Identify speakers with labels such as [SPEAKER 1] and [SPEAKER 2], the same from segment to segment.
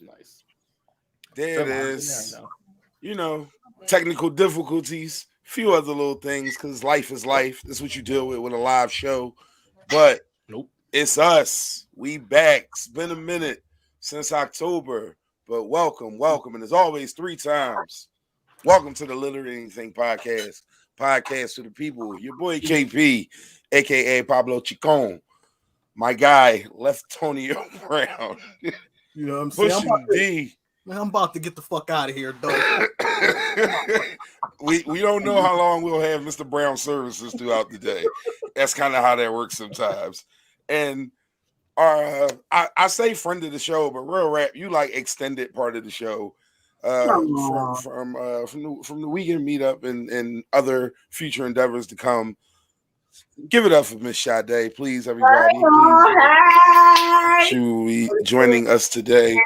[SPEAKER 1] Nice.
[SPEAKER 2] There it is. You know, technical difficulties, few other little things, because life is life. That's what you deal with a live show. But it's us. We back. It's been a minute since October, but welcome. And as always, 3 times. Welcome to the Literally Anything podcast for the people. Your boy KP, aka Pablo Chicon, my guy, Leftonio Brown.
[SPEAKER 3] You know what I'm saying?
[SPEAKER 2] Pushing D.
[SPEAKER 3] Man, I'm about to get the fuck out of here, Dolph.
[SPEAKER 2] we don't know how long we'll have Mr. Brown services throughout the day. That's kind of how that works sometimes. And I say friend of the show, but real rap, you like extended part of the show from the weekend meetup and other future endeavors to come. Give it up for Miss Sade, please, everybody. Please, she will be joining us today.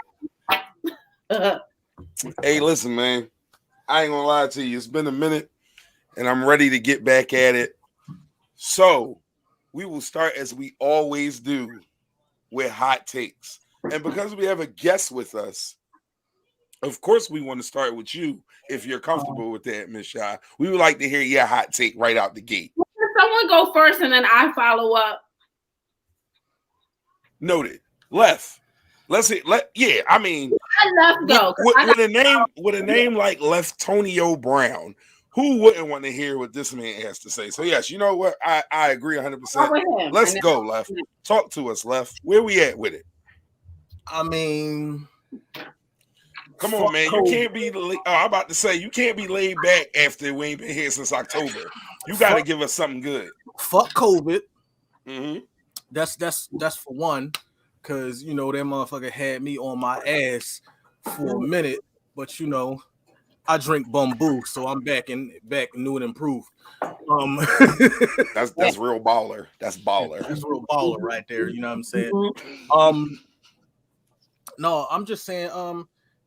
[SPEAKER 2] Hey, listen, man. I ain't gonna lie to you. It's been a minute, and I'm ready to get back at it. So, we will start as we always do with hot takes. And because we have a guest with us, of course, we want to start with you. If you're comfortable with that, Miss Shy, we would like to hear your hot take right out the gate.
[SPEAKER 4] Someone go first, and then I follow up.
[SPEAKER 2] Noted. Let's see. Yeah, I mean,
[SPEAKER 4] I left go
[SPEAKER 2] with a name like Leftonio Brown. Who wouldn't want to hear what this man has to say? So yes, you know what? I agree 100%. Let's go, Lef. Talk to us, Lef. Where we at with it?
[SPEAKER 3] I mean,
[SPEAKER 2] come on, man. You can't be. I'm about to say you can't be laid back after we ain't been here since October. You got to give us something good.
[SPEAKER 3] Fuck COVID.
[SPEAKER 2] Mm-hmm.
[SPEAKER 3] That's for one, because you know that motherfucker had me on my ass for a minute, but you know I drink bamboo, so I'm back new and improved.
[SPEAKER 2] That's real baller. That's baller.
[SPEAKER 3] That's real baller right there. You know what I'm saying? No, I'm just saying,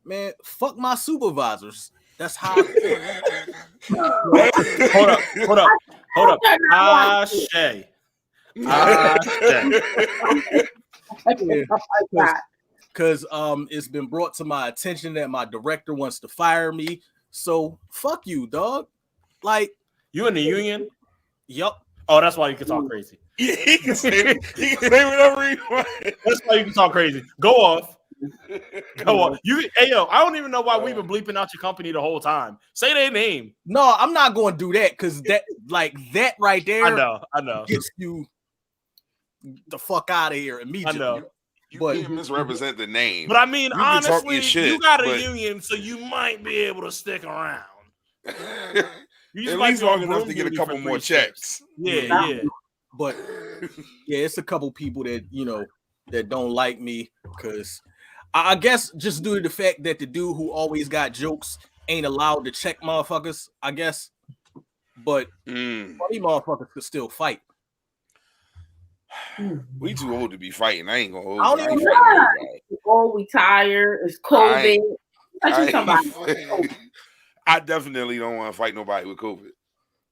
[SPEAKER 3] man, fuck my supervisors. That's how.
[SPEAKER 1] Hold up.
[SPEAKER 3] Because it's been brought to my attention that my director wants to fire me. So fuck you, dog. Like,
[SPEAKER 1] you in the union?
[SPEAKER 3] Yup.
[SPEAKER 1] Oh, that's why you can talk crazy.
[SPEAKER 2] Yeah, he can say whatever he wants.
[SPEAKER 1] That's why you can talk crazy. Go off. Go on. Hey yo, I don't even know why we've been bleeping out your company the whole time. Say their name.
[SPEAKER 3] No, I'm not going to do that because that right there.
[SPEAKER 1] I know.
[SPEAKER 3] Gets you the fuck out of here immediately.
[SPEAKER 2] I know. You can't misrepresent the name.
[SPEAKER 1] But I mean, honestly, you got a union, so you might be able to stick around.
[SPEAKER 2] You at least long enough to get a couple more checks.
[SPEAKER 1] Yeah.
[SPEAKER 3] But yeah, it's a couple people that that don't like me because I guess just due to the fact that the dude who always got jokes ain't allowed to check motherfuckers, I guess. But these motherfuckers could still fight.
[SPEAKER 2] We too old to be fighting. I ain't gonna hold
[SPEAKER 4] you. We tired. It's COVID.
[SPEAKER 2] I definitely don't want to fight nobody with COVID.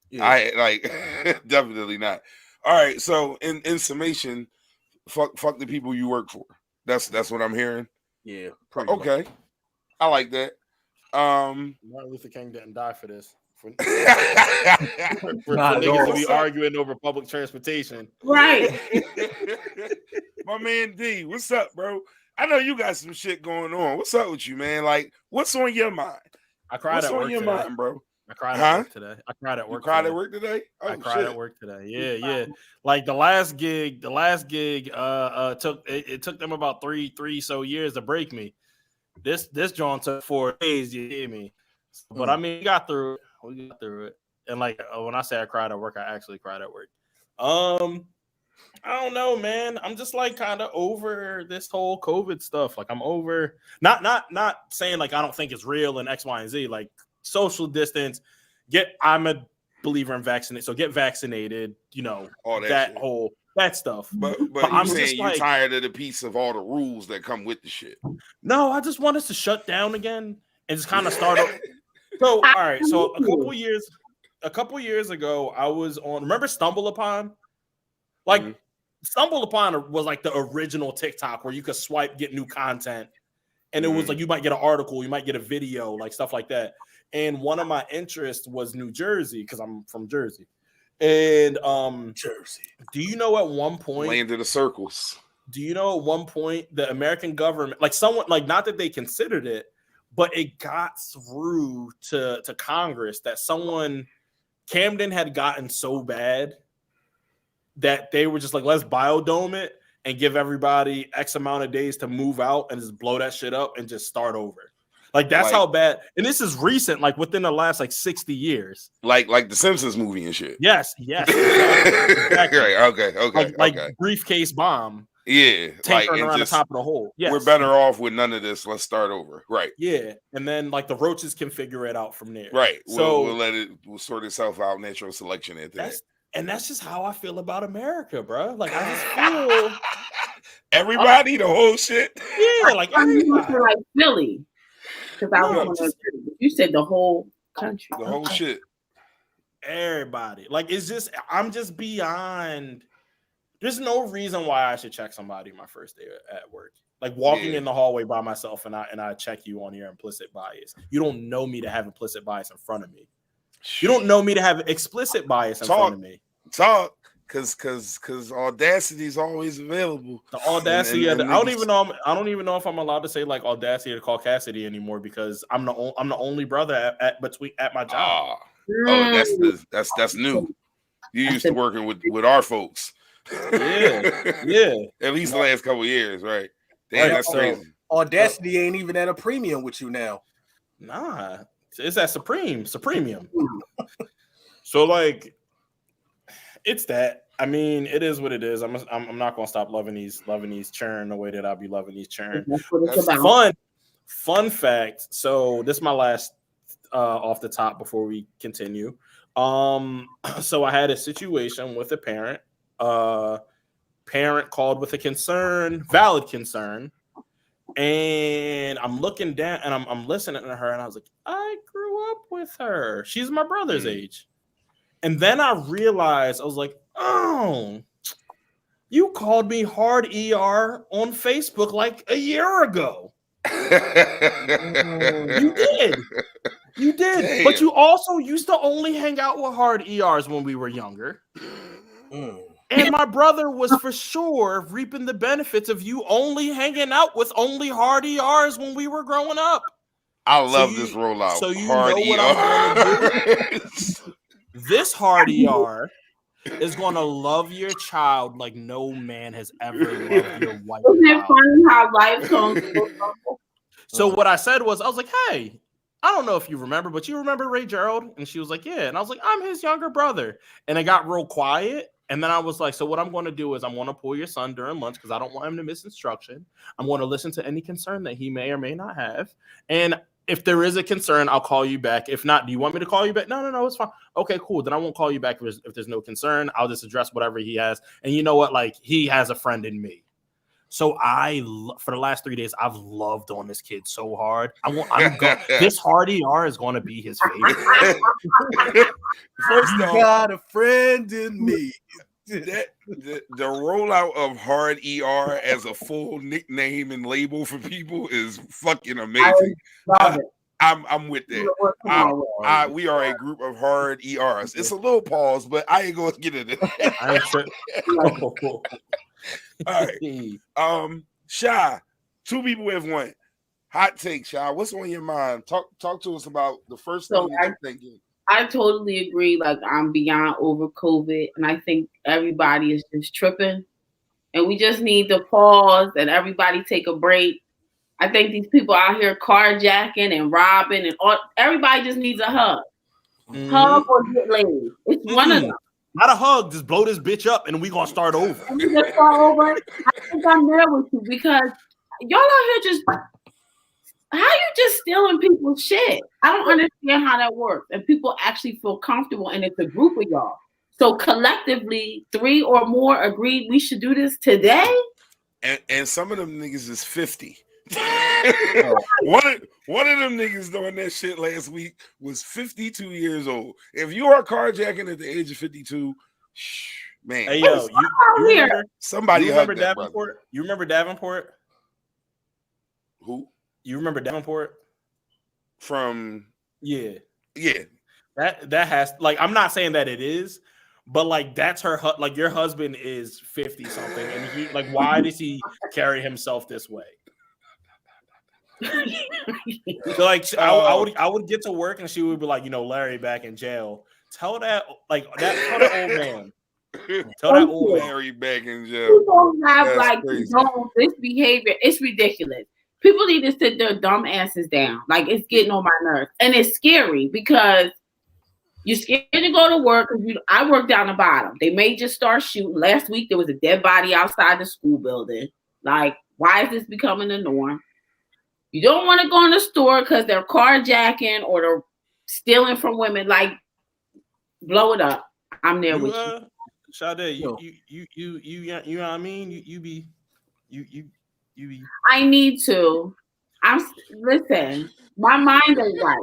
[SPEAKER 2] Yeah. I definitely not. All right. So in summation, fuck the people you work for. That's what I'm hearing.
[SPEAKER 3] Yeah.
[SPEAKER 2] Okay. I like that.
[SPEAKER 1] Martin Luther King didn't die for this. For niggas to be arguing over public transportation.
[SPEAKER 4] Right.
[SPEAKER 2] My man D, what's up, bro? I know you got some shit going on. What's up with you, man? Like, what's on your mind?
[SPEAKER 1] I cried at work today.
[SPEAKER 2] Mind, bro?
[SPEAKER 1] I cried at work today. I cried at work.
[SPEAKER 2] You cried at work today? Oh,
[SPEAKER 1] I cried at work today. Yeah. Like the last gig took them about three so years to break me. This John took 4 days, you hear me? But I mean, we got through it. And like when I say I cried at work, I actually cried at work. I don't know, man. I'm just like kind of over this whole COVID stuff. Like I'm over not saying like I don't think it's real and X, Y, and Z. Like social distance. I'm a believer in vaccinate. So get vaccinated. You know
[SPEAKER 2] all
[SPEAKER 1] that stuff.
[SPEAKER 2] But I'm saying you're tired of the piece of all the rules that come with the shit.
[SPEAKER 1] No, I just want us to shut down again and just kind of start up. So all right. So a couple years ago, I was on. Remember Stumble Upon? Stumble Upon was like the original TikTok where you could swipe, get new content, And it was like you might get an article, you might get a video, like stuff like that. And one of my interests was New Jersey because I'm from Jersey. And
[SPEAKER 3] Jersey.
[SPEAKER 1] Do you know at one point
[SPEAKER 2] land of the circles?
[SPEAKER 1] Do you know at one point the American government, like someone, like not that they considered it, but it got through to Congress that Camden had gotten so bad that they were just like, let's biodome it and give everybody X amount of days to move out and just blow that shit up and just start over. Like that's how bad, and this is recent, like within the last like 60 years.
[SPEAKER 2] Like the Simpsons movie and shit.
[SPEAKER 1] Yes. Exactly.
[SPEAKER 2] Right. Okay.
[SPEAKER 1] Like briefcase bomb.
[SPEAKER 2] Yeah.
[SPEAKER 1] Tankering around the top of the hole. Yes.
[SPEAKER 2] We're better off with none of this. Let's start over. Right.
[SPEAKER 1] Yeah. And then like the roaches can figure it out from there.
[SPEAKER 2] Right.
[SPEAKER 1] So
[SPEAKER 2] we'll sort itself out. Natural selection at that.
[SPEAKER 1] And that's just how I feel about America, bro. Like I just feel
[SPEAKER 2] everybody, the whole shit.
[SPEAKER 1] Yeah, like everybody.
[SPEAKER 4] Like Philly. Because you said the whole country.
[SPEAKER 2] The whole shit.
[SPEAKER 1] Everybody. Like it's just I'm just beyond. There's no reason why I should check somebody my first day at work. Like walking in the hallway by myself and I check you on your implicit bias. You don't know me to have implicit bias in front of me. You don't know me to have explicit bias in front of me.
[SPEAKER 2] Talk. Cause audacity is always available.
[SPEAKER 1] The audacity. I don't even know if I'm allowed to say like audacity to call Cassidy anymore because I'm the only brother at my job.
[SPEAKER 2] That's new. You used to working with our folks.
[SPEAKER 1] Yeah.
[SPEAKER 2] At least the last couple of years, right? Damn, that's crazy.
[SPEAKER 3] Audacity ain't even at a premium with you now.
[SPEAKER 1] Nah, it's at Supremium. So like. It's that. I mean, it is what it is. I'm not gonna stop loving these churn the way that I'll be loving these churn. That's fun. Fun fact. So this is my last off the top before we continue. So I had a situation with a parent. Parent called with a valid concern, and I'm looking down and I'm listening to her, and I was like, I grew up with her. She's my brother's age. And then I realized, I was like, oh, you called me hard ER on Facebook like a year ago. You did. Damn. But you also used to only hang out with hard ERs when we were younger. And my brother was for sure reaping the benefits of you only hanging out with only hard ERs when we were growing up.
[SPEAKER 2] I love this rollout.
[SPEAKER 1] So you hard know what I'm going to do? This hard ER is going to love your child like no man has ever loved your wife.
[SPEAKER 4] Isn't it funny how life goes?
[SPEAKER 1] So what I said was, I was like, hey, I don't know if you remember, but you remember Ray Gerald? And she was like, yeah. And I was like, I'm his younger brother. And it got real quiet. And then I was like, so what I'm going to do is I'm going to pull your son during lunch because I don't want him to miss instruction. I'm going to listen to any concern that he may or may not have. And if there is a concern, I'll call you back. If not, do you want me to call you back? No, it's fine. Okay, cool. Then I won't call you back if there's no concern. I'll just address whatever he has. And you know what? Like, he has a friend in me. So for the last 3 days, I've loved on this kid so hard. This hard ER is going to be his favorite.
[SPEAKER 3] First off, got a friend in me.
[SPEAKER 2] The rollout of hard ER as a full nickname and label for people is fucking amazing. I'm with that. We are a group of hard ERs. It's a little pause, but I ain't gonna get into that. All right. Shy, two people have one. Hot take, Shy. What's on your mind? Talk to us about the first thing you're thinking.
[SPEAKER 4] I totally agree. Like, I'm beyond over COVID, and I think everybody is just tripping, and we just need to pause and everybody take a break. I think these people out here carjacking and robbing and everybody just needs a hug. Hug or get laid. It's one of them.
[SPEAKER 1] Not a hug, just blow this bitch up and we gonna start over.
[SPEAKER 4] I think I'm there with you because y'all out here just. How you just stealing people's shit? I don't understand how that works. And people actually feel comfortable, and it's a group of y'all. So collectively, 3 or more agreed we should do this today.
[SPEAKER 2] And some of them niggas is 50. One of them niggas doing that shit last week was 52 years old. If you are carjacking at the age of 52, man.
[SPEAKER 1] Hey, yo, you remember
[SPEAKER 2] somebody?
[SPEAKER 1] You remember Davenport? You remember Davenport?
[SPEAKER 2] Who?
[SPEAKER 1] You remember Davenport?
[SPEAKER 2] From
[SPEAKER 1] yeah.
[SPEAKER 2] That
[SPEAKER 1] has like I'm not saying that it is, but like that's her like your husband is 50 something, and he like why does he carry himself this way? So like I would get to work and she would be like, Larry back in jail. Tell that old man. Tell that old
[SPEAKER 2] Larry back in jail.
[SPEAKER 4] People have this behavior. It's ridiculous. People need to sit their dumb asses down. Like it's getting on my nerves, and it's scary because you're scared to go to work. I work down the bottom. They may just start shooting. Last week there was a dead body outside the school building. Like, why is this becoming the norm? You don't want to go in the store because they're carjacking or they're stealing from women. Like, blow it up. I'm there with you.
[SPEAKER 1] Sade, you know what I mean? You be.
[SPEAKER 4] I need to. Listen. My mind is right.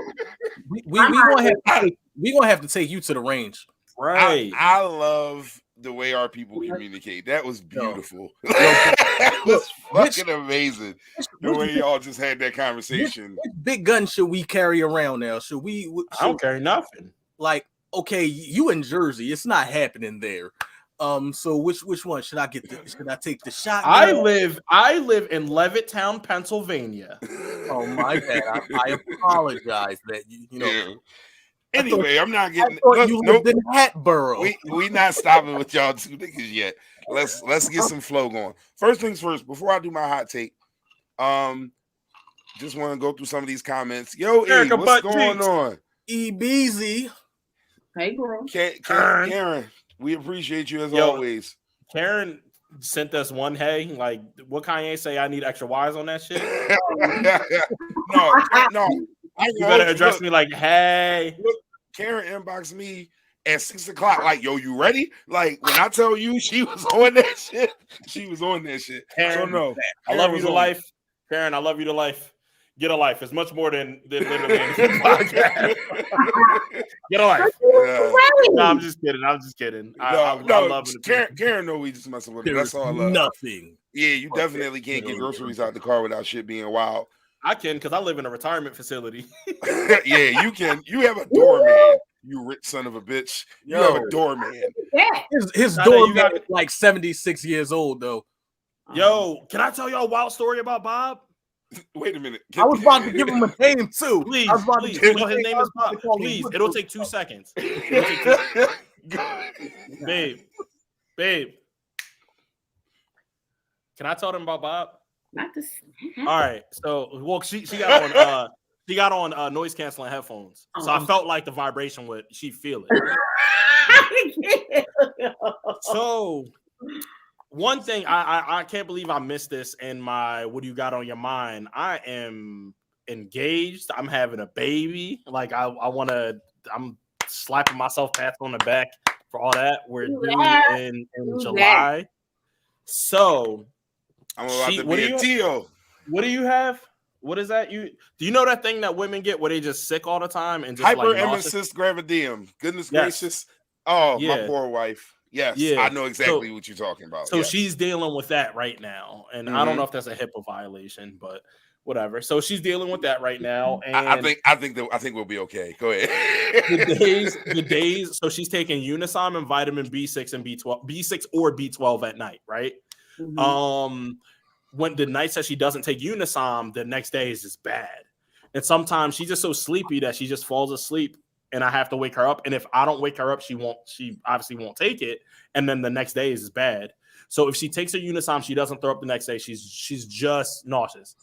[SPEAKER 3] We gonna have to take you to the range.
[SPEAKER 1] Right.
[SPEAKER 2] I love the way our people communicate. That was beautiful. That was fucking amazing. The way y'all just had that conversation.
[SPEAKER 3] Which big gun should we carry around now? Should we?
[SPEAKER 1] I don't carry nothing.
[SPEAKER 3] Like, okay, you in Jersey, it's not happening there. So which one should I get? Should I take the shotgun?
[SPEAKER 1] I live in Levittown, Pennsylvania.
[SPEAKER 3] Oh my bad. I apologize that you know.
[SPEAKER 2] Yeah. Anyway, I'm not getting.
[SPEAKER 3] You lived in Hatboro.
[SPEAKER 2] We not stopping with y'all two niggas yet. Let's get some flow going. First things first. Before I do my hot take, just want to go through some of these comments. Yo, Erica, what's going on?
[SPEAKER 3] E-Beezy.
[SPEAKER 4] Hey, girl.
[SPEAKER 2] Karen, we appreciate you as always.
[SPEAKER 1] Karen sent us one hey, like what Kanye say? I need extra wires on that shit.
[SPEAKER 2] No.
[SPEAKER 1] You better address me like, hey.
[SPEAKER 2] Look, Karen inboxed me at 6:00. Like, yo, you ready? Like, when I tell you she was on that shit, she was on that shit.
[SPEAKER 1] Karen,
[SPEAKER 2] so no,
[SPEAKER 1] I love you to life. Karen, I love you to life. Get a life. It's much more than literally anything podcast. Get a life. No, I'm just kidding. I love it.
[SPEAKER 2] Karen know we just messing with her. That's all I love.
[SPEAKER 3] Nothing.
[SPEAKER 2] Yeah, you definitely can't get groceries out the car without shit being wild.
[SPEAKER 1] I can because I live in a retirement facility.
[SPEAKER 2] Yeah, you can. You have a doorman, you rich son of a bitch. You have a doorman.
[SPEAKER 3] His doorman is like 76 years old, though.
[SPEAKER 1] Yo, can I tell y'all a wild story about Bob?
[SPEAKER 2] Wait a minute.
[SPEAKER 3] I was about to give him a name, too.
[SPEAKER 1] Please. His name is Bob. Please, it'll take 2 seconds. Babe. Can I tell them about Bob?
[SPEAKER 4] Not this.
[SPEAKER 1] All right. So, she got on noise canceling headphones. So I felt like the vibration she'd feel it. So one thing I can't believe I missed this in my what do you got on your mind? I am engaged. I'm having a baby. Like I'm slapping myself pats on the back for all that. We're due in July. So
[SPEAKER 2] I'm about to be a Tio.
[SPEAKER 1] What do you have? What is that? Do you know that thing that women get where they just sick all the time and just
[SPEAKER 2] hyperemesis gravidium? Goodness gracious! Oh, yeah. My poor wife. Yes, yeah. I know exactly what you're talking about.
[SPEAKER 1] So she's dealing with that right now, and I don't know if that's a HIPAA violation, but whatever. So she's dealing with that right now, and
[SPEAKER 2] I think we'll be okay. Go ahead.
[SPEAKER 1] the days. So she's taking Unisom and vitamin B6 and B6 or B12 at night, right? Mm-hmm. When the nights that she doesn't take Unisom, the next day is just bad. And sometimes she's just so sleepy that she just falls asleep and I have to wake her up. And if I don't wake her up, she obviously won't take it. And then the next day is bad. So if she takes her Unisom, she doesn't throw up the next day. She's just nauseous.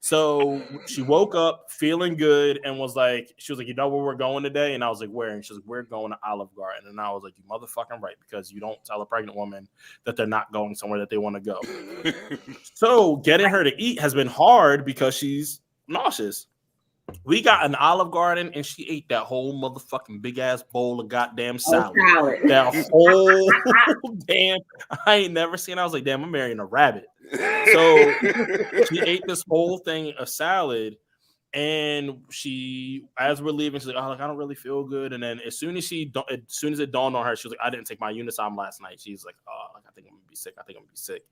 [SPEAKER 1] So she woke up feeling good and was like, you know where we're going today? And I was like, where? And she was like, we're going to Olive Garden. And I was like, you motherfucking right, because you don't tell a pregnant woman that they're not going somewhere that they want to go. So getting her to eat has been hard because she's nauseous. We got an Olive Garden and she ate that whole motherfucking big ass bowl of goddamn salad. That whole damn, I ain't never seen. I was like, damn, I'm marrying a rabbit. So she ate this whole thing of salad, and as we're leaving, she's like, "Oh, I don't really feel good." And then as soon as it dawned on her, she was like, "I didn't take my Unisom last night." She's like, "Oh, I think I'm gonna be sick.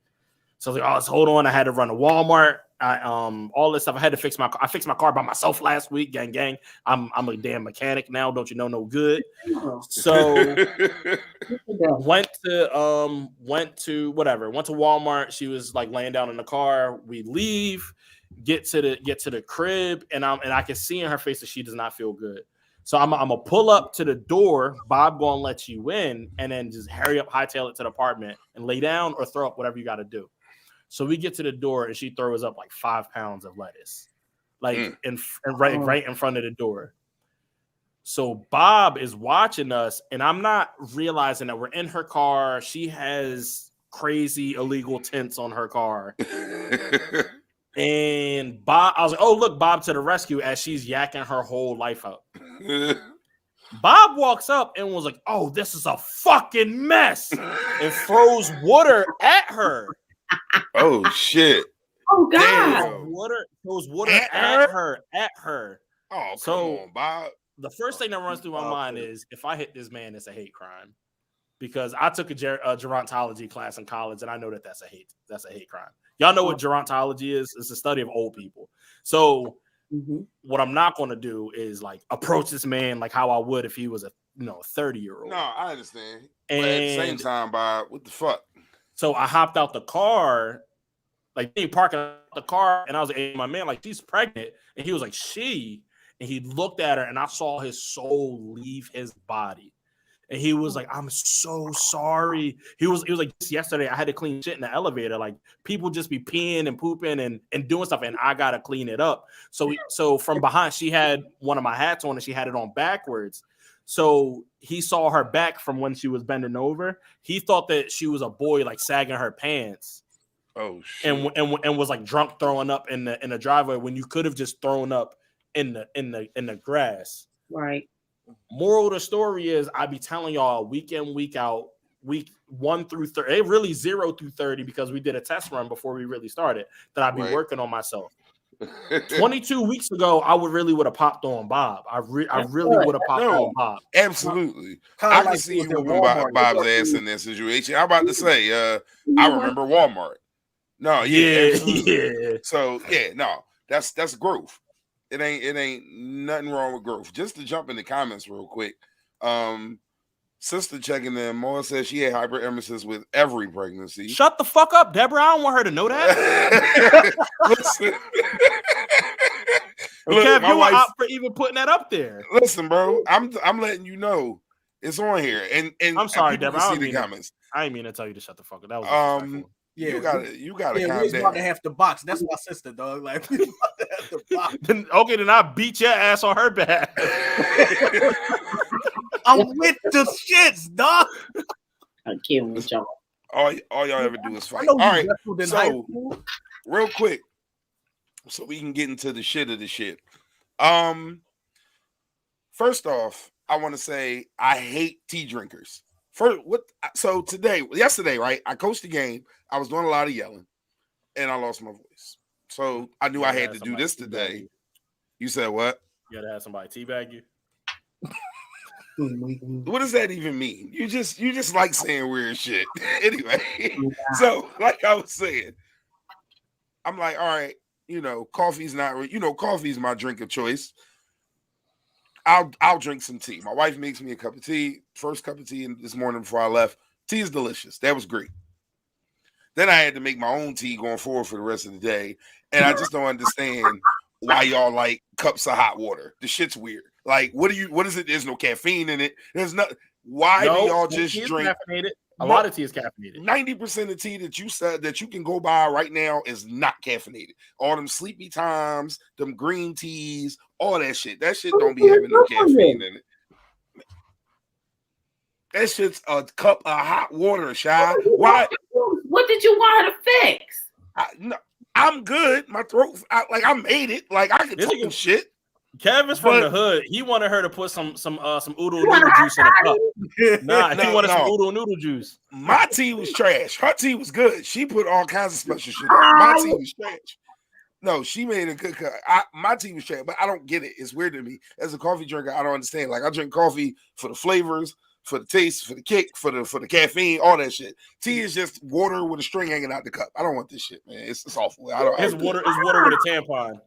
[SPEAKER 1] So I was like, oh, let's hold on. I had to run to Walmart. All this stuff. I had to fix my car. I fixed my car by myself last week. Gang. I'm a damn mechanic now. Don't you know? No good. So went to Walmart. She was like laying down in the car. We leave, get to the crib, and I can see in her face that she does not feel good. So I'm gonna pull up to the door. Bob gonna let you in, and then just hurry up, hightail it to the apartment, and lay down or throw up, whatever you got to do. So we get to the door, and she throws up like 5 pounds of lettuce, like right in front of the door. So Bob is watching us, and I'm not realizing that we're in her car. She has crazy illegal tints on her car. And Bob, I was like, oh, look, Bob to the rescue as she's yakking her whole life out. Bob walks up and was like, oh, this is a fucking mess, and throws water at her.
[SPEAKER 2] Oh, shit.
[SPEAKER 4] Oh, God.
[SPEAKER 2] Damn.
[SPEAKER 1] Throws water at her.
[SPEAKER 2] Oh, come on, Bob.
[SPEAKER 1] The first thing that runs through my mind is, if I hit this man, it's a hate crime. Because I took a gerontology class in college, and I know that's a hate crime. Y'all know what gerontology is? It's the study of old people. So what I'm not going to do is like approach this man like how I would if he was a 30-year-old.
[SPEAKER 2] No, I understand. But at the same time, Bob, what the fuck?
[SPEAKER 1] So I hopped out the car, like parking the car, and I was like, hey, my man, like, she's pregnant. And he was like, she. And he looked at her, and I saw his soul leave his body. And he was like, I'm so sorry. He was like, just yesterday, I had to clean shit in the elevator. Like, people just be peeing and pooping and doing stuff, and I got to clean it up. So from behind, she had one of my hats on, and she had it on backwards. So he saw her back from when she was bending over. He thought that she was a boy, like sagging her pants.
[SPEAKER 2] Oh shit!
[SPEAKER 1] And was like drunk throwing up in the driveway when you could have just thrown up in the grass.
[SPEAKER 4] Right.
[SPEAKER 1] Moral of the story is, I be telling y'all week in, week out, week 1 through 30, really 0 through 30, because we did a test run before we really started, that I'd be working on myself. 22 weeks ago, I would have popped on Bob. I really would have popped on Bob.
[SPEAKER 2] Absolutely. I can see you whooping Bob's ass in that situation. I'm about to say, I remember Walmart. No, yeah. So no, that's growth. It ain't nothing wrong with growth. Just to jump in the comments real quick. Sister checking in. Moa says she had hyperemesis with every pregnancy.
[SPEAKER 1] Shut the fuck up, Deborah. I don't want her to know that.
[SPEAKER 2] Listen.
[SPEAKER 1] Look, Kev, you were out for even putting that up there.
[SPEAKER 2] Listen, bro. I'm letting you know it's on here. And
[SPEAKER 1] I'm sorry, Deborah. I
[SPEAKER 2] didn't
[SPEAKER 1] mean to tell you to shut the fuck up. That was
[SPEAKER 2] you gotta
[SPEAKER 3] calm down. We about to have to box. That's my sister, dog. Like, we about to have to box.
[SPEAKER 1] Then I beat your ass on her back.
[SPEAKER 3] I'm with the shits, dog.
[SPEAKER 4] I can't with y'all.
[SPEAKER 2] All y'all ever do is fight. All right, so real quick, so we can get into the shit of the shit. First off, I want to say I hate tea drinkers. Yesterday, right? I coached the game. I was doing a lot of yelling, and I lost my voice. So I knew I had to do this today. You said what?
[SPEAKER 1] You gotta have somebody teabag you.
[SPEAKER 2] What does that even mean? You just like saying weird shit. Anyway, so like I was saying, I'm like, all right, coffee's coffee's my drink of choice. I'll drink some tea. My wife makes me a cup of tea. First cup of tea this morning before I left. Tea is delicious. That was great. Then I had to make my own tea going forward for the rest of the day. And I just don't understand why y'all like cups of hot water. The shit's weird. Like, what is it? There's no caffeine in it. There's not. Why do y'all just drink?
[SPEAKER 1] Caffeinated. A lot of tea is caffeinated.
[SPEAKER 2] 90% of tea that you said that you can go buy right now is not caffeinated. All them sleepy times, them green teas, all that shit. That shit don't be having no caffeine in it. That shit's a cup of hot water, Shy. Why?
[SPEAKER 4] What did you want her to fix?
[SPEAKER 2] I'm good. My throat, I made it. Like, I can talk shit.
[SPEAKER 1] Kevin's from the hood. He wanted her to put some oodle noodle juice in a cup. He wanted some oodle noodle juice.
[SPEAKER 2] My tea was trash. Her tea was good. She put all kinds of special shit on. My tea was trash. No, she made a good cut. My tea was trash, but I don't get it. It's weird to me. As a coffee drinker, I don't understand. Like, I drink coffee for the flavors, for the taste, for the kick, for the caffeine, all that shit. Tea is just water with a string hanging out the cup. I don't want this shit, man. It's awful.
[SPEAKER 1] His water is water with a tampon.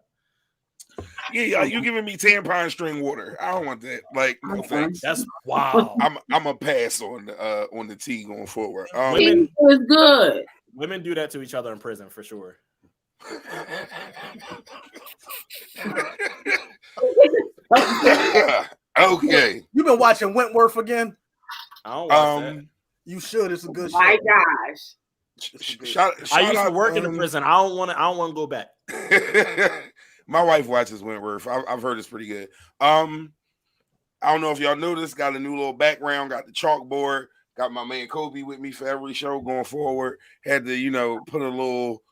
[SPEAKER 2] Yeah, you giving me tampon string water? I don't want that. Like, no thanks.
[SPEAKER 1] That's wow.
[SPEAKER 2] I'm a pass on the tea going forward.
[SPEAKER 4] Women is good.
[SPEAKER 1] Women do that to each other in prison for sure.
[SPEAKER 2] Okay.
[SPEAKER 3] You been watching Wentworth again?
[SPEAKER 1] I don't watch that.
[SPEAKER 3] You should. It's a good show.
[SPEAKER 4] My gosh.
[SPEAKER 1] I used to work in the prison. I don't want to go back.
[SPEAKER 2] My wife watches Wentworth. I've heard it's pretty good. I don't know if y'all noticed. Got a new little background. Got the chalkboard. Got my man Kobe with me for every show going forward. Had to, put a little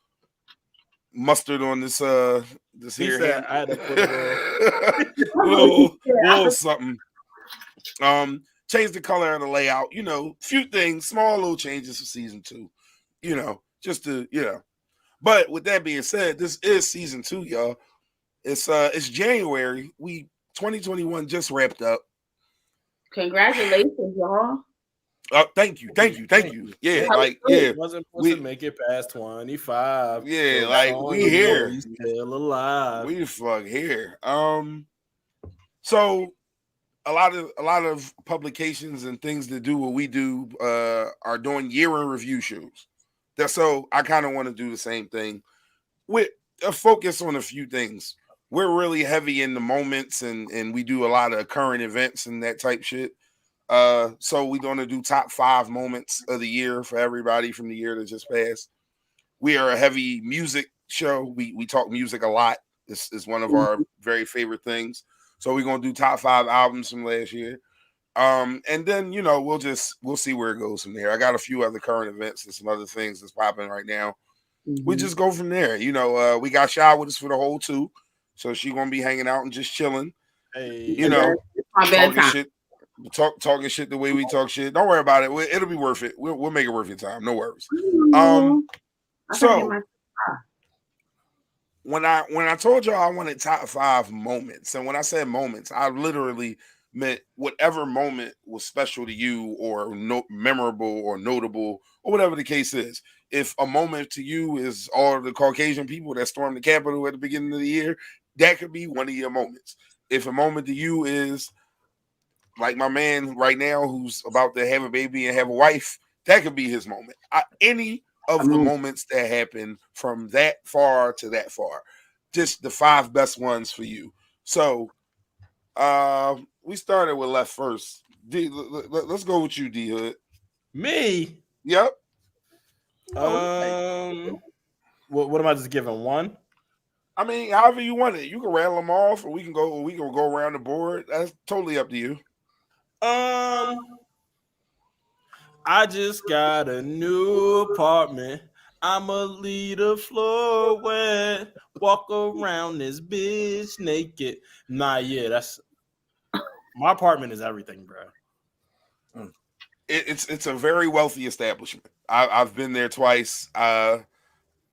[SPEAKER 2] mustard on this here.
[SPEAKER 1] Said I had to put a
[SPEAKER 2] little something. Change the color of the layout. Few things, small little changes for season 2. Just to But with that being said, this is season 2, y'all. It's January. 2021 just wrapped up.
[SPEAKER 4] Congratulations, y'all.
[SPEAKER 2] Thank you. Yeah,
[SPEAKER 1] wasn't supposed to make it past 25.
[SPEAKER 2] Yeah, so we here.
[SPEAKER 1] We still alive.
[SPEAKER 2] We the fuck here. So a lot of publications and things that do what we do are doing year in review shows. So I kind of want to do the same thing with a focus on a few things. We're really heavy in the moments and we do a lot of current events and that type shit. So we're going to do top 5 moments of the year for everybody from the year that just passed. We are a heavy music show. We talk music a lot. This is one of our very favorite things. So we're going to do top 5 albums from last year. And then, we'll see where it goes from there. I got a few other current events and some other things that's popping right now. Mm-hmm. We just go from there. We got Shy with us for the whole 2. So she going to be hanging out and just chilling.
[SPEAKER 1] Hey,
[SPEAKER 2] talking shit the way we talk shit. Don't worry about it. It'll be worth it. We'll make it worth your time. No worries. So when I told y'all I wanted top 5 moments, and when I said moments, I literally meant whatever moment was special to you or memorable or notable or whatever the case is. If a moment to you is all the Caucasian people that stormed the Capitol at the beginning of the year, that could be one of your moments. If a moment to you is like my man right now who's about to have a baby and have a wife, that could be his moment. Any of the moments that happen from that far to that far, just the 5 best ones for you. So we started with left first. D, let's go with you, D Hood.
[SPEAKER 1] Me?
[SPEAKER 2] Yep.
[SPEAKER 1] What am I just giving? 1?
[SPEAKER 2] I mean, however you want it. You can rattle them off, or we can go around the board. That's totally up to you.
[SPEAKER 1] I just got a new apartment. I'ma leave the floor wet. Walk around this bitch naked. That's my apartment is everything, bro.
[SPEAKER 2] It's a very wealthy establishment. I've been there twice. I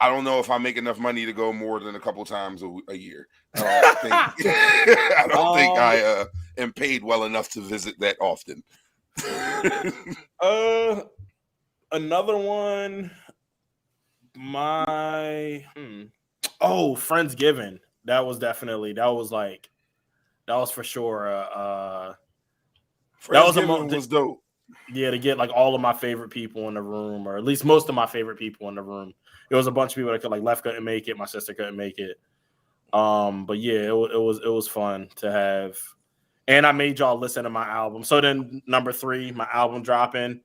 [SPEAKER 2] don't know if I make enough money to go more than a couple times a year. I don't think I am paid well enough to visit that often.
[SPEAKER 1] Another one. Friendsgiving. That was for sure.
[SPEAKER 2] Friendsgiving was dope.
[SPEAKER 1] Yeah, to get like all of my favorite people in the room, or at least most of my favorite people in the room. It was a bunch of people that Left couldn't make it. My sister couldn't make it. But yeah, it was fun to have. And I made y'all listen to my album. So then number 3, my album dropping.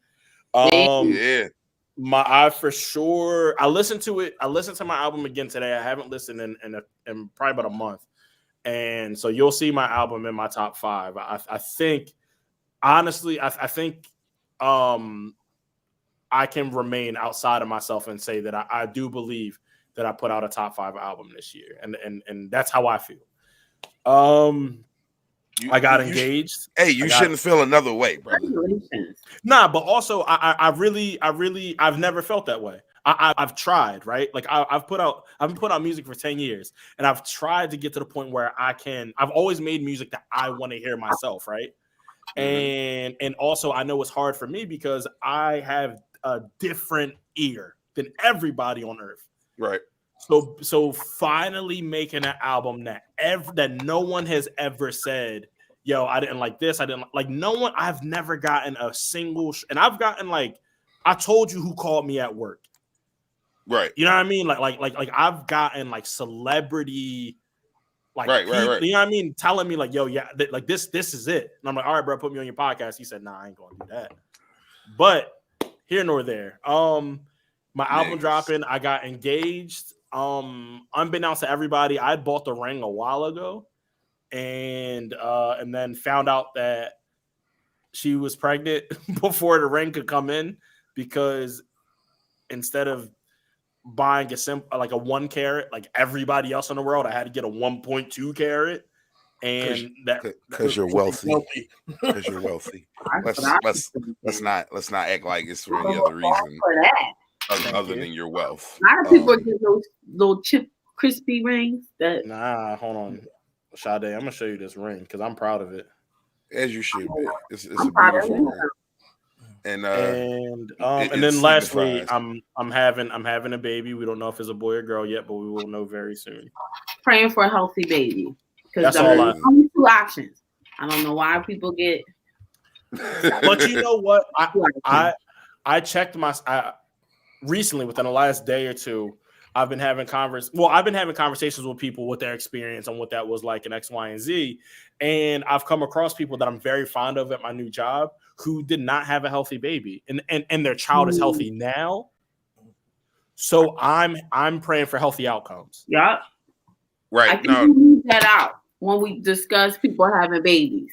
[SPEAKER 2] Yeah.
[SPEAKER 1] I listened to it. I listened to my album again today. I haven't listened in probably about a month. And so you'll see my album in my top 5. I think, honestly, I think I can remain outside of myself and say that I do believe that I put out a top 5 album this year. And that's how I feel. I got engaged.
[SPEAKER 2] You shouldn't feel another way, bro.
[SPEAKER 1] Nah, but also I've never felt that way. I've tried, right? Like I've put out music for 10 years, and I've tried to get to the point where I've always made music that I want to hear myself, right? And also I know it's hard for me because I have a different ear than everybody on earth.
[SPEAKER 2] Right.
[SPEAKER 1] So finally making an album that no one has ever said, yo, I didn't like this. I didn't like no one. I've never gotten a single, and I've gotten like, I told you who called me at work.
[SPEAKER 2] Right.
[SPEAKER 1] You know what I mean? Like I've gotten like celebrity, like
[SPEAKER 2] right.
[SPEAKER 1] You know what I mean? Telling me like, yo, yeah, like this is it. And I'm like, all right, bro, put me on your podcast. He said, nah, I ain't gonna do that. But here nor there. My album dropping, I got engaged. Unbeknownst to everybody, I bought the ring a while ago, and then found out that she was pregnant before the ring could come in, because instead of buying like a 1 carat like everybody else in the world, I had to get a 1.2 carat. And
[SPEAKER 2] because you're wealthy. Because you're wealthy. Let's not act like it's for any other reason other than your wealth.
[SPEAKER 4] A lot of people get those little chip crispy rings.
[SPEAKER 1] Nah, hold on, Sade, I'm gonna show you this ring because I'm proud of it.
[SPEAKER 2] As you should be. It's a beautiful ring. And
[SPEAKER 1] then lastly, I'm having a baby. We don't know if it's a boy or girl yet, but we will know very soon.
[SPEAKER 4] Praying for a healthy baby.
[SPEAKER 1] That's all.
[SPEAKER 4] Only 2 options. I don't know why people get.
[SPEAKER 1] But you know what? I checked recently within the last day or two. I've been having conversations with people with their experience on what that was like in X, Y, and Z. And I've come across people that I'm very fond of at my new job who did not have a healthy baby, and their child is healthy now. So I'm praying for healthy outcomes.
[SPEAKER 4] Yeah.
[SPEAKER 2] Right.
[SPEAKER 4] I think we leave that out when we discuss people having babies.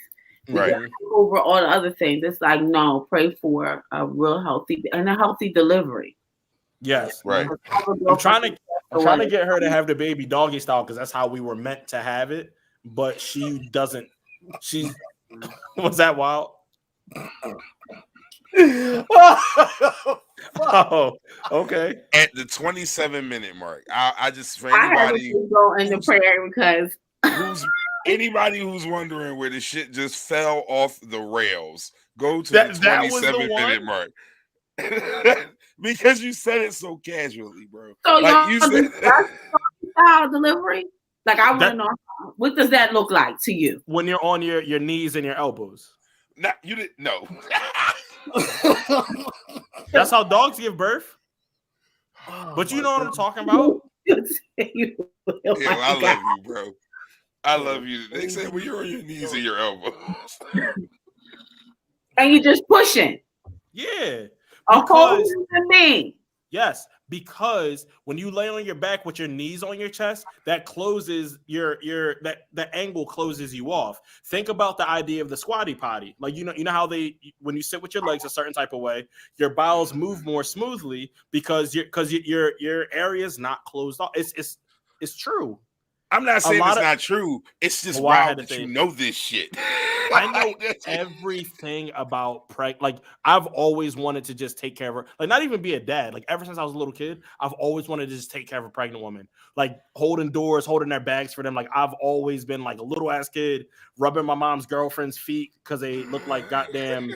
[SPEAKER 2] Right.
[SPEAKER 4] Over all the other things. It's like, no, pray for a real healthy and a healthy delivery.
[SPEAKER 1] Yes.
[SPEAKER 2] Right.
[SPEAKER 1] I'm trying to get her to have the baby doggy style because that's how we were meant to have it. But she doesn't. She's was that wild? Oh, okay.
[SPEAKER 2] At the 27-minute mark, I just for anybody
[SPEAKER 4] go into prayer because
[SPEAKER 2] anybody who's wondering where the shit just fell off the rails, go to the 27-minute mark. Because you said it so casually, bro.
[SPEAKER 4] So
[SPEAKER 2] like you said
[SPEAKER 4] delivery. Like I want to know, what does that look like to you
[SPEAKER 1] when you're on your knees and your elbows?
[SPEAKER 2] You didn't know.
[SPEAKER 1] That's how dogs give birth. But you know what I'm talking about.
[SPEAKER 2] I love you, bro. I love you. They said when you're on your knees and your elbows,
[SPEAKER 4] and you just pushing.
[SPEAKER 1] Yeah.
[SPEAKER 4] A whole thing.
[SPEAKER 1] Yes, because when you lay on your back with your knees on your chest, that closes that angle closes you off. Think about the idea of the squatty potty. Like you know how when you sit with your legs a certain type of way, your bowels move more smoothly because your area is not closed off. It's true.
[SPEAKER 2] I'm not saying it's not true. It's just wild that you know this shit.
[SPEAKER 1] I know everything about like I've always wanted to just take care of her, like not even be a dad. Like ever since I was a little kid, I've always wanted to just take care of a pregnant woman, like holding doors, holding their bags for them. Like I've always been like a little ass kid rubbing my mom's girlfriend's feet because they look like goddamn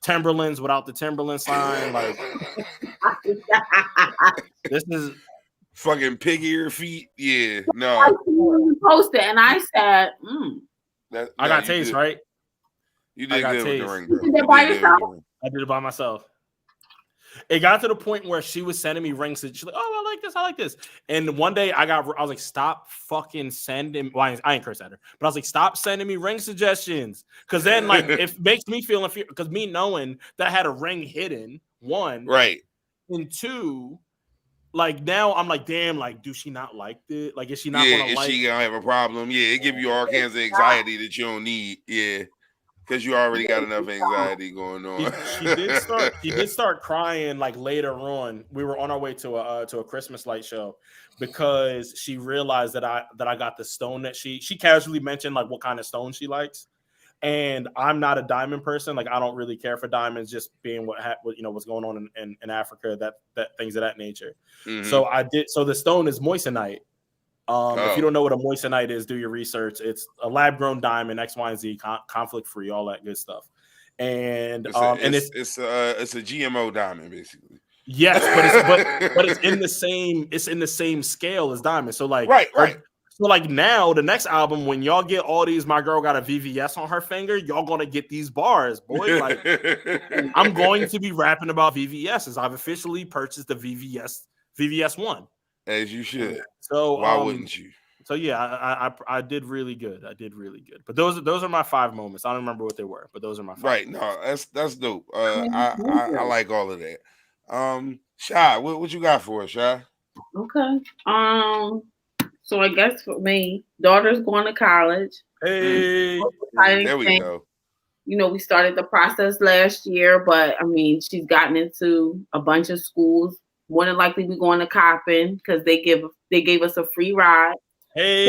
[SPEAKER 1] Timberlands without the Timberland sign. Like this is
[SPEAKER 2] fucking pig ear feet. Yeah, no.
[SPEAKER 4] I posted and I said,
[SPEAKER 1] I got taste, right?
[SPEAKER 2] You did good with the ring,
[SPEAKER 4] bro. You did it by yourself?
[SPEAKER 1] I did it by myself. It got to the point where she was sending me rings. She's like, "Oh, I like this." And one day I was like, "Stop fucking sending." Well, I ain't curse at her, but I was like, "Stop sending me ring suggestions," because then like it makes me feel inferior. Because me knowing that I had a ring hidden, one,
[SPEAKER 2] right,
[SPEAKER 1] and two. Like now, I'm like, damn. Like, do she not like it? Like, is she not gonna like?
[SPEAKER 2] Is she gonna have a problem? Yeah, it give you all kinds of anxiety that you don't need. Yeah, because you already got enough anxiety going on.
[SPEAKER 1] She did start crying like later on. We were on our way to a Christmas light show because she realized that I got the stone that she casually mentioned like what kind of stone she likes. And I'm not a diamond person. Like I don't really care for diamonds, just being what's going on in Africa, that things of that nature. Mm-hmm. So I did. So the stone is moissanite, If you don't know what a moissanite is, do your research. It's a lab-grown diamond, X, Y, and Z, conflict-free, all that good stuff. And
[SPEAKER 2] it's a GMO diamond, basically.
[SPEAKER 1] Yes, but it's in the same scale as diamond. So like
[SPEAKER 2] right.
[SPEAKER 1] So like now, the next album, when y'all get all these, my girl got a VVS on her finger, y'all gonna get these bars, boy. Like I'm going to be rapping about VVSs. I've officially purchased the VVS 1.
[SPEAKER 2] As you should.
[SPEAKER 1] So
[SPEAKER 2] why wouldn't you?
[SPEAKER 1] So yeah, I did really good. But those are my 5 moments. I don't remember what they were, but those are my 5.
[SPEAKER 2] Right. No, that's dope. I like all of that. Shy, what you got for us, Shy?
[SPEAKER 4] Okay. So I guess for me, daughter's going to college.
[SPEAKER 1] Hey,
[SPEAKER 2] there we go.
[SPEAKER 4] You know, we started the process last year, but I mean, she's gotten into a bunch of schools. More than likely, we're going to Coppin because they gave us a free ride.
[SPEAKER 1] Hey,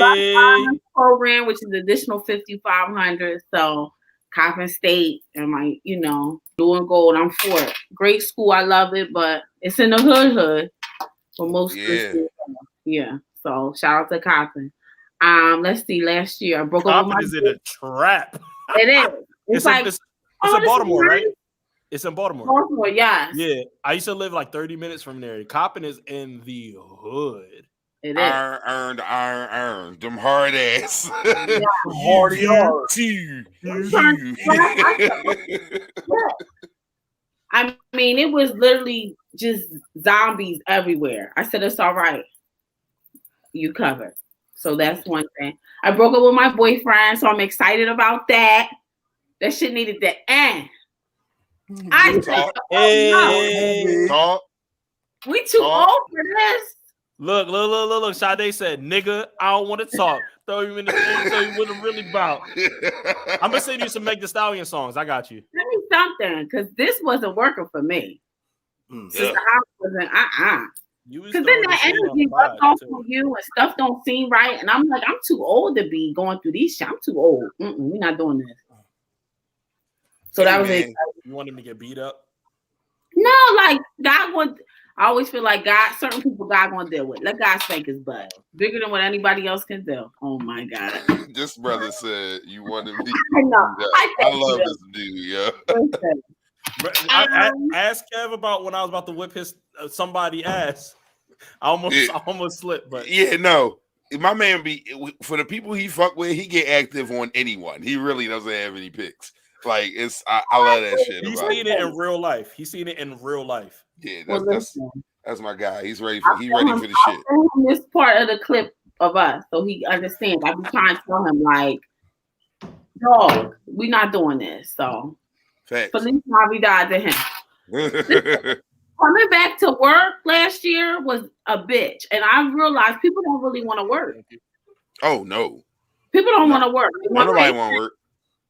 [SPEAKER 4] program, which is additional $5,500. So Coppin State, am I, doing gold? I'm for it. Great school, I love it, but it's in the hood for most of the schools. Yeah. So shout out to Coppin. Let's see. Last year I broke up with my
[SPEAKER 1] is in a trap.
[SPEAKER 4] It is. It's
[SPEAKER 1] in Baltimore, right? It's in Baltimore.
[SPEAKER 4] Baltimore, yes.
[SPEAKER 1] Yeah. I used to live like 30 minutes from there. Coppin is in the hood.
[SPEAKER 4] It is.
[SPEAKER 2] Iron. Them hard ass.
[SPEAKER 4] Yeah.
[SPEAKER 3] Hard.
[SPEAKER 4] I mean, it was literally just zombies everywhere. I said, it's all right. You covered. So that's one thing. I broke up with my boyfriend, so I'm excited about that. That shit needed to end. I said,
[SPEAKER 2] Talk.
[SPEAKER 4] We too old for this.
[SPEAKER 1] Look. Sade said, nigga, I don't want to talk. Throw him in the thing so he wouldn't really bout. I'm going to send you some Meg Thee Stallion songs. I got you.
[SPEAKER 4] Let me something, because this wasn't working for me. Since the house wasn't, because then that energy rubbed off on you and stuff don't seem right. And I'm like, I'm too old to be going through these shit. I'm too old. We're not doing this. So that was it.
[SPEAKER 1] You want him to get beat up?
[SPEAKER 4] No, like God I always feel like certain people God gonna deal with. Let God spank his butt. Bigger than what anybody else can do. Oh my God.
[SPEAKER 2] This brother said you wanted me.
[SPEAKER 4] I know.
[SPEAKER 2] I love this dude, yeah.
[SPEAKER 1] I asked Kev about when I was about to whip somebody ass. I almost slipped, but
[SPEAKER 2] yeah, no. My man for the people he fuck with, he get active on anyone. He really doesn't have any picks. Like I love that shit.
[SPEAKER 1] He's seen it in real life.
[SPEAKER 2] Yeah, that's my guy. He's ready for the shit.
[SPEAKER 4] This part of the clip of us, so he understands. I be trying to tell him like, dog, we not doing this. So, Feliz Navidad to him. Coming back to work last year was a bitch, and I realized people don't really want to work.
[SPEAKER 2] Oh no,
[SPEAKER 4] people don't want to work.
[SPEAKER 2] Nobody want to work.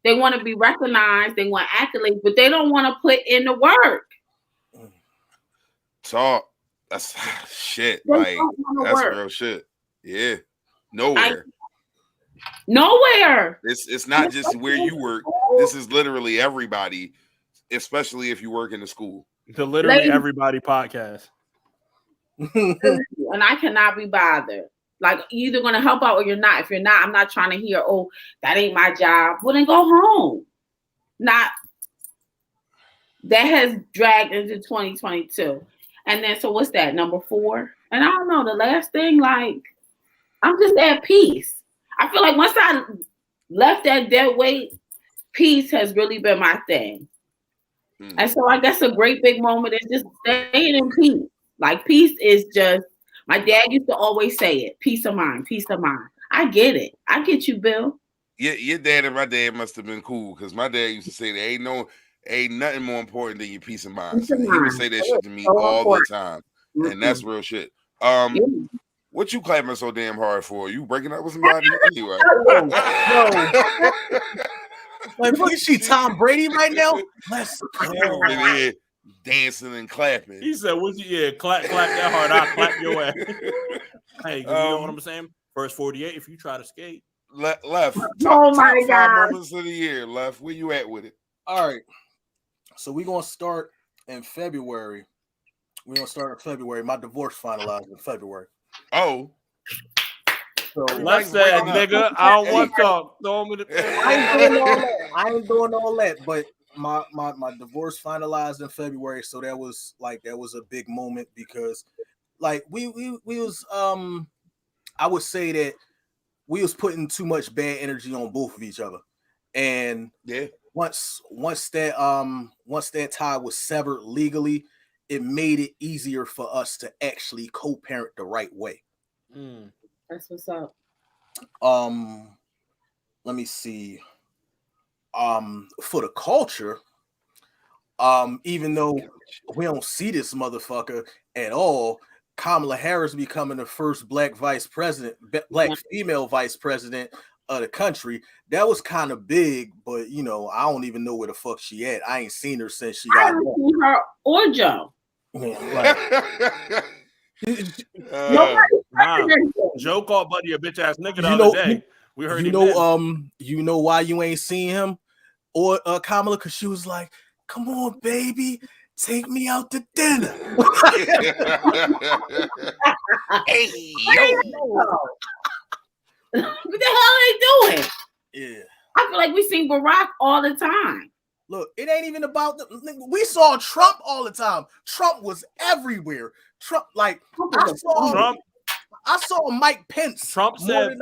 [SPEAKER 4] They want to be recognized. They want accolades, but they don't want to put in the work.
[SPEAKER 2] Talk. That's shit. Like that's real shit. Yeah. Nowhere. It's not just where you work. This is literally everybody, especially if you work in the school.
[SPEAKER 1] The Literally Everybody podcast.
[SPEAKER 4] And I cannot be bothered. Like, you're either going to help out or you're not. If you're not, I'm not trying to hear, oh, that ain't my job. Well, then go home. That has dragged into 2022. And then, so what's that, number 4? And I don't know, the last thing, like, I'm just at peace. I feel like once I left that dead weight, peace has really been my thing. And so I guess a great big moment is just staying in peace. Like, peace is just, my dad used to always say it, peace of mind, peace of mind. I get it. I get you, Bill.
[SPEAKER 2] Yeah, your dad and my dad must have been cool, because my dad used to say that ain't nothing more important than your peace of mind. So he would say that shit to me all the time. And that's real shit. What you clapping so damn hard for? You breaking up with somebody anyway?
[SPEAKER 3] Like, look, is she Tom Brady right now?
[SPEAKER 2] Let's go. Dancing and clapping.
[SPEAKER 1] He said, clap that hard, I'll clap your ass. Hey, you know what I'm saying? First 48, if you try to skate.
[SPEAKER 2] Left.
[SPEAKER 4] Oh my God.
[SPEAKER 2] Moments of the year, Left. Where you at with it?
[SPEAKER 3] All right. So we're going to start in February. My divorce finalized in February.
[SPEAKER 2] Oh.
[SPEAKER 1] Left said, nigga, I don't want to talk. Throw me the thing.
[SPEAKER 3] I ain't doing all that. But my divorce finalized in February, so that was a big moment because like we was I would say that we was putting too much bad energy on both of each other, and once that tie was severed legally, it made it easier for us to actually co-parent the right way.
[SPEAKER 4] That's what's up.
[SPEAKER 3] Let me see. For the culture, even though we don't see this motherfucker at all, Kamala Harris becoming the first black female vice president of the country, that was kind of big, but you know, I don't even know where the fuck she at. I ain't seen her since she got.
[SPEAKER 4] I haven't seen her or Joe.
[SPEAKER 1] Joe called Buddy a bitch ass nigga the other day. We heard
[SPEAKER 3] you know why you ain't seen him or Kamala? Because she was like, "Come on, baby, take me out to dinner."
[SPEAKER 2] Hey,
[SPEAKER 4] what the hell are they doing?
[SPEAKER 3] Yeah,
[SPEAKER 4] I feel like we see Barack all the time.
[SPEAKER 3] Look, it ain't even about we saw Trump all the time. Trump was everywhere. Trump, like I saw Mike Pence.
[SPEAKER 1] Trump said,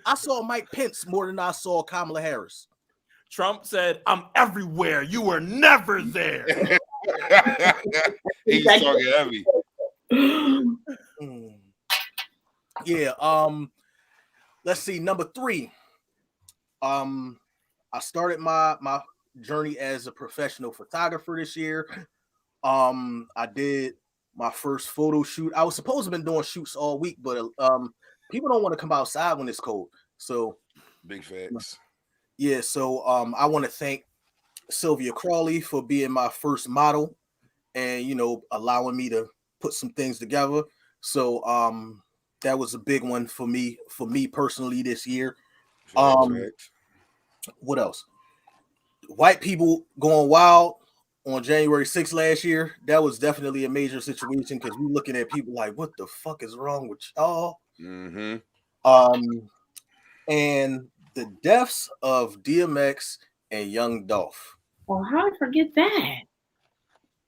[SPEAKER 3] I saw Mike Pence more than I saw Kamala Harris.
[SPEAKER 1] Trump said, "I'm everywhere. You were never there."
[SPEAKER 2] He's talking heavy.
[SPEAKER 3] Yeah. Let's see. Number 3. I started my journey as a professional photographer this year. I did my first photo shoot. I was supposed to have been doing shoots all week, but people don't want to come outside when it's cold. So
[SPEAKER 2] big facts.
[SPEAKER 3] Yeah, so I want to thank Sylvia Crawley for being my first model and, you know, allowing me to put some things together. So that was a big one for me personally this year. What else? White people going wild on January 6th last year. That was definitely a major situation because we're looking at people like, what the fuck is wrong with y'all?
[SPEAKER 2] Mm-hmm.
[SPEAKER 3] And the deaths of DMX and Young Dolph.
[SPEAKER 4] Oh, how did I forget that?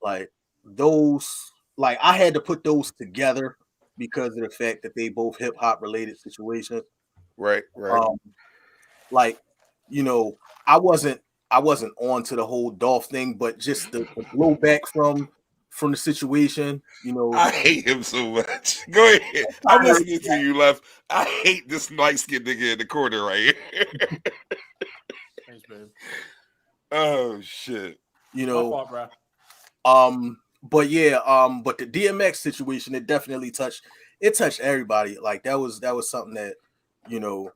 [SPEAKER 3] Like those, like I had to put those together because of the fact that they both hip hop related situations.
[SPEAKER 2] Right.
[SPEAKER 3] Like, you know, I wasn't on to the whole Dolph thing, but just the blowback from the situation, you know.
[SPEAKER 2] I hate him so much. Go ahead. I'm listening to you, Left. I hate this light-skinned nigga in the corner right here.
[SPEAKER 1] Thanks, babe.
[SPEAKER 2] Oh shit.
[SPEAKER 3] You know.
[SPEAKER 1] My fault, bro.
[SPEAKER 3] But yeah, but the DMX situation, it definitely touched everybody. Like that was something that, you know,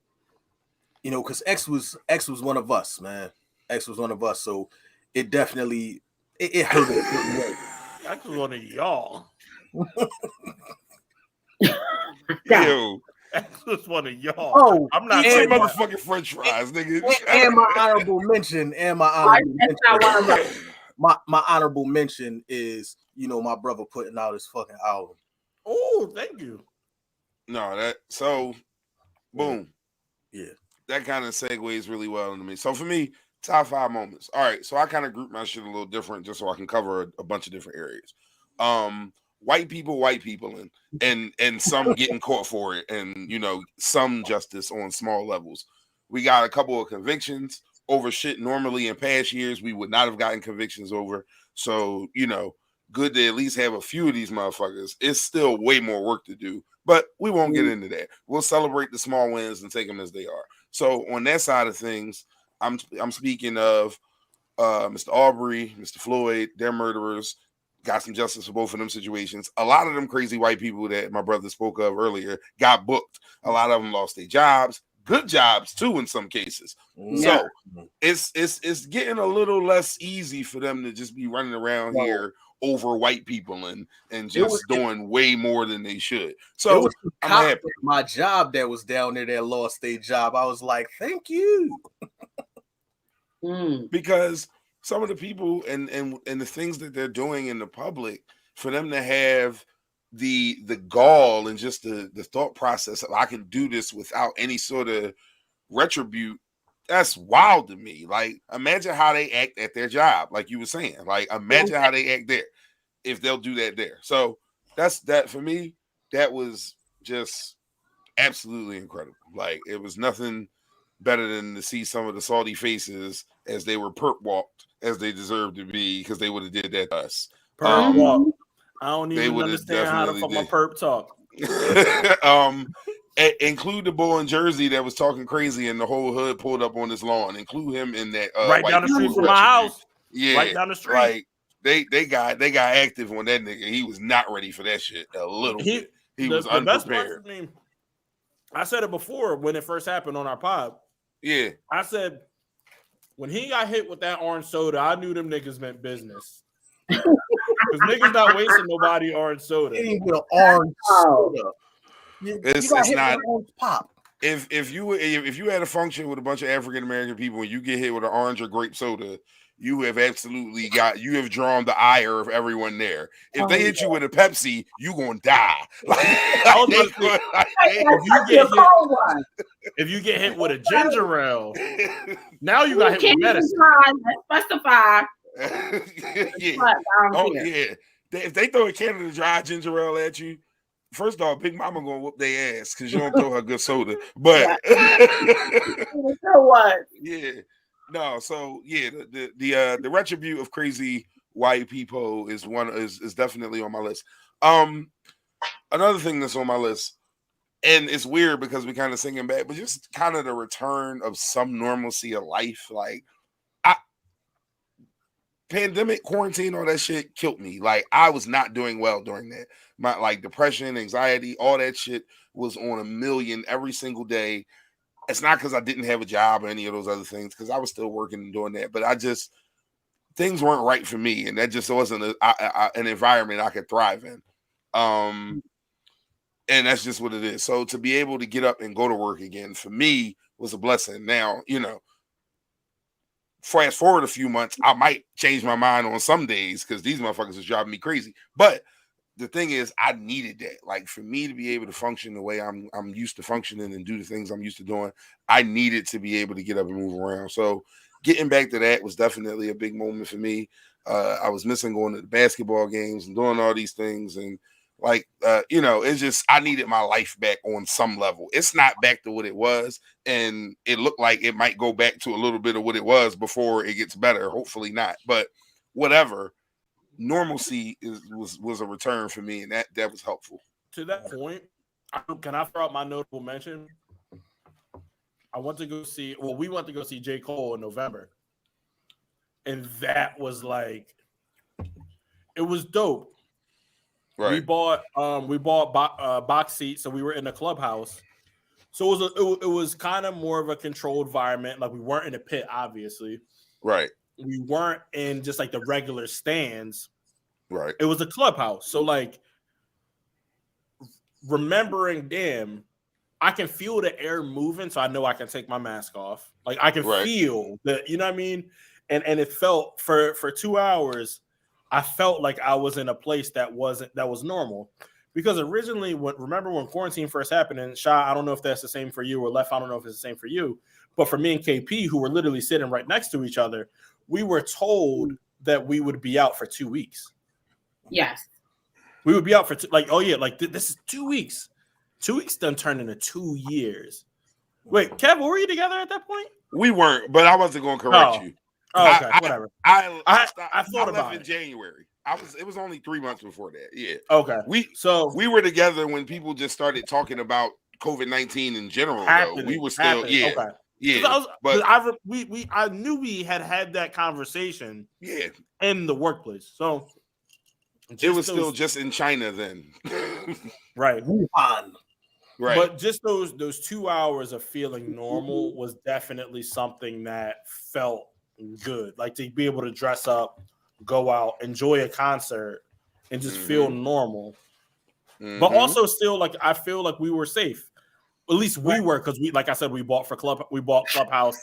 [SPEAKER 3] because X was one of us, man. X was one of us, so it definitely it hurt us.
[SPEAKER 1] X was one of y'all.
[SPEAKER 2] Yo,
[SPEAKER 1] X was one of y'all.
[SPEAKER 3] Oh,
[SPEAKER 2] I'm not saying motherfucking French fries, nigga.
[SPEAKER 3] And my honorable mention, my honorable mention is, you know, my brother putting out his fucking album.
[SPEAKER 1] Oh, thank you.
[SPEAKER 2] No, boom.
[SPEAKER 3] Yeah. That
[SPEAKER 2] kind of segues really well into me. So for me, top 5 moments. All right, so I kind of group my shit a little different just so I can cover a bunch of different areas. White people, and some getting caught for it, and you know, some justice on small levels. We got a couple of convictions over shit normally in past years we would not have gotten convictions over. So, you know, good to at least have a few of these motherfuckers. It's still way more work to do, but we won't get into that. We'll celebrate the small wins and take them as they are. So on that side of things, I'm speaking of Mr. Aubrey, Mr. Floyd, their murderers. Got some justice for both of them situations. A lot of them crazy white people that my brother spoke of earlier got booked. A lot of them lost their jobs, good jobs too in some cases. Yeah. So it's getting a little less easy for them to just be running around here over white people and just doing way more than they should. So I'm happy.
[SPEAKER 3] My job that was down there that lost their job, I was like, thank you.
[SPEAKER 2] Because some of the people and the things that they're doing in the public, for them to have the gall and just the thought process of I can do this without any sort of retribute, that's wild to me. Like, imagine how they act at their job, like you were saying. Like, imagine how they act there if they'll do that there. So that's that for me. That was just absolutely incredible. Like, it was nothing better than to see some of the salty faces as they were perp walked as they deserved to be, because they would have did that to us.
[SPEAKER 1] Perp walk. I don't even understand how to fuck my perp talk.
[SPEAKER 2] Include the boy in Jersey that was talking crazy and the whole hood pulled up on his lawn. Include him in that
[SPEAKER 1] right down the street from my house.
[SPEAKER 2] Yeah,
[SPEAKER 1] right down the street.
[SPEAKER 2] Like they got active on that nigga. He was not ready for that shit a little bit. He was unprepared.
[SPEAKER 1] I said it before when it first happened on our pod.
[SPEAKER 2] Yeah,
[SPEAKER 1] I said when he got hit with that orange soda, I knew them niggas meant business. Because niggas not wasting nobody orange soda.
[SPEAKER 3] With an orange soda.
[SPEAKER 2] It's not pop. If you had a function with a bunch of African American people and you get hit with an orange or grape soda, you have drawn the ire of everyone there. If they hit you with a Pepsi, you gonna die.
[SPEAKER 1] If you get hit with a ginger ale, now you got hit with medicine.
[SPEAKER 4] Specify.
[SPEAKER 2] Yeah. Oh yeah. If they throw a Canada Dry ginger ale at you, first off, Big Mama gonna whoop their ass because you don't throw her good soda. But
[SPEAKER 4] so what?
[SPEAKER 2] Yeah, no. So yeah, the retribute of crazy white people is definitely on my list. Another thing that's on my list, and it's weird because we kind of singing back, but just kind of the return of some normalcy of life. Like, pandemic, quarantine, all that shit killed me. Like, I was not doing well during that. My depression, anxiety, all that shit was on a million every single day. It's not because I didn't have a job or any of those other things, because I was still working and doing that. But things weren't right for me, and that just wasn't an environment I could thrive in. And that's just what it is. So to be able to get up and go to work again for me was a blessing. Now, fast forward a few months, I might change my mind on some days because these motherfuckers is driving me crazy. But the thing is, I needed that. Like, for me to be able to function the way I'm used to functioning and do the things I'm used to doing, I needed to be able to get up and move around. So getting back to that was definitely a big moment for me. I was missing going to the basketball games and doing all these things. And it's just, I needed my life back on some level. It's not back to what it was. And it looked like it might go back to a little bit of what it was before it gets better. Hopefully not. But whatever. Normalcy was a return for me, and that was helpful.
[SPEAKER 1] To that point, can I throw out my notable mention? We went to go see J. Cole in November, and that was like, it was dope. Right. We bought box seats, so we were in the clubhouse. So it was kind of more of a controlled environment. Like, we weren't in a pit, obviously.
[SPEAKER 2] Right.
[SPEAKER 1] We weren't in just like the regular stands.
[SPEAKER 2] Right.
[SPEAKER 1] It was a clubhouse. So like, remembering them, I can feel the air moving, so I know I can take my mask off. Like, I can feel that, you know what I mean? And it felt for 2 hours, I felt like I was in a place that was normal. Because originally, remember when quarantine first happened, and Sha, I don't know if that's the same for you, or Left, I don't know if it's the same for you, but for me and KP, who were literally sitting right next to each other, we were told that we would be out for 2 weeks.
[SPEAKER 4] Yes.
[SPEAKER 1] We would be out for this is 2 weeks. 2 weeks done turned into 2 years. Wait, Kev, were you together at that point?
[SPEAKER 2] We weren't, but I wasn't going to correct you.
[SPEAKER 1] Oh, okay, whatever.
[SPEAKER 2] I
[SPEAKER 1] thought about it
[SPEAKER 2] in January. It was only 3 months before that. Yeah.
[SPEAKER 1] Okay.
[SPEAKER 2] We were together when people just started talking about COVID-19 in general. Though. We were still okay. Yeah.
[SPEAKER 1] I knew we had that conversation.
[SPEAKER 2] Yeah.
[SPEAKER 1] In the workplace. So
[SPEAKER 2] it was still just in China then.
[SPEAKER 1] Right.
[SPEAKER 3] Wuhan.
[SPEAKER 2] Right.
[SPEAKER 1] But just those 2 hours of feeling normal was definitely something that felt good. Like, to be able to dress up, go out, enjoy a concert, and just feel normal. Mm-hmm. But also still, like, I feel like we were safe. At least we were, because we, like I said, we bought Clubhouse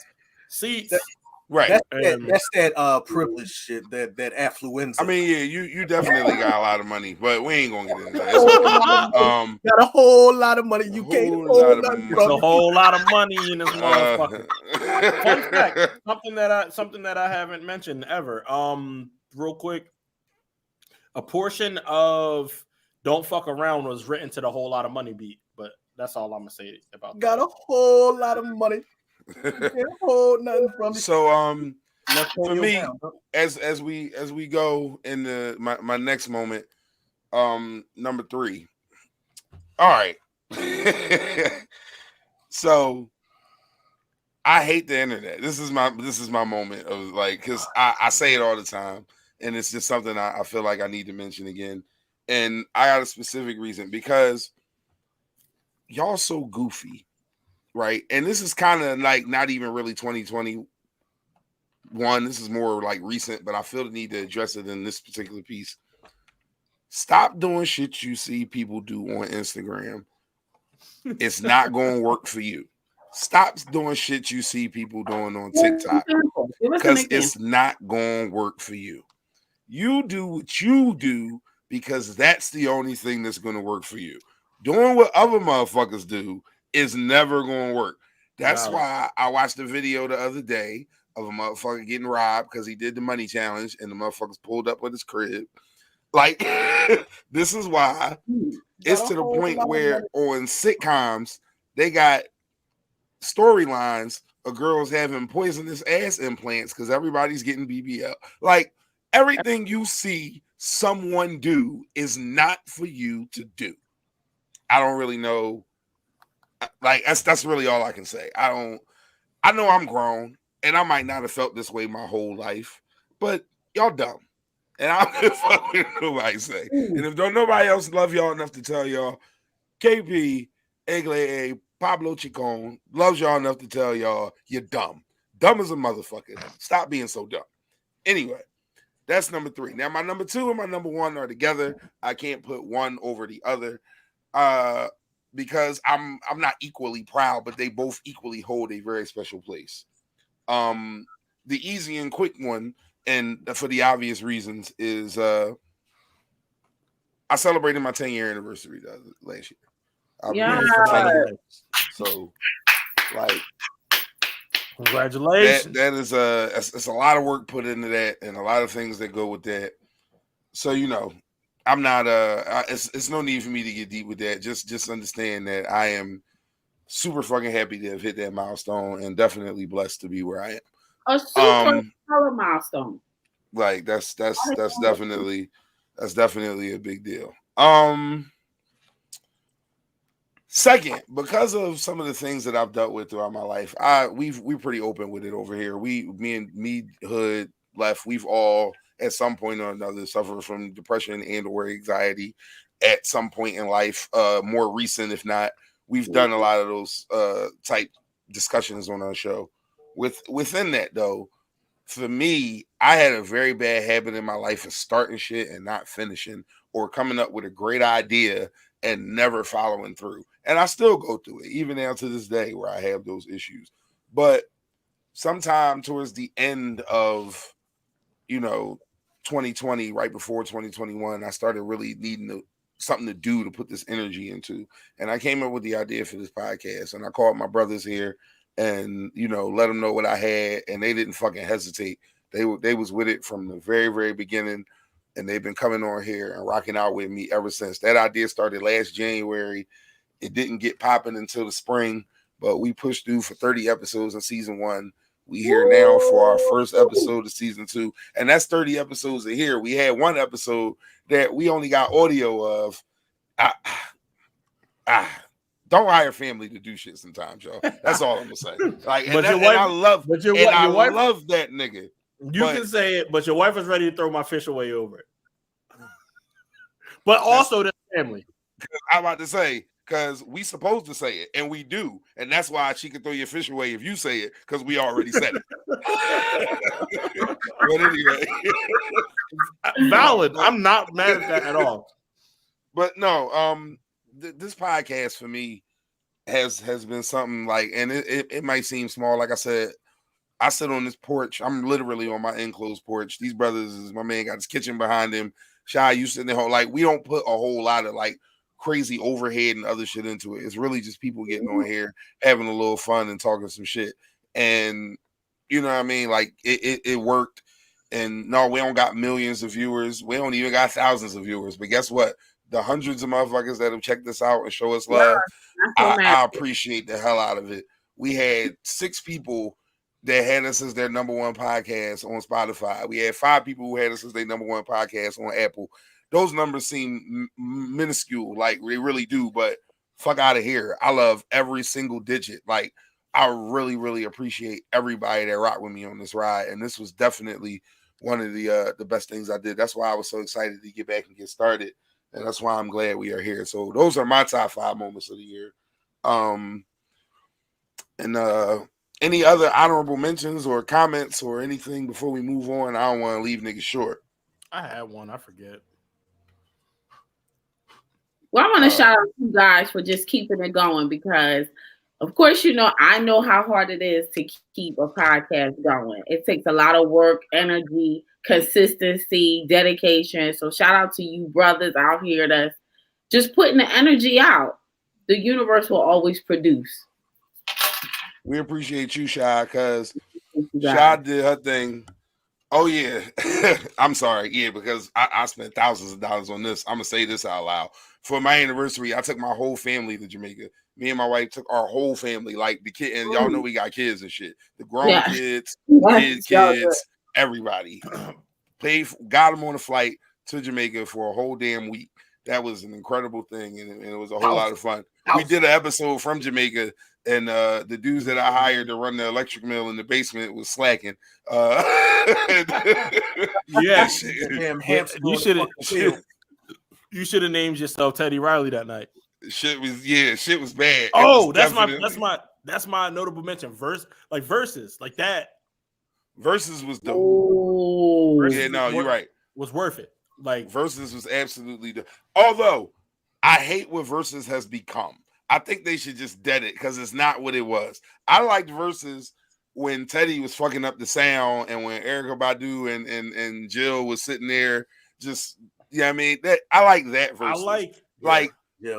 [SPEAKER 1] seats.
[SPEAKER 2] Right.
[SPEAKER 3] That's that privilege shit, that affluenza.
[SPEAKER 2] I mean, yeah, you definitely got a lot of money, but we ain't gonna get into that.
[SPEAKER 3] Got a whole lot of money. You can't hold nothing
[SPEAKER 1] It's
[SPEAKER 3] from
[SPEAKER 1] a whole lot of money in this motherfucker. Fun fact, something that I haven't mentioned ever. Real quick, a portion of "Don't Fuck Around" was written to the "Whole Lot of Money" beat, but that's all I'm gonna say about
[SPEAKER 3] that. Got a whole lot of money. You can't hold nothing from it.
[SPEAKER 2] So for me, as we go into my next moment, number 3. All right. So I hate the internet. This is my moment of like, because I say it all the time, and it's just something I feel like I need to mention again. And I got a specific reason, because y'all so goofy, right? And this is kind of like not even really 2021. This is more like recent, but I feel the need to address it in this particular piece. Stop doing shit you see people do on Instagram. It's not going to work for you. Stop doing shit you see people doing on TikTok, because it's not going to work for you. You do what you do because that's the only thing that's going to work for you. Doing what other motherfuckers do is never going to work. That's why I watched a video the other day of a motherfucker getting robbed because he did the money challenge and the motherfuckers pulled up with his crib. Like, this is why it's to the point where on sitcoms, they got storylines of girls having poisonous ass implants because everybody's getting BBL. Like, everything you see someone do is not for you to do. I don't really know. Like, that's really all I can say. I know I'm grown, and I might not have felt this way my whole life, but y'all dumb. And I don't give a fuck what nobody say. And if don't nobody else love y'all enough to tell y'all, KP, aka Pablo Chicon, loves y'all enough to tell y'all you're dumb. Dumb as a motherfucker. Stop being so dumb. Anyway, that's number 3. Now, my number 2 and my number 1 are together. I can't put one over the other because I'm not equally proud, but they both equally hold a very special place. The easy and quick one, and for the obvious reasons, is I celebrated my 10-year anniversary last year.
[SPEAKER 4] Yeah.
[SPEAKER 2] So, like,
[SPEAKER 1] congratulations.
[SPEAKER 2] That is it's a lot of work put into that, and a lot of things that go with that. So, you know, I'm not it's no need for me to get deep with that. Just understand that I am super fucking happy to have hit that milestone, and definitely blessed to be where I am.
[SPEAKER 4] A super milestone.
[SPEAKER 2] Like, that's definitely a big deal. Second, because of some of the things that I've dealt with throughout my life, we're pretty open with it over here. Me, Hood, Left, we've all at some point or another suffered from depression and or anxiety at some point in life. More recent, if not, we've done a lot of those type discussions on our show. Within that, though, for me, I had a very bad habit in my life of starting shit and not finishing, or coming up with a great idea and never following through. And I still go through it, even now to this day, where I have those issues. But sometime towards the end of, 2020, right before 2021, I started really needing something to do to put this energy into. And I came up with the idea for this podcast. And I called my brothers here and, let them know what I had. And they didn't fucking hesitate. They was with it from the very, very beginning. And they've been coming on here and rocking out with me ever since. That idea started last January. It didn't get popping until the spring, but we pushed through for 30 episodes in season 1. We here now for our first episode of season 2. And that's 30 episodes a year. We had one episode that we only got audio of. Don't hire family to do shit sometimes, y'all. That's all I'm gonna say. Like, I love that nigga.
[SPEAKER 1] You can say it, but your wife is ready to throw my fish away over it. But also the family.
[SPEAKER 2] I'm about to say, because we supposed to say it, and we do, and that's why she can throw your fish away if you say it, because we already said it. But anyway,
[SPEAKER 1] valid. I'm not mad at that at all.
[SPEAKER 2] But no, this podcast for me has been something like, and it might seem small, like I said. I sit on this porch. I'm literally on my enclosed porch. These brothers, my man got his kitchen behind him. Shy, you sitting there, like, we don't put a whole lot of like crazy overhead and other shit into it. It's really just people getting on here, having a little fun and talking some shit. And you know what I mean? Like it worked. And no, we don't got millions of viewers. We don't even got thousands of viewers. But guess what? The hundreds of motherfuckers that have checked this out and show us love, I appreciate the hell out of it. We had 6 people that had us as their number 1 podcast on Spotify. We had 5 people who had us as their number 1 podcast on Apple. Those numbers seem minuscule, like they really do, but fuck out of here. I love every single digit. Like, I really, really appreciate everybody that rocked with me on this ride. And this was definitely one of the best things I did. That's why I was so excited to get back and get started. And that's why I'm glad we are here. So those are my top 5 moments of the year. Any other honorable mentions or comments or anything before we move on? I don't want to leave niggas short.
[SPEAKER 1] I had one. I forget.
[SPEAKER 4] Well, I want to shout out you guys for just keeping it going because, of course, you know, I know how hard it is to keep a podcast going. It takes a lot of work, energy, consistency, dedication. So shout out to you brothers out here that's just putting the energy out. The universe will always produce.
[SPEAKER 2] We appreciate you, Shy, because Shy did her thing. Oh, yeah. I'm sorry. Yeah, because I spent thousands of dollars on this. I'm going to say this out loud. For my anniversary, I took my whole family to Jamaica. Me and my wife took our whole family, like the kid, and y'all know we got kids and shit. The grown kids, kids, everybody. Got them on a flight to Jamaica for a whole damn week. That was an incredible thing, and it was a whole lot of fun. We did an episode from Jamaica, and the dudes that I hired to run the electric mill in the basement was slacking.
[SPEAKER 1] You should have named yourself Teddy Riley that night.
[SPEAKER 2] Shit was bad.
[SPEAKER 1] Oh, that's my notable mention. Versus like that.
[SPEAKER 2] Versus was dope. You're right.
[SPEAKER 1] Was worth it. Like
[SPEAKER 2] Versus was absolutely dope. Although I hate what Versus has become. I think they should just dead it because it's not what it was. I liked Versus when Teddy was fucking up the sound and when Erykah Badu and Jill was sitting there just. Yeah, I mean that. I like that Versus.
[SPEAKER 1] I like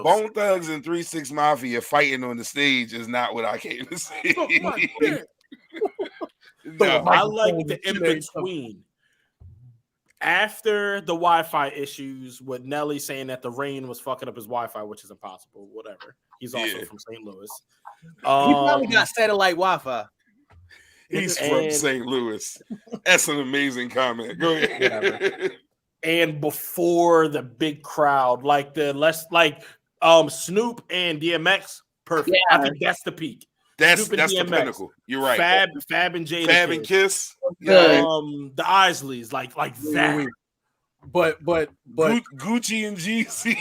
[SPEAKER 2] Bone Thugs and 3 6 Mafia fighting on the stage is not what I came to see.
[SPEAKER 1] No, I like the in between. After the Wi-Fi issues with Nelly saying that the rain was fucking up his Wi-Fi, which is impossible. Whatever. He's also from St. Louis.
[SPEAKER 3] He probably got satellite Wi-Fi.
[SPEAKER 2] He's from St. Louis. That's an amazing comment. Go ahead.
[SPEAKER 1] And before the big crowd, like Snoop and DMX, perfect. Yeah. I think that's the peak.
[SPEAKER 2] That's the pinnacle. You're right.
[SPEAKER 1] Fab and Jada.
[SPEAKER 2] Fab and Kiss.
[SPEAKER 1] The Isleys, like that.
[SPEAKER 3] But
[SPEAKER 2] Gucci and GC.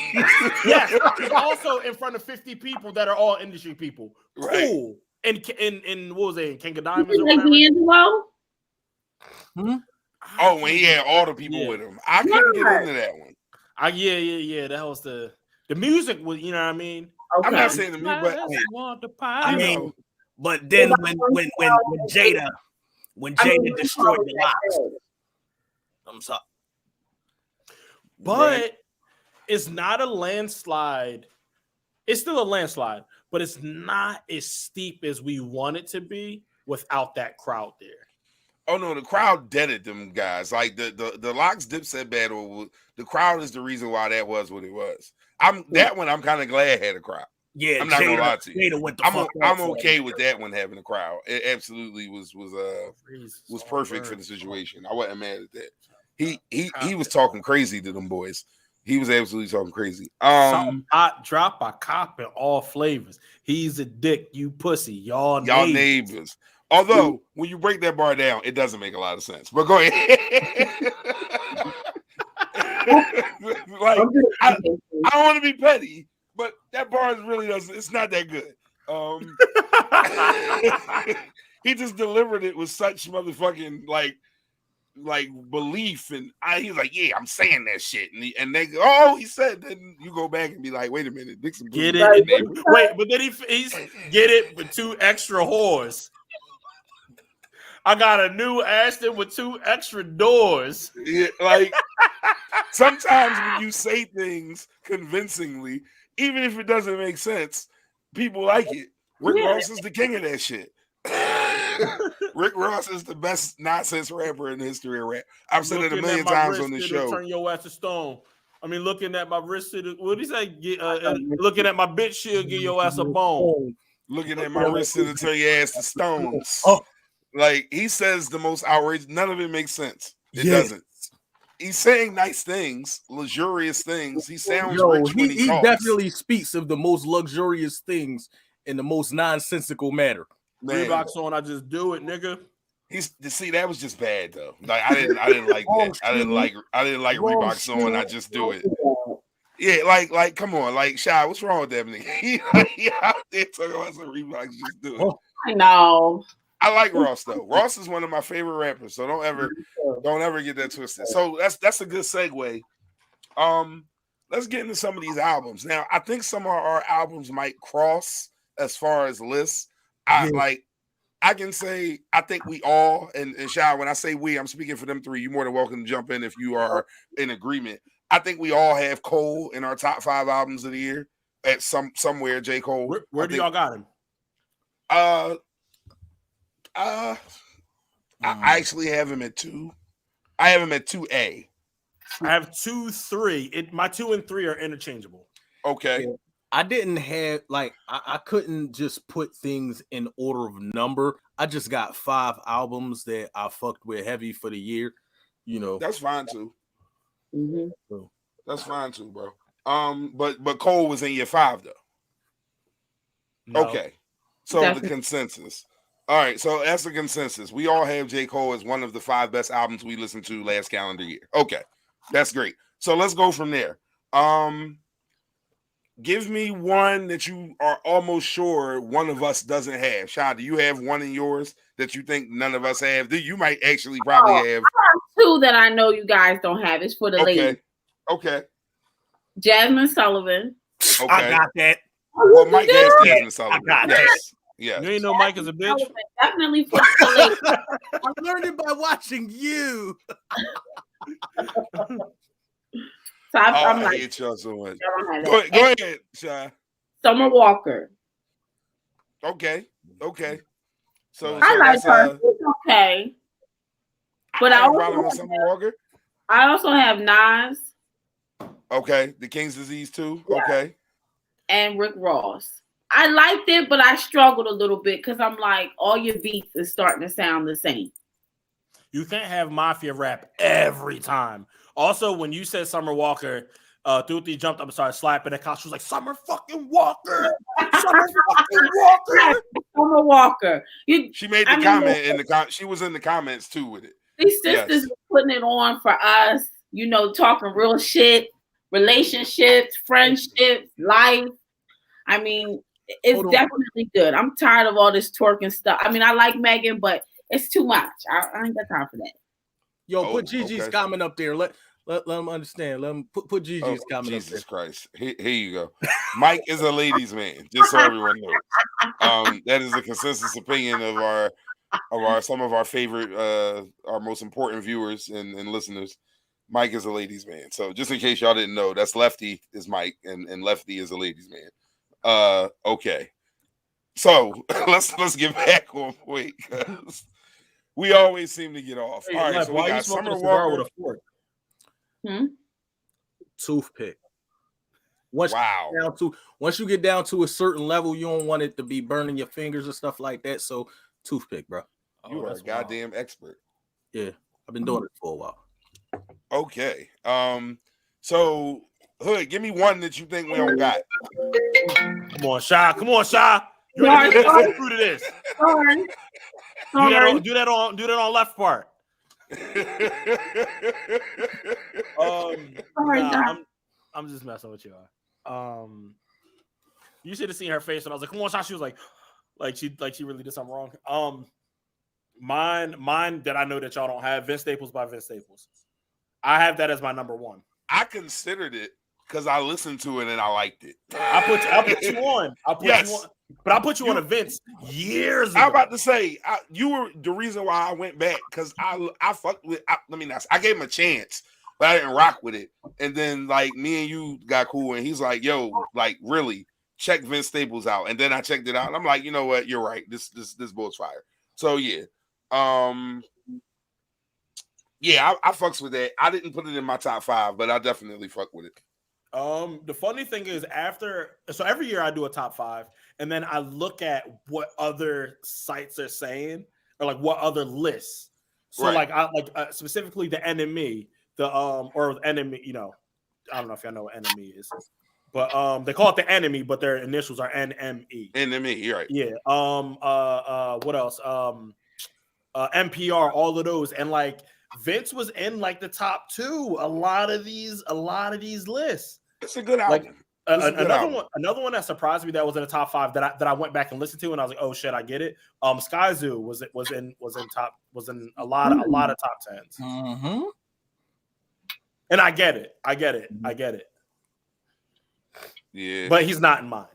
[SPEAKER 1] Yes, also in front of 50 people that are all industry people.
[SPEAKER 2] Right.
[SPEAKER 1] Cool. And what was it? King of Diamonds or
[SPEAKER 4] whatever?
[SPEAKER 2] Oh, when he had all the people with him. I couldn't get into that one.
[SPEAKER 1] That was the music was, you know what I mean?
[SPEAKER 2] Okay. I'm not saying the music, but
[SPEAKER 3] but then when Jada destroyed the locks. I'm sorry.
[SPEAKER 1] But it's not a landslide. It's still a landslide, but it's not as steep as we want it to be without that crowd there.
[SPEAKER 2] Oh no, the crowd deaded them guys. Like the Locks Dipset battle, the crowd is the reason why that was what it was. That one I'm kind of glad had a crowd.
[SPEAKER 3] Yeah,
[SPEAKER 2] I'm not gonna lie to you. I'm okay
[SPEAKER 3] with
[SPEAKER 2] with that one having a crowd. It absolutely was perfect for the situation. I wasn't mad at that. He was talking crazy to them boys. He was absolutely talking crazy.
[SPEAKER 1] Something hot drop by cop in all flavors. He's a dick, you pussy, y'all
[SPEAKER 2] neighbors. Although when you break that bar down, it doesn't make a lot of sense. But go ahead. I don't want to be petty, but that bar really doesn't. It's not that good. He just delivered it with such motherfucking like belief, and he's like, yeah, I'm saying that shit, and they go, oh, he said. Then you go back and be like, wait a minute, Dixon,
[SPEAKER 1] get it? Wait, but then he's get it with 2 extra whores. I got a new Aston with 2 extra doors.
[SPEAKER 2] Yeah, like sometimes when you say things convincingly, even if it doesn't make sense, people like it. Rick Ross is the king of that shit. Rick Ross is the best nonsense rapper in the history of rap. I've said it a million times on the show.
[SPEAKER 1] Turn your ass to stone. I mean, looking at my wrist, what did he say? Looking at my bitch, she'll give your ass a bone.
[SPEAKER 2] Looking at my wrist, it'll turn your ass to stones. Like, he says the most outrageous. None of it makes sense. It doesn't. He's saying nice things, luxurious things. He sounds rich when he talks.
[SPEAKER 3] Definitely speaks of the most luxurious things in the most nonsensical manner.
[SPEAKER 1] Reeboks on, I just do it, nigga.
[SPEAKER 2] See, that was just bad though. Like I didn't like that. I didn't like Reeboks on, I just do it. Yeah, like come on, like Shy, what's wrong with that nigga? He out there talking about some Reeboks, just do it.
[SPEAKER 4] I know.
[SPEAKER 2] I like Ross though. Ross is one of my favorite rappers, so don't ever get that twisted. So that's a good segue. Let's get into some of these albums. Now, I think some of our albums might cross as far as lists. I can say I think we all, and Shy, when I say we, I'm speaking for them three. You're more than welcome to jump in if you are in agreement. I think we all have Cole in our top 5 albums of the year at somewhere. J. Cole.
[SPEAKER 1] Where do y'all got him?
[SPEAKER 2] I actually have him at 2. I have him at 2A.
[SPEAKER 1] I have 2, 3. My 2 and 3 are interchangeable.
[SPEAKER 2] Okay.
[SPEAKER 3] Yeah. I didn't have I couldn't just put things in order of number. I just got 5 albums that I fucked with heavy for the year. You know,
[SPEAKER 2] that's fine too.
[SPEAKER 4] Mm-hmm.
[SPEAKER 2] So, that's fine too, bro. But Cole was in your 5 though. No. Okay, so definitely. The consensus. All right, so that's the consensus. We all have J. Cole as one of the 5 best albums we listened to last calendar year. Okay, that's great. So let's go from there. Give me one that you are almost sure one of us doesn't have. Sha, do you have one in yours that you think none of us have? You might actually probably have.
[SPEAKER 4] I have 2 that I know you guys don't have. It's for the ladies.
[SPEAKER 2] Okay.
[SPEAKER 4] Jasmine Sullivan.
[SPEAKER 3] Okay. I got that.
[SPEAKER 2] Well, Mike has Jasmine Sullivan.
[SPEAKER 3] I got that.
[SPEAKER 2] Yeah.
[SPEAKER 1] You ain't know Mike is a bitch.
[SPEAKER 4] Definitely for the ladies.
[SPEAKER 3] I learned it by watching you.
[SPEAKER 4] So I'm
[SPEAKER 2] like, hate y'all so much. Go ahead, Shy.
[SPEAKER 4] Summer Walker.
[SPEAKER 2] Okay. So
[SPEAKER 4] I like her. She's okay. But I also have
[SPEAKER 2] Summer Walker.
[SPEAKER 4] I also have Nas.
[SPEAKER 2] Okay, The King's Disease too. Yeah. Okay.
[SPEAKER 4] And Rick Ross. I liked it, but I struggled a little bit because I'm like, all your beats is starting to sound the same.
[SPEAKER 1] You can't have mafia rap every time. Also, when you said Summer Walker, Thuthi jumped up and started slapping the couch. She was like, Summer fucking Walker. Summer fucking Walker.
[SPEAKER 4] Summer Walker.
[SPEAKER 2] She made the comment in the she was in the comments too with it.
[SPEAKER 4] These sisters are putting it on for us, you know, talking real shit, relationships, friendships, life. I mean, it's definitely good. I'm tired of all this twerking stuff. I mean, I like Megan, but it's too much. I ain't got time for that.
[SPEAKER 3] Yo, put Gigi's comment up there. Let them understand. Let them put Gigi's comment up there.
[SPEAKER 2] Jesus Christ. Here you go. Mike is a ladies' man, just so everyone knows. That is a consensus opinion of some of our favorite, our most important viewers and listeners. Mike is a ladies' man. So just in case y'all didn't know, that's Lefty is Mike, and Lefty is a ladies' man. Okay. So let's get back on point because we always seem to get off. All right, so we got Summer Walker with a fork.
[SPEAKER 3] Toothpick. Once you get down to a certain level, you don't want it to be burning your fingers and stuff like that. So toothpick, bro.
[SPEAKER 2] You are a goddamn expert.
[SPEAKER 3] Yeah, I've been doing it for a while.
[SPEAKER 2] Okay. So Hood, give me one that you think we don't got.
[SPEAKER 1] Come on, Shy. You ready to get through to this? Do that on left part. I'm just messing with y'all. You should have seen her face when I was like, "Come on, Shy." She was like she really did something wrong. Mine that I know that y'all don't have. Vince Staples by Vince Staples. I have that as my number 1.
[SPEAKER 2] I considered it because I listened to it and I liked it.
[SPEAKER 1] I put you on. But I put you on events years ago.
[SPEAKER 2] I'm about to say you were the reason why I went back because I fucked with. I gave him a chance, but I didn't rock with it. And then like me and you got cool, and he's like, "Yo, like really check Vince Staples out." And then I checked it out, and I'm like, you know what? You're right. This bull's fire. So yeah, yeah, I fucks with that. I didn't put it in my top 5, but I definitely fuck with it.
[SPEAKER 1] The funny thing is so every year I do a top 5 and then I look at what other sites are saying or like what other lists. So
[SPEAKER 2] right.
[SPEAKER 1] like specifically the NME, or enemy, I don't know if y'all know what NME is, but they call it the enemy, but their initials are NME.
[SPEAKER 2] NME, you're right.
[SPEAKER 1] Yeah. What else? NPR, all of those, and like Vince was in like the top 2. A lot of these lists.
[SPEAKER 2] It's a good album.
[SPEAKER 1] Like another one that surprised me that was in the top 5 that I went back and listened to and I was like, oh shit, I get it. Sky Zoo was in a lot of top 10s.
[SPEAKER 3] Mm-hmm.
[SPEAKER 1] And I get it.
[SPEAKER 2] Yeah,
[SPEAKER 1] but he's not in mine.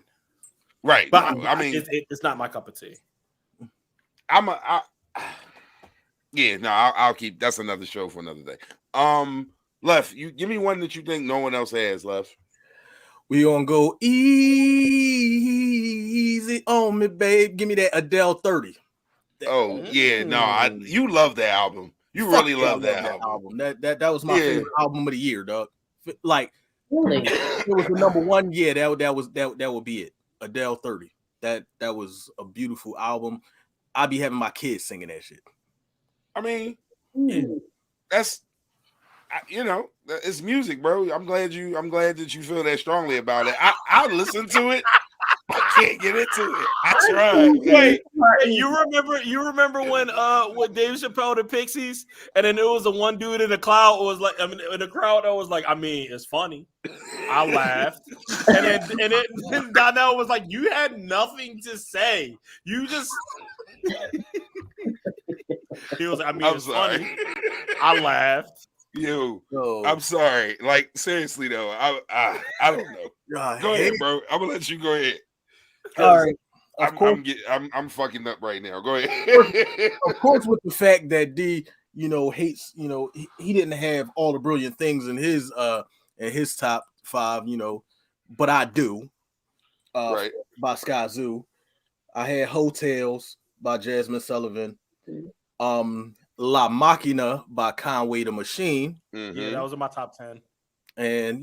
[SPEAKER 2] Right.
[SPEAKER 1] But
[SPEAKER 2] no, I mean,
[SPEAKER 1] it's not my cup of tea.
[SPEAKER 2] I'll keep. That's another show for another day. Left, you give me one that you think no one else has. Left,
[SPEAKER 3] we gonna go easy on me, babe. Give me that Adele 30.
[SPEAKER 2] Oh yeah, no, you love that album. You really love that album.
[SPEAKER 3] That was my favorite album of the year, dog. Like, really? It was the number 1. Yeah, that would be it. Adele 30. That was a beautiful album. I'll be having my kids singing that shit.
[SPEAKER 2] I mean, that's it's music, bro. I'm glad that you feel that strongly about it. I listen to it. I can't get into it. I tried.
[SPEAKER 1] Wait, you remember when Dave Chappelle the Pixies, and then there was the one dude in the crowd was like, in the crowd that was like, it's funny. I laughed, and then Donnell was like, you had nothing to say. You just. He was like, it's
[SPEAKER 2] sorry.
[SPEAKER 1] funny. I laughed.
[SPEAKER 2] I'm sorry. Like seriously though, I don't know. Go ahead, bro. I'm gonna let you go ahead.
[SPEAKER 3] All right.
[SPEAKER 2] I'm fucking up right now. Go ahead.
[SPEAKER 3] Of course, with the fact that D, hates, he didn't have all the brilliant things in his top 5, but I do.
[SPEAKER 2] Right.
[SPEAKER 3] By Sky Zoo. I had Hotels by Jasmine Sullivan. La Machina by Conway the Machine.
[SPEAKER 2] Mm-hmm.
[SPEAKER 1] Yeah, that was in my top 10.
[SPEAKER 3] And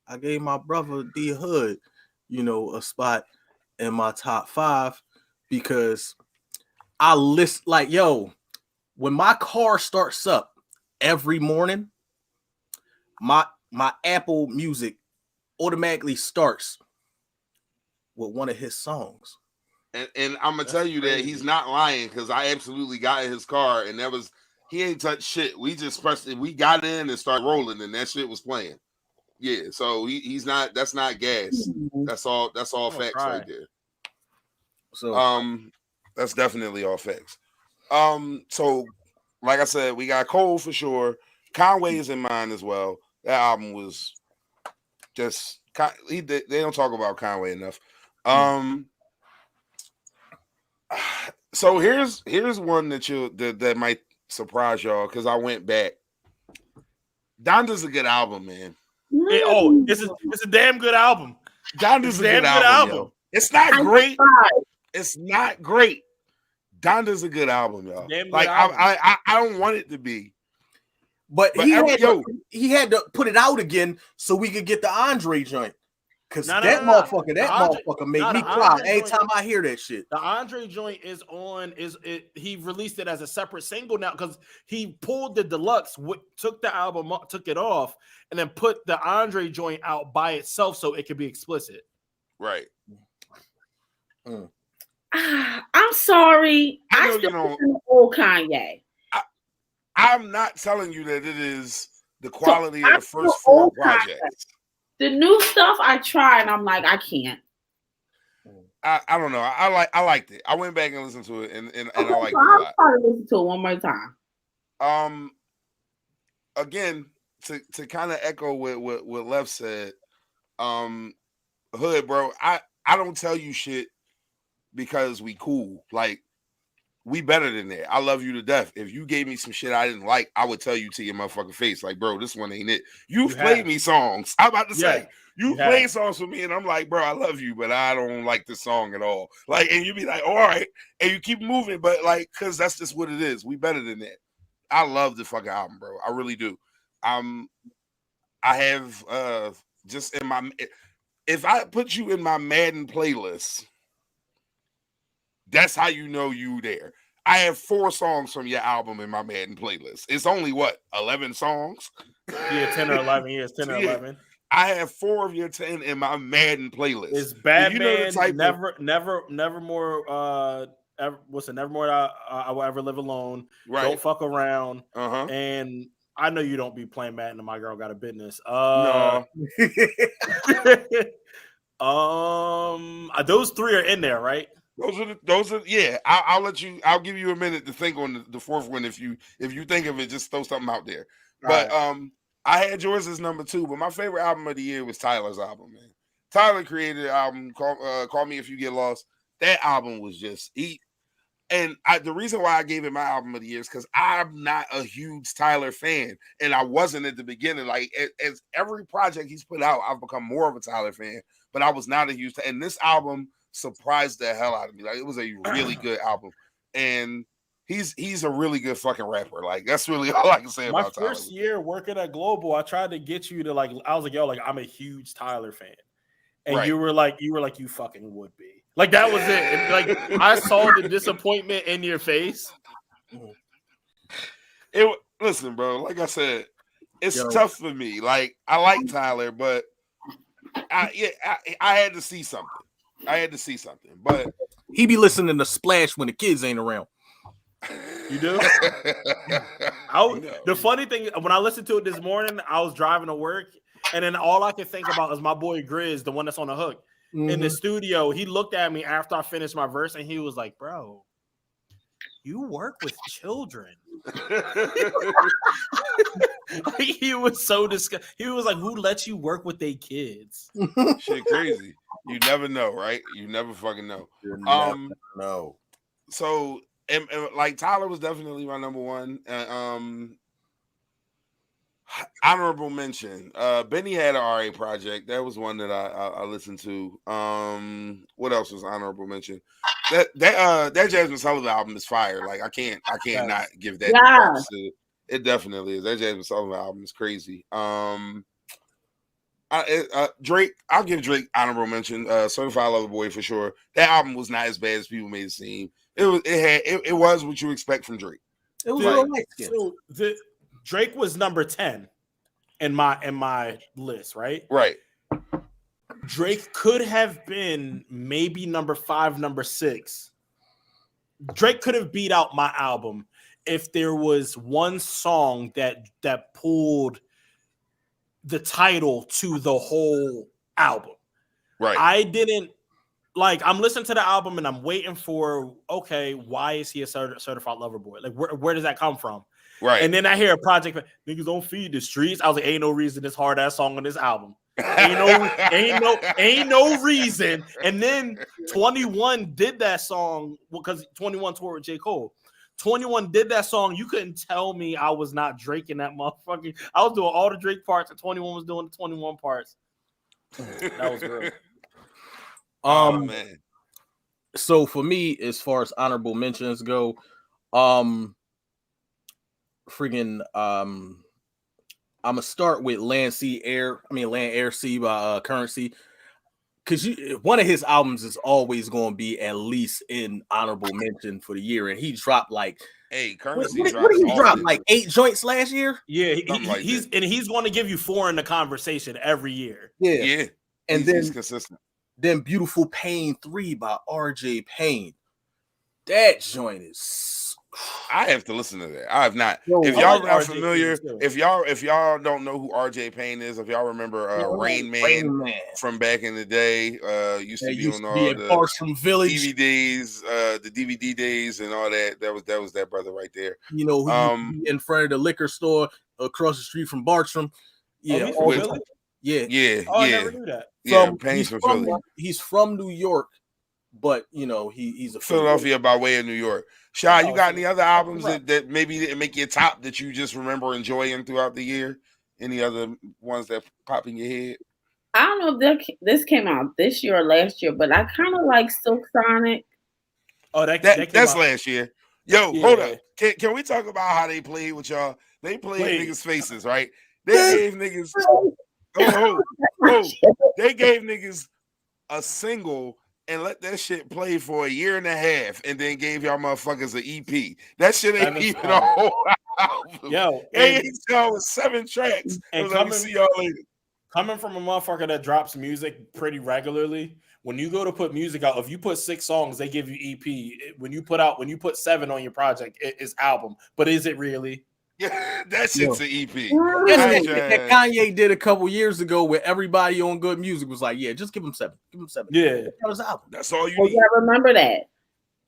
[SPEAKER 3] I gave my brother D Hood, a spot in my top 5 because I list like, when my car starts up every morning, my Apple Music automatically starts with one of his songs.
[SPEAKER 2] And I'm gonna tell you that he's not lying because I absolutely got in his car and he ain't touched shit. We just pressed it. We got in and started rolling and that shit was playing. Yeah, so he's not. That's not gas. That's all facts right there. So that's definitely all facts. So like I said, we got Cole for sure. Conway is in mine as well. That album was just they don't talk about Conway enough. So here's one that might surprise y'all because I went back. Donda's a good album, man.
[SPEAKER 1] It's a damn good album.
[SPEAKER 2] Donda's a good album. Yo. It's not great. It's not great. Donda's a good album, y'all. Like I don't want it to be.
[SPEAKER 3] But he had to put it out again so we could get the Andre joint. Because that motherfucker made me cry anytime I hear that shit.
[SPEAKER 1] The Andre joint he released it as a separate single now because he pulled the deluxe, took the album, took it off, and then put the Andre joint out by itself so it could be explicit.
[SPEAKER 2] Right.
[SPEAKER 4] I'm sorry. I still listen to old Kanye.
[SPEAKER 2] I'm not telling you that it is the quality of the first 4 projects.
[SPEAKER 4] The new stuff I try and I'm like, I can't.
[SPEAKER 2] I don't know. I liked it. I went back and listened to it and I liked it a
[SPEAKER 4] lot.
[SPEAKER 2] I'll
[SPEAKER 4] try to listen to it one more time.
[SPEAKER 2] Again, to kind of echo what Left said, Hood, bro, I don't tell you shit because we cool. Like, we better than that. I love you to death. If you gave me some shit I didn't like, I would tell you to your motherfucking face, like, bro, this one ain't it. You've played me songs. I'm about to say, you played songs for me, and I'm like, bro, I love you, but I don't like this song at all. Like, and you be like, all right, and you keep moving, but like, cause that's just what it is. We better than that. I love the fucking album, bro. I really do. I have just in my, if I put you in my Madden playlist, that's how you know you there. I have 4 songs from your album in my Madden playlist. It's only what, 11 songs?
[SPEAKER 1] Yeah, 10 or 11 years, 10 or 11.
[SPEAKER 2] I have 4 of your 10 in my Madden playlist.
[SPEAKER 1] It's Batman, Nevermore. What's it? Nevermore. I Will Ever Live Alone. Right. Don't Fuck Around. And I know you don't be playing Madden and My Girl Got a Business.
[SPEAKER 2] No.
[SPEAKER 1] Those 3 are in there, right?
[SPEAKER 2] Those are yeah. I'll give you a minute to think on the 4th one if you think of it. Just throw something out there. But I had yours as number 2. But my favorite album of the year was Tyler's album. Man, Tyler created an album called "Call Me If You Get Lost." That album was just the reason why I gave it my album of the year is because I'm not a huge Tyler fan, and I wasn't at the beginning. Like as every project he's put out, I've become more of a Tyler fan. But I was not a huge. And this album surprised the hell out of me. Like, it was a really good album, and he's a really good fucking rapper. Like, that's really all I can say about Tyler.
[SPEAKER 1] My first year working at Global, I tried to get you to like. I was like, yo, like I'm a huge Tyler fan, and you were like, you fucking would be. Like, that was it. And, like, I saw the disappointment in your face.
[SPEAKER 2] Listen, bro. Like I said, it's tough for me. Like, I like Tyler, but I had to see something. But
[SPEAKER 3] he be listening to Splash when the kids ain't around.
[SPEAKER 1] You do? The funny thing, when I listened to it this morning, I was driving to work, and then all I could think about is my boy Grizz, the one that's on the hook. In the studio, he looked at me after I finished my verse, and he was like, bro, you work with children. He was so disgusted. He was like, who lets you work with their kids?
[SPEAKER 2] Shit crazy. You never know, right? You never fucking know.
[SPEAKER 3] No.
[SPEAKER 2] So, and like, Tyler was definitely my number 1. Honorable mention. Benny had an RA project. That was one that I listened to. What else was honorable mention? That Jasmine Sullivan album is fire. Like, I can't not give that. Yeah. It definitely is. That Jasmine Sullivan album is crazy. Drake, I'll give Drake honorable mention. Certified Lover Boy for sure. That album was not as bad as people made it seem. It was what you expect from Drake.
[SPEAKER 3] It was real nice.
[SPEAKER 1] So Drake was number 10 in my list, right?
[SPEAKER 2] Right.
[SPEAKER 1] Drake could have been maybe number 5, number 6. Drake could have beat out my album if there was one song that pulled the title to the whole album.
[SPEAKER 2] Right.
[SPEAKER 1] I didn't I'm listening to the album and I'm waiting for, okay, why is he a certified lover boy? Like, where does that come from?
[SPEAKER 2] Right.
[SPEAKER 1] And then I hear a project, niggas don't feed the streets. I was like, ain't no reason this hard ass song on this album. Ain't no reason. And then 21 did that song because 21 toured with J. Cole. 21 did that song. You couldn't tell me I was not Drake in that motherfucking. I was doing all the Drake parts, and 21 was doing the 21 parts. That was great.
[SPEAKER 2] Man.
[SPEAKER 3] So for me, as far as honorable mentions go, I'm gonna start with Land Air Sea by Currency, because one of his albums is always going to be at least in honorable mention for the year, and he dropped
[SPEAKER 2] Currency.
[SPEAKER 3] What did he drop? Like 8 joints last year?
[SPEAKER 1] Yeah, he's going to give you 4 in the conversation every year.
[SPEAKER 3] Yeah. And
[SPEAKER 2] he's consistent.
[SPEAKER 3] Then Beautiful Pain 3 by RJ Payne. That joint is.
[SPEAKER 2] I have to listen to that. I have not. If y'all are not familiar, if y'all don't know who RJ Payne is, if y'all remember Rain Man from back in the day, used to be on all the
[SPEAKER 3] Bartram Village
[SPEAKER 2] DVDs, the DVD days and all that. That was that brother right there.
[SPEAKER 3] You know, in front of the liquor store across the street from Bartram. Yeah.
[SPEAKER 1] Yeah.
[SPEAKER 3] Yeah.
[SPEAKER 1] Oh, I never knew that.
[SPEAKER 2] Yeah, Payne's from Philly.
[SPEAKER 3] He's from New York, but you know he's a
[SPEAKER 2] Philadelphia by way of New York. Shy, you got any other albums that maybe didn't make your top that you just remember enjoying throughout the year? Any other ones that pop in your head?
[SPEAKER 4] I don't know if this came out this year or last year, but I kind of like Silk Sonic.
[SPEAKER 1] Oh, that's
[SPEAKER 2] last year. Yo, hold up. Can we talk about how they played with y'all? They played niggas' faces, right? They gave niggas they gave niggas a single and let that shit play for a year and a half and then gave y'all motherfuckers an EP. That shit ain't even a whole album.
[SPEAKER 1] Yo,
[SPEAKER 2] y'all with 7 tracks. And let me see y'all later.
[SPEAKER 1] Coming from a motherfucker that drops music pretty regularly, when you go to put music out, if you put 6 songs, they give you EP. When you put 7 on your project, it's album. But is it really?
[SPEAKER 2] Yeah, that shit's an EP.
[SPEAKER 3] That Kanye did a couple years ago where everybody on Good Music was like, yeah, just give him 7. Give him 7.
[SPEAKER 1] Yeah.
[SPEAKER 3] That was album.
[SPEAKER 2] That's all you need.
[SPEAKER 4] I remember that.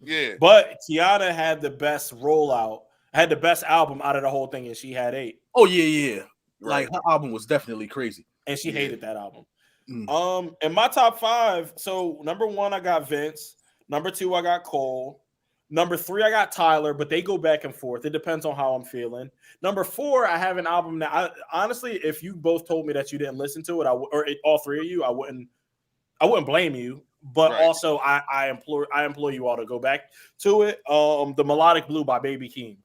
[SPEAKER 2] Yeah.
[SPEAKER 1] But Tiana had the best rollout, had the best album out of the whole thing, and she had 8.
[SPEAKER 3] Oh, yeah. Right. Like, her album was definitely crazy.
[SPEAKER 1] And she hated that album. In my top 5, so number 1, I got Vince. Number 2, I got Cole. Number 3, I got Tyler, but they go back and forth. It depends on how I'm feeling. Number 4, I have an album that honestly, if you both told me that you didn't listen to it, all 3 of you, I wouldn't blame you. But also, I implore you all to go back to it. The Melodic Blue by Baby Keem.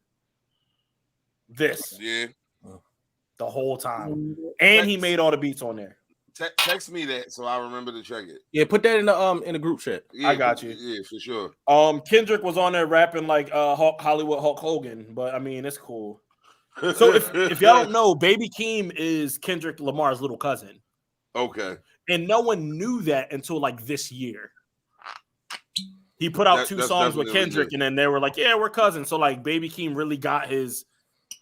[SPEAKER 1] The whole time, and he made all the beats on there.
[SPEAKER 2] Text me that so I remember to check it.
[SPEAKER 3] Yeah, put that in the group chat.
[SPEAKER 2] Yeah,
[SPEAKER 1] I got you.
[SPEAKER 2] Yeah, for sure.
[SPEAKER 1] Kendrick was on there rapping like Hollywood Hulk Hogan, but I mean it's cool. So if y'all don't know, Baby Keem is Kendrick Lamar's little cousin.
[SPEAKER 2] Okay.
[SPEAKER 1] And no one knew that until like this year. He put out 2 songs with Kendrick, and then they were like, "Yeah, we're cousins." So like, Baby Keem really got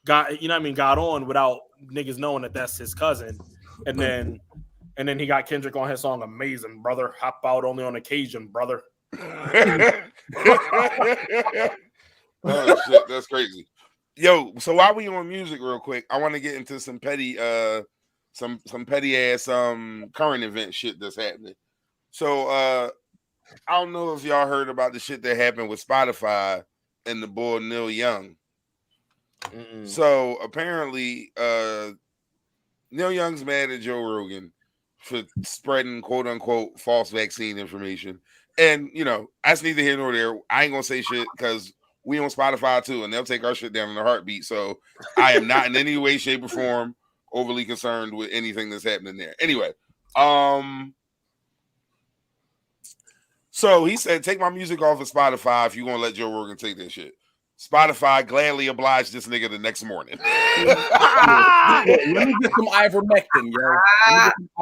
[SPEAKER 1] on without niggas knowing that that's his cousin, and then he got Kendrick on his song "Amazing Brother." Hop out only on occasion, brother.
[SPEAKER 2] Oh shit, that's crazy. Yo, so while we on music, real quick, I want to get into some petty, some petty ass current event shit that's happening. So I don't know if y'all heard about the shit that happened with Spotify and the boy Neil Young. So apparently, Neil Young's mad at Joe Rogan for spreading quote unquote false vaccine information. And you know, that's neither here nor there. I ain't gonna say shit because we on Spotify too, and they'll take our shit down in a heartbeat. So I am not in any way, shape, or form overly concerned with anything that's happening there. Anyway, so he said, take my music off of Spotify if you're gonna let Joe Rogan take that shit. Spotify gladly obliged this nigga the next morning.
[SPEAKER 3] Let me get some ivermectin, yo.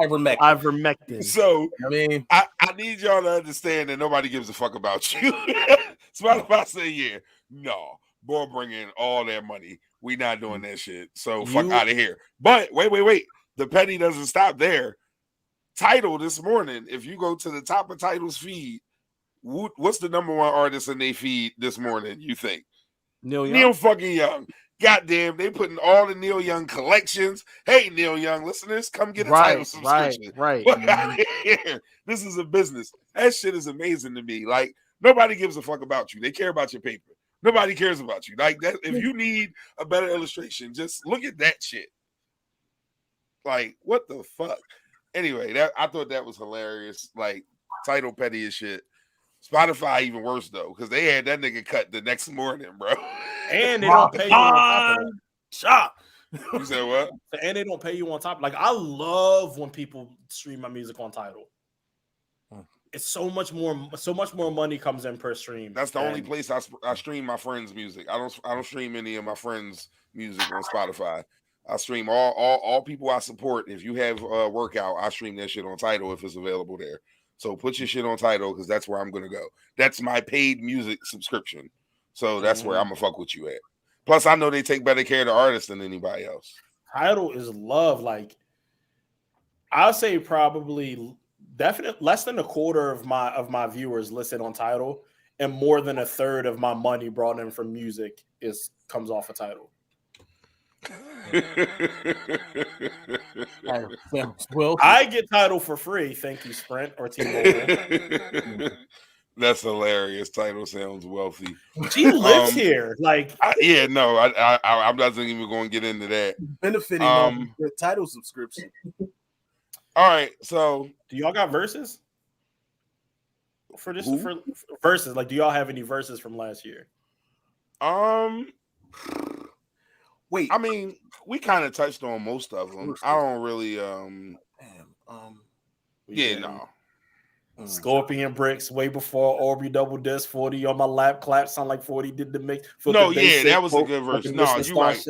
[SPEAKER 1] Ivermectin.
[SPEAKER 2] So
[SPEAKER 3] I mean,
[SPEAKER 2] I need y'all to understand that nobody gives a fuck about you. Spotify say, yeah, no, boy, bring in all that money. We not doing that shit. So fuck out of here. But wait. The petty doesn't stop there. Tidal this morning, if you go to the top of Tidal's feed, what's the number 1 artist in their feed this morning, you think? Neil fucking Young. Goddamn, they putting all the Neil Young collections. Hey, Neil Young listeners, come get a Tidal subscription.
[SPEAKER 1] Right.
[SPEAKER 2] This is a business. That shit is amazing to me. Like, nobody gives a fuck about you. They care about your paper. Nobody cares about you. Like that. If you need a better illustration, just look at that shit. Like, what the fuck? Anyway, I thought that was hilarious. Like, Tidal petty as shit. Spotify even worse though, because they had that nigga cut the next morning, bro.
[SPEAKER 1] And they don't pay you on top of that.
[SPEAKER 2] You said what?
[SPEAKER 1] And they don't pay you on top. Like, I love when people stream my music on Tidal. It's so much more money comes in per stream.
[SPEAKER 2] That's the only place I stream my friends' music. I don't stream any of my friends' music on Spotify. I stream all people I support. If you have a workout, I stream that shit on Tidal if it's available there. So put your shit on Tidal because that's where I'm gonna go. That's my paid music subscription. So that's where I'm gonna fuck with you at. Plus, I know they take better care of the artists than anybody else.
[SPEAKER 1] Tidal is love. Like, I'll say probably definitely less than a quarter of my viewers listen on Tidal, and more than a third of my money brought in from music comes off of Tidal.
[SPEAKER 3] Well,
[SPEAKER 1] I get Tidal for free. Thank you, Sprint or T-Mobile.
[SPEAKER 2] That's hilarious. Title sounds wealthy.
[SPEAKER 1] She lives here. Like,
[SPEAKER 2] I'm not even going to get into that.
[SPEAKER 3] Benefiting on the Title subscription.
[SPEAKER 2] All right, so
[SPEAKER 1] do y'all got verses for this? For verses, like, do y'all have any verses from last year?
[SPEAKER 3] Wait,
[SPEAKER 2] I mean, we kind of touched on most of them. I don't really. No.
[SPEAKER 1] Scorpion Bricks way before Aubrey Double Disc 40 on my lap clap sound like 40 did the mix.
[SPEAKER 2] That was a good verse. No, you right.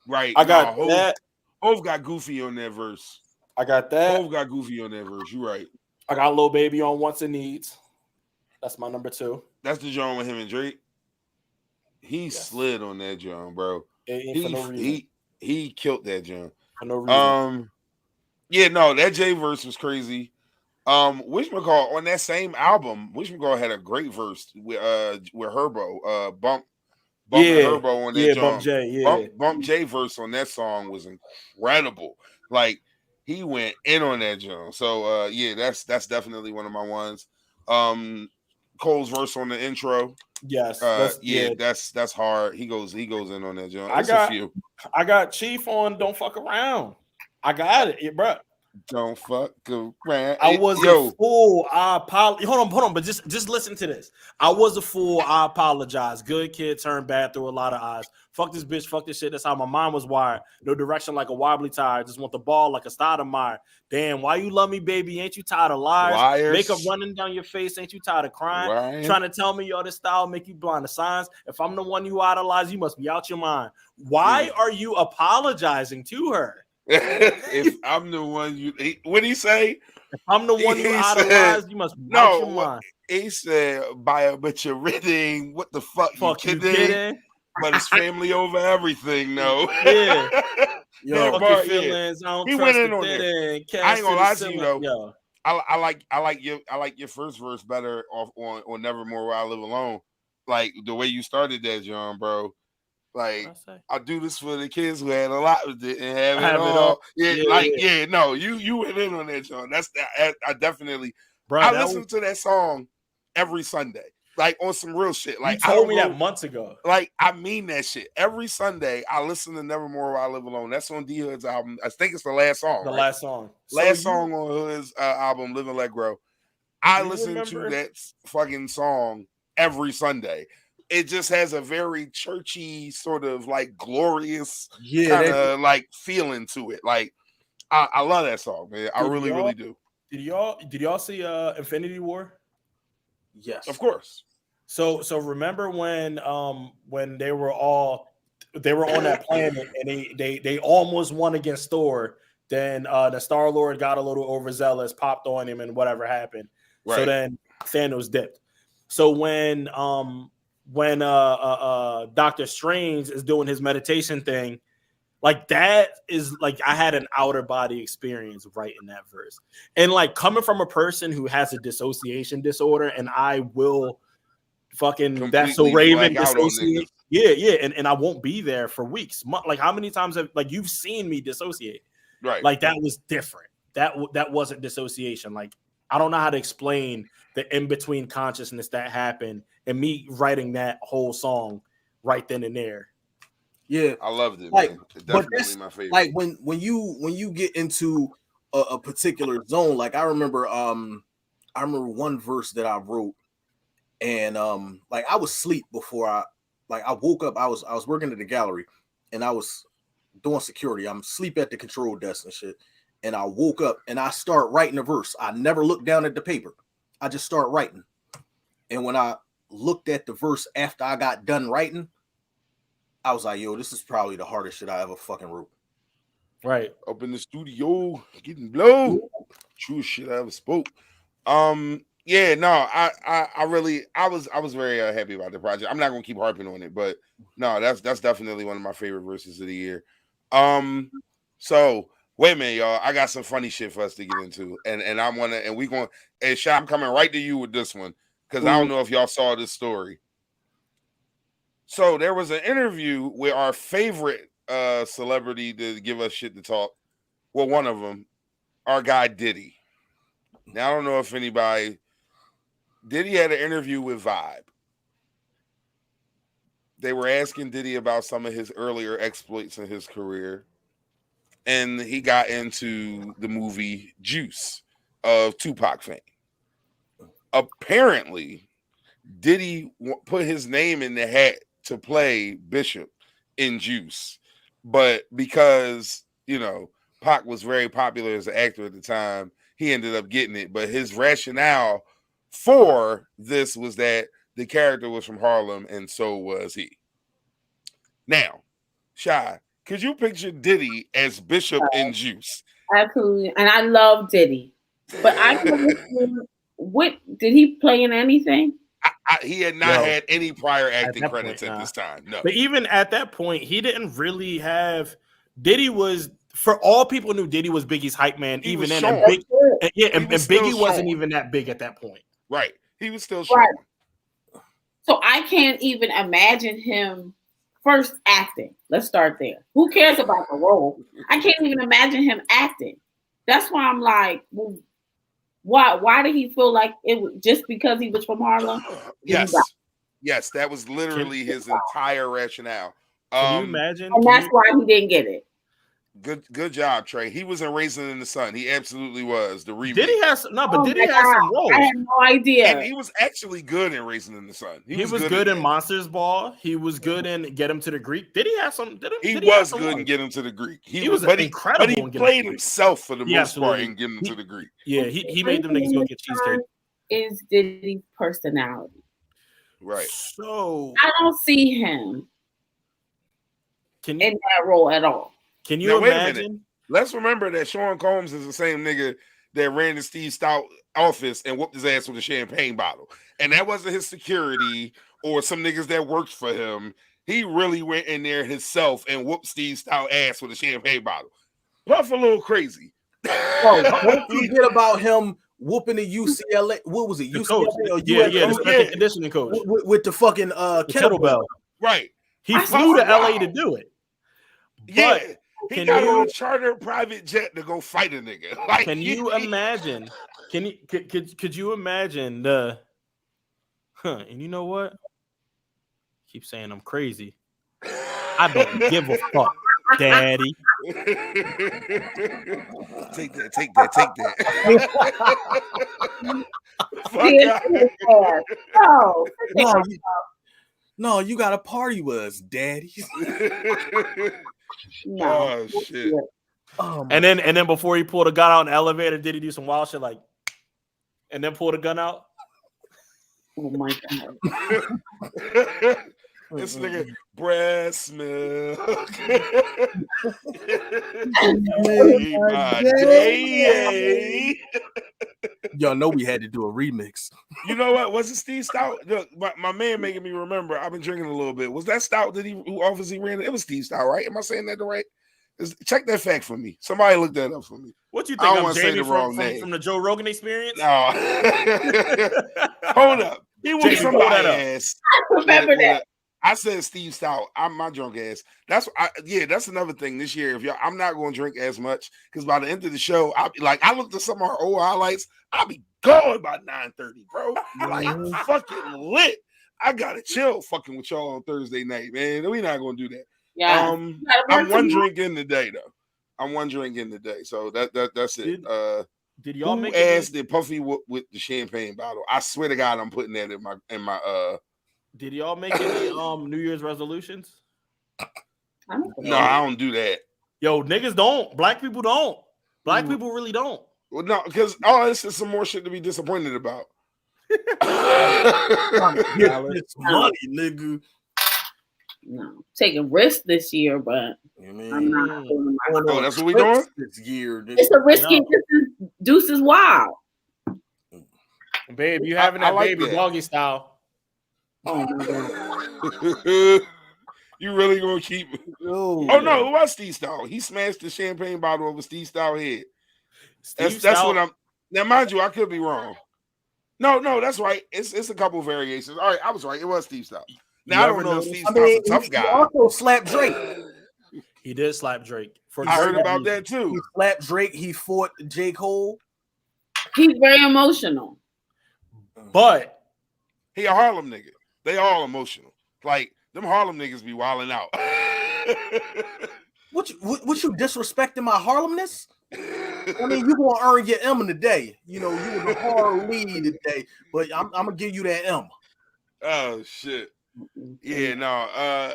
[SPEAKER 2] Right.
[SPEAKER 1] I got that.
[SPEAKER 2] Hov got Goofy on that verse.
[SPEAKER 1] I got that.
[SPEAKER 2] Hov got Goofy on that verse. You right.
[SPEAKER 1] I got Lil Baby on Wants and Needs. That's my number 2.
[SPEAKER 2] That's the joint with him and Drake. He slid on that joint, bro. He killed that joint.
[SPEAKER 1] For no reason.
[SPEAKER 2] That J verse was crazy. Wishmacall on that same album, Wishmacall had a great verse with Herbo. Bump Herbo on that
[SPEAKER 1] Bump J,
[SPEAKER 2] Bump J verse on that song was incredible. Like, he went in on that joint. So that's definitely one of my ones. Cole's verse on the intro.
[SPEAKER 1] Yes.
[SPEAKER 2] That's hard. He goes in on that joint.
[SPEAKER 1] I got Chief on Don't Fuck Around. I got it, bro.
[SPEAKER 2] Don't fuck around.
[SPEAKER 1] I was a fool. I apologize. Hold on, but just listen to this. I was a fool. I apologize. Good kid turned bad through a lot of eyes. Fuck this bitch. Fuck this shit. That's how my mind was wired. No direction like a wobbly tire. Just want the ball like a Stoudemire. Damn, why you love me, baby? Ain't you tired of liars? Makeup running down your face. Ain't you tired of crying? Trying to tell me your this style make you blind to signs. If I'm the one you idolize, you must be out your mind. Why are you apologizing to her?
[SPEAKER 2] If I'm the one what did he say?
[SPEAKER 1] If I'm the one you idolize, you must be out your mind.
[SPEAKER 2] He said, by a bitch you're ridding. What the fuck you kidding? But it's family over everything, no.
[SPEAKER 1] Yeah. Yo, feelings, I don't
[SPEAKER 2] he
[SPEAKER 1] trust
[SPEAKER 2] went in on there. I ain't gonna lie to you though.
[SPEAKER 1] Yo.
[SPEAKER 2] I like your first verse better off on Nevermore Where I Live Alone. Like the way you started that, John, bro. Like, I do this for the kids who had a lot of it and have it all. You went in on that, John. I definitely. Bro, I listen to that song every Sunday, like on some real shit. Like,
[SPEAKER 1] you told me that months ago.
[SPEAKER 2] Like, I mean that shit. Every Sunday, I listen to Nevermore Where I Live Alone. That's on D Hood's album. I think it's the last song.
[SPEAKER 1] Last song.
[SPEAKER 2] Last song on Hood's album, Live and Let Grow. I listen to that fucking song every Sunday. It just has a very churchy, sort of like glorious kind of like feeling to it. Like, I love that song, man. I really do.
[SPEAKER 1] Did y'all see Infinity War?
[SPEAKER 3] Yes,
[SPEAKER 2] of course.
[SPEAKER 1] So remember when they were on that planet and they almost won against Thor. Then the Star-Lord got a little overzealous, popped on him, and whatever happened. Right. So then Thanos dipped. So when Doctor Strange is doing his meditation thing, like that is like I had an outer body experience right in that verse. And like coming from a person who has a dissociation disorder, and I will fucking completely that's so Raven dissociate. Yeah, and I won't be there for weeks. Like how many times have like you've seen me dissociate?
[SPEAKER 2] Right.
[SPEAKER 1] Like that was different. That wasn't dissociation. Like I don't know how to explain the in-between consciousness that happened and me writing that whole song right then and there.
[SPEAKER 3] Yeah,
[SPEAKER 2] I loved it.
[SPEAKER 3] Like,
[SPEAKER 2] man. It's definitely my favorite.
[SPEAKER 3] Like when you get into a particular zone, like I remember one verse that I wrote, and like I was asleep before I woke up. I was working at the gallery, and I was doing security. I'm asleep at the control desk and shit. And I woke up and I start writing a verse. I never looked down at the paper. I just start writing. And when I looked at the verse after I got done writing, I was like, yo, this is probably the hardest shit I ever fucking wrote.
[SPEAKER 1] Right.
[SPEAKER 2] Up in the studio, getting blown. True shit I ever spoke. Yeah, no, I was very happy about the project. I'm not gonna keep harping on it, but no, that's definitely one of my favorite verses of the year. So wait a minute, y'all. I got some funny shit for us to get into, and Sha, I'm coming right to you with this one because I don't know if y'all saw this story. So there was an interview with our favorite celebrity to give us shit to talk. Well, one of them, our guy Diddy. Now I don't know if anybody Diddy had an interview with Vibe. They were asking Diddy about some of his earlier exploits in his career. And he got into the movie Juice of Tupac fame. Apparently, Diddy put his name in the hat to play Bishop in Juice. But because, Pac was very popular as an actor at the time, he ended up getting it. But his rationale for this was that the character was from Harlem, and so was he. Now, Shy, could you picture Diddy as Bishop in Juice?
[SPEAKER 4] Absolutely. And I love Diddy. But what did he play in anything?
[SPEAKER 2] He had not had any prior acting credits at this time. No.
[SPEAKER 1] But even at that point, he didn't really have. Diddy was, for all people knew Diddy was Biggie's hype man, even then. And Biggie wasn't even that big at that point.
[SPEAKER 2] Right. He was still showing.
[SPEAKER 4] Right. So I can't even imagine him first acting. Let's start there. Who cares about the role? I can't even imagine him acting. That's why I'm like, well, why did he feel like it was just because he was from Harlem?
[SPEAKER 2] Yes, that was literally his entire rationale.
[SPEAKER 1] Can you imagine?
[SPEAKER 4] And that's why he didn't get it.
[SPEAKER 2] Good job, Trey. He was in Raisin in the Sun. He absolutely was. The remake.
[SPEAKER 1] Diddy has some roles.
[SPEAKER 4] I had no idea.
[SPEAKER 2] And he was actually good in Raisin in the Sun.
[SPEAKER 1] He was good in Monsters Ball. He was good in Get Him to the Greek. Did he have some?
[SPEAKER 2] He was good in Get Him to the Greek. He was incredible. But he played himself for the most part in Get Him to the Greek.
[SPEAKER 1] Yeah, he made them niggas go get cheesecake.
[SPEAKER 4] Is Diddy's personality.
[SPEAKER 2] Right.
[SPEAKER 1] So
[SPEAKER 4] I don't see him in that role at all.
[SPEAKER 1] Can you imagine?
[SPEAKER 2] Let's remember that Sean Combs is the same nigga that ran the Steve Stout office and whooped his ass with a champagne bottle. And that wasn't his security or some niggas that worked for him. He really went in there himself and whooped Steve Stout ass with a champagne bottle. Puff a little crazy.
[SPEAKER 3] Don't forget about him whooping the UCLA. What was it? UCLA or
[SPEAKER 1] the special conditioning coach
[SPEAKER 3] with the fucking kettlebell.
[SPEAKER 2] Right.
[SPEAKER 1] He flew to LA to do it.
[SPEAKER 2] Yeah. He got on a charter private jet to go fight a nigga. Like,
[SPEAKER 1] can you imagine? Could you imagine the? And you know what? Keep saying I'm crazy. I don't give a fuck, Daddy.
[SPEAKER 2] Take that.
[SPEAKER 3] No, you got to party with us, Daddy.
[SPEAKER 2] No. Oh shit!
[SPEAKER 1] And then before he pulled a gun out in the elevator, did he do some wild shit like? And then pull the gun out?
[SPEAKER 4] Oh my god!
[SPEAKER 2] This nigga breast milk.
[SPEAKER 3] Y'all know we had to do a remix.
[SPEAKER 2] You know what? Was it Steve Stout? Look, my man making me remember. I've been drinking a little bit. Was that Stout that who office he ran? It was Steve Stout, right? Am I saying that the right? Check that fact for me. Somebody look that up for me.
[SPEAKER 1] What you think? I don't want to say the wrong name from the Joe Rogan Experience.
[SPEAKER 2] No, hold up. He was somebody ass.
[SPEAKER 4] I remember that.
[SPEAKER 2] I said Steve Stout. I'm my drunk ass. That's another thing this year. If I'm not going to drink as much because by the end of the show, I looked at some of our old highlights. I'll be going by 9:30, bro. Like fucking lit. I gotta chill fucking with y'all on Thursday night, man. We're not gonna do that.
[SPEAKER 4] Yeah.
[SPEAKER 2] I'm one drink in the day though. I'm one drink in the day, so that's it.
[SPEAKER 1] Did y'all
[SPEAKER 2] who
[SPEAKER 1] make
[SPEAKER 2] asked did Puffy with the champagne bottle? I swear to God, I'm putting that in my.
[SPEAKER 1] Did y'all make any New Year's resolutions?
[SPEAKER 2] No, I don't do that.
[SPEAKER 1] Yo, niggas don't. Black people don't. Black people really don't.
[SPEAKER 2] Well, no, because this is some more shit to be disappointed about.
[SPEAKER 3] It's money, nigga.
[SPEAKER 4] No, taking risks this year, but I'm not doing my
[SPEAKER 2] Oh, that's what we doing
[SPEAKER 3] this year.
[SPEAKER 4] It's a risky. Deuce is wild.
[SPEAKER 1] Babe, you having that
[SPEAKER 2] like
[SPEAKER 1] baby
[SPEAKER 2] that.
[SPEAKER 1] doggy style.
[SPEAKER 4] Oh my god.
[SPEAKER 2] You really gonna keep? Oh no, it was Steve Stout. He smashed the champagne bottle over Steve Stout head. That's what I'm. Now, mind you, I could be wrong. No, that's right. It's a couple variations. All right, I was right. It was Steve Stout. Now I don't know if Steve Stout's a tough guy.
[SPEAKER 3] He also slapped Drake.
[SPEAKER 1] He did slap Drake.
[SPEAKER 2] I heard about that too.
[SPEAKER 3] He slapped Drake. He fought J. Cole.
[SPEAKER 4] He's very emotional.
[SPEAKER 1] But
[SPEAKER 2] he a Harlem nigga. They all emotional. Like them Harlem niggas be wilding out.
[SPEAKER 3] What you disrespecting my Harlemness? I mean, you gonna earn your M today. You know, you were the hard lead today, but I'm gonna give you that M.
[SPEAKER 2] Oh shit. Yeah, no.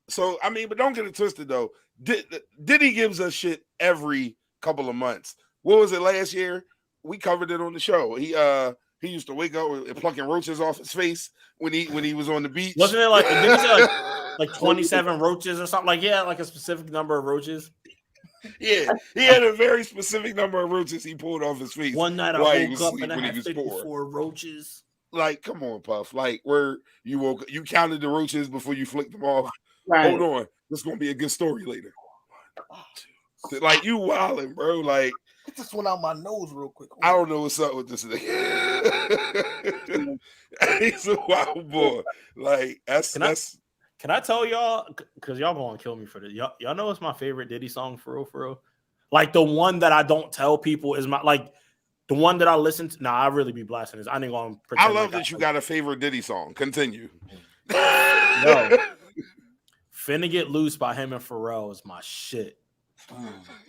[SPEAKER 2] So I mean, but don't get it twisted though. Diddy gives us shit every couple of months. What was it last year? We covered it on the show. He used to wake up with plucking roaches off his face when he was on the beach.
[SPEAKER 1] Wasn't it like, didn't he say like 27 roaches or something? Like, yeah, like a specific number of roaches.
[SPEAKER 2] Yeah, he had a very specific number of roaches he pulled off his face.
[SPEAKER 1] One night I woke up and I had 54 roaches.
[SPEAKER 2] Like, come on, Puff. Like, where you woke, you counted the roaches before you flicked them off.
[SPEAKER 4] Right.
[SPEAKER 2] Hold on, this is gonna be a good story later. Like, you wilding, bro. Like,
[SPEAKER 3] get this one out my nose real quick.
[SPEAKER 2] I don't know what's up with this nigga. He's a wild boy. Like, that's.
[SPEAKER 1] Can I tell y'all? Because y'all gonna kill me for this. Y'all know it's my favorite Diddy song for real. Like the one that I don't tell people is the one that I listen to. Nah, I really be blasting this. I ain't gonna pretend.
[SPEAKER 2] I love that you got a favorite Diddy song. Continue.
[SPEAKER 1] No. Finna Get Loose by him and Pharrell is my shit.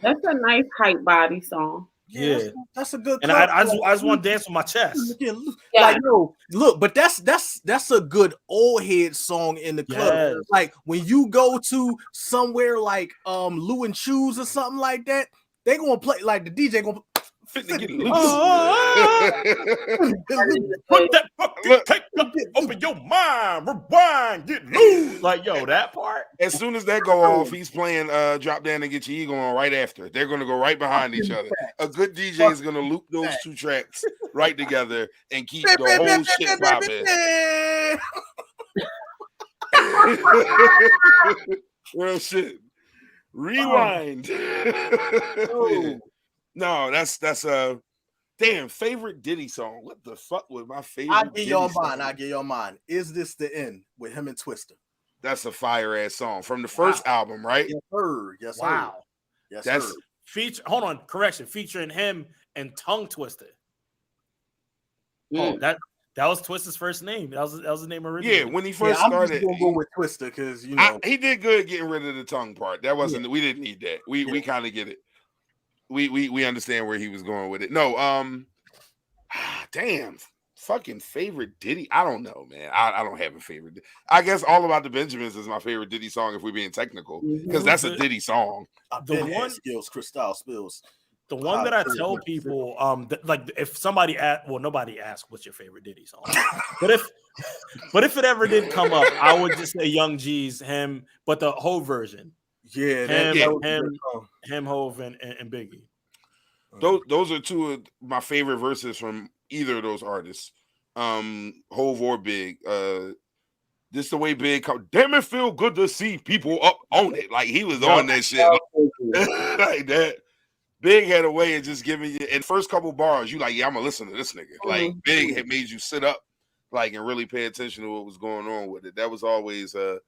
[SPEAKER 4] That's a nice hype body song.
[SPEAKER 1] Yeah,
[SPEAKER 3] that's a good.
[SPEAKER 1] And I just want to dance with my chest.
[SPEAKER 3] Yeah. Like, no, look, but that's a good old head song in the club.
[SPEAKER 1] Yes.
[SPEAKER 3] Like when you go to somewhere like Lou and Choose or something like that, they gonna play like the DJ gonna
[SPEAKER 2] Finna Get Loose.
[SPEAKER 1] Put that fucking tape up, open your mind, rewind, get loose. Like, yo, that part.
[SPEAKER 2] As soon as that go off, he's playing Drop Down and Get Your Ego on right after. They're gonna go right behind each other. A good DJ is gonna loop those two tracks right together and keep the whole shit popping. Real shit. Rewind. No, that's damn favorite Diddy song. What the fuck was my favorite?
[SPEAKER 3] I get your mind. Is This the End with him and Twista?
[SPEAKER 2] That's a fire ass song from the first album, right?
[SPEAKER 3] Yes, sir. Yes, sir.
[SPEAKER 1] Wow.
[SPEAKER 3] Yes,
[SPEAKER 2] that's
[SPEAKER 3] sir.
[SPEAKER 1] Hold on, correction. Featuring him and Tongue Twister. Oh, that was Twista's first name. That was the name originally.
[SPEAKER 2] Yeah, when he first started,
[SPEAKER 3] I'm just gonna go with Twista because you know
[SPEAKER 2] he did good getting rid of the tongue part. That wasn't. We didn't need that. We kind of get it. We understand where he was going with it. No, damn, fucking favorite Diddy. I don't know, man. I don't have a favorite. I guess All About the Benjamins is my favorite Diddy song if we're being technical, because that's a Diddy song.
[SPEAKER 3] The one skills, Cristal Spills.
[SPEAKER 1] The one that I tell people, like if somebody nobody asked what's your favorite Diddy song, but if it ever did come up, I would just say Young G's, him, but the whole version.
[SPEAKER 3] Yeah,
[SPEAKER 1] him, Hove, and Biggie.
[SPEAKER 2] Those are two of my favorite verses from either of those artists, Hove or Big. This the way Big come. Damn, it feel good to see people up on it. Like he was on that shit like that. Big had a way of just giving you in the first couple bars. You like, yeah, I'm gonna listen to this nigga. Like Big had made you sit up, like, and really pay attention to what was going on with it. That was always a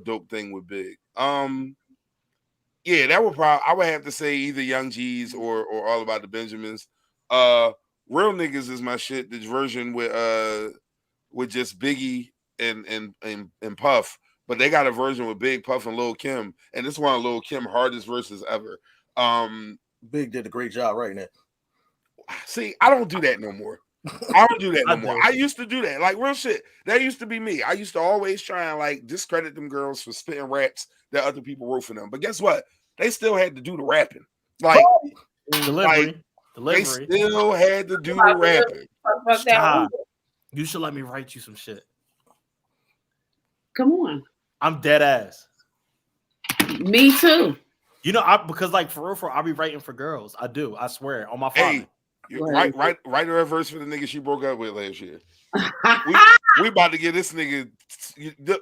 [SPEAKER 2] dope thing with Big. Yeah, that would probably I would have to say either Young G's or All About the Benjamins. Real Niggas is my shit. This version with just Biggie and Puff, but they got a version with Big, Puff, and Lil' Kim, and this is one of Lil' Kim hardest verses ever.
[SPEAKER 3] Big did a great job writing it.
[SPEAKER 2] See, I don't do that no more. I don't do that no more. I used to do that, like real shit. That used to be me. I used to always try and like discredit them girls for spitting raps that other people wrote for them. But guess what? They still had to do the rapping. Like
[SPEAKER 1] Delivery.
[SPEAKER 2] They still had to do the rapping.
[SPEAKER 1] Stop. You should let me write you some shit.
[SPEAKER 4] Come on.
[SPEAKER 1] I'm dead ass.
[SPEAKER 4] Me too.
[SPEAKER 1] You know, because like for real, I'll be writing for girls. I do. I swear on my phone.
[SPEAKER 2] Hey, write her a verse for the nigga she broke up with last year. we about to get this nigga.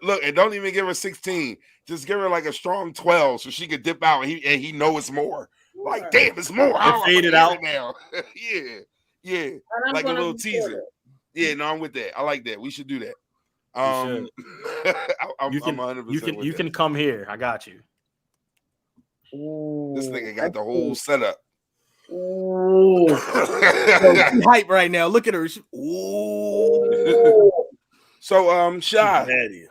[SPEAKER 2] Look, and don't even give her 16. Just give her like a strong 12 so she could dip out and he know it's more. Like, damn, it's more.
[SPEAKER 1] I fade it out
[SPEAKER 2] now. yeah. Like a little teaser. Yeah, no, I'm with that. I like that. We should do that. I'm 100%.
[SPEAKER 1] You can come here. I got you.
[SPEAKER 2] Ooh, this nigga got the whole setup.
[SPEAKER 3] Ooh. Yo, hype right now. Look at her. Ooh.
[SPEAKER 2] So, Shy,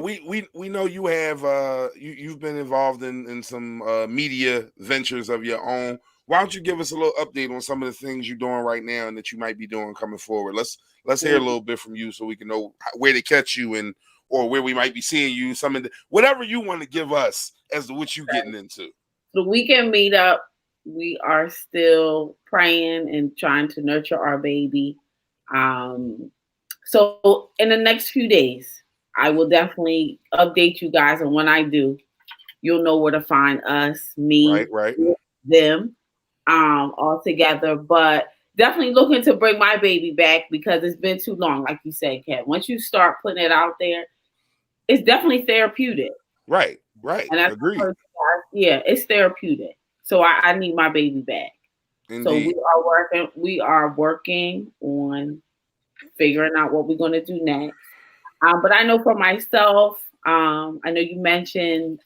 [SPEAKER 2] we know you have you've been involved in some media ventures of your own. Why don't you give us a little update on some of the things you're doing right now and that you might be doing coming forward? Let's hear a little bit from you so we can know where to catch you and or where we might be seeing you. Some of the, whatever you want to give us as to what you getting into.
[SPEAKER 4] The weekend meetup, we are still praying and trying to nurture our baby. So in the next few days, I will definitely update you guys, and when I do, you'll know where to find us, me,
[SPEAKER 2] right.
[SPEAKER 4] them, all together. But definitely looking to bring my baby back because it's been too long, like you said, Kev. Once you start putting it out there, it's definitely therapeutic.
[SPEAKER 2] Right.
[SPEAKER 4] And that's
[SPEAKER 2] agreed.
[SPEAKER 4] Yeah, it's therapeutic. So I need my baby back.
[SPEAKER 2] Indeed.
[SPEAKER 4] So we are working on figuring out what we're going to do next. But I know for myself, I know you mentioned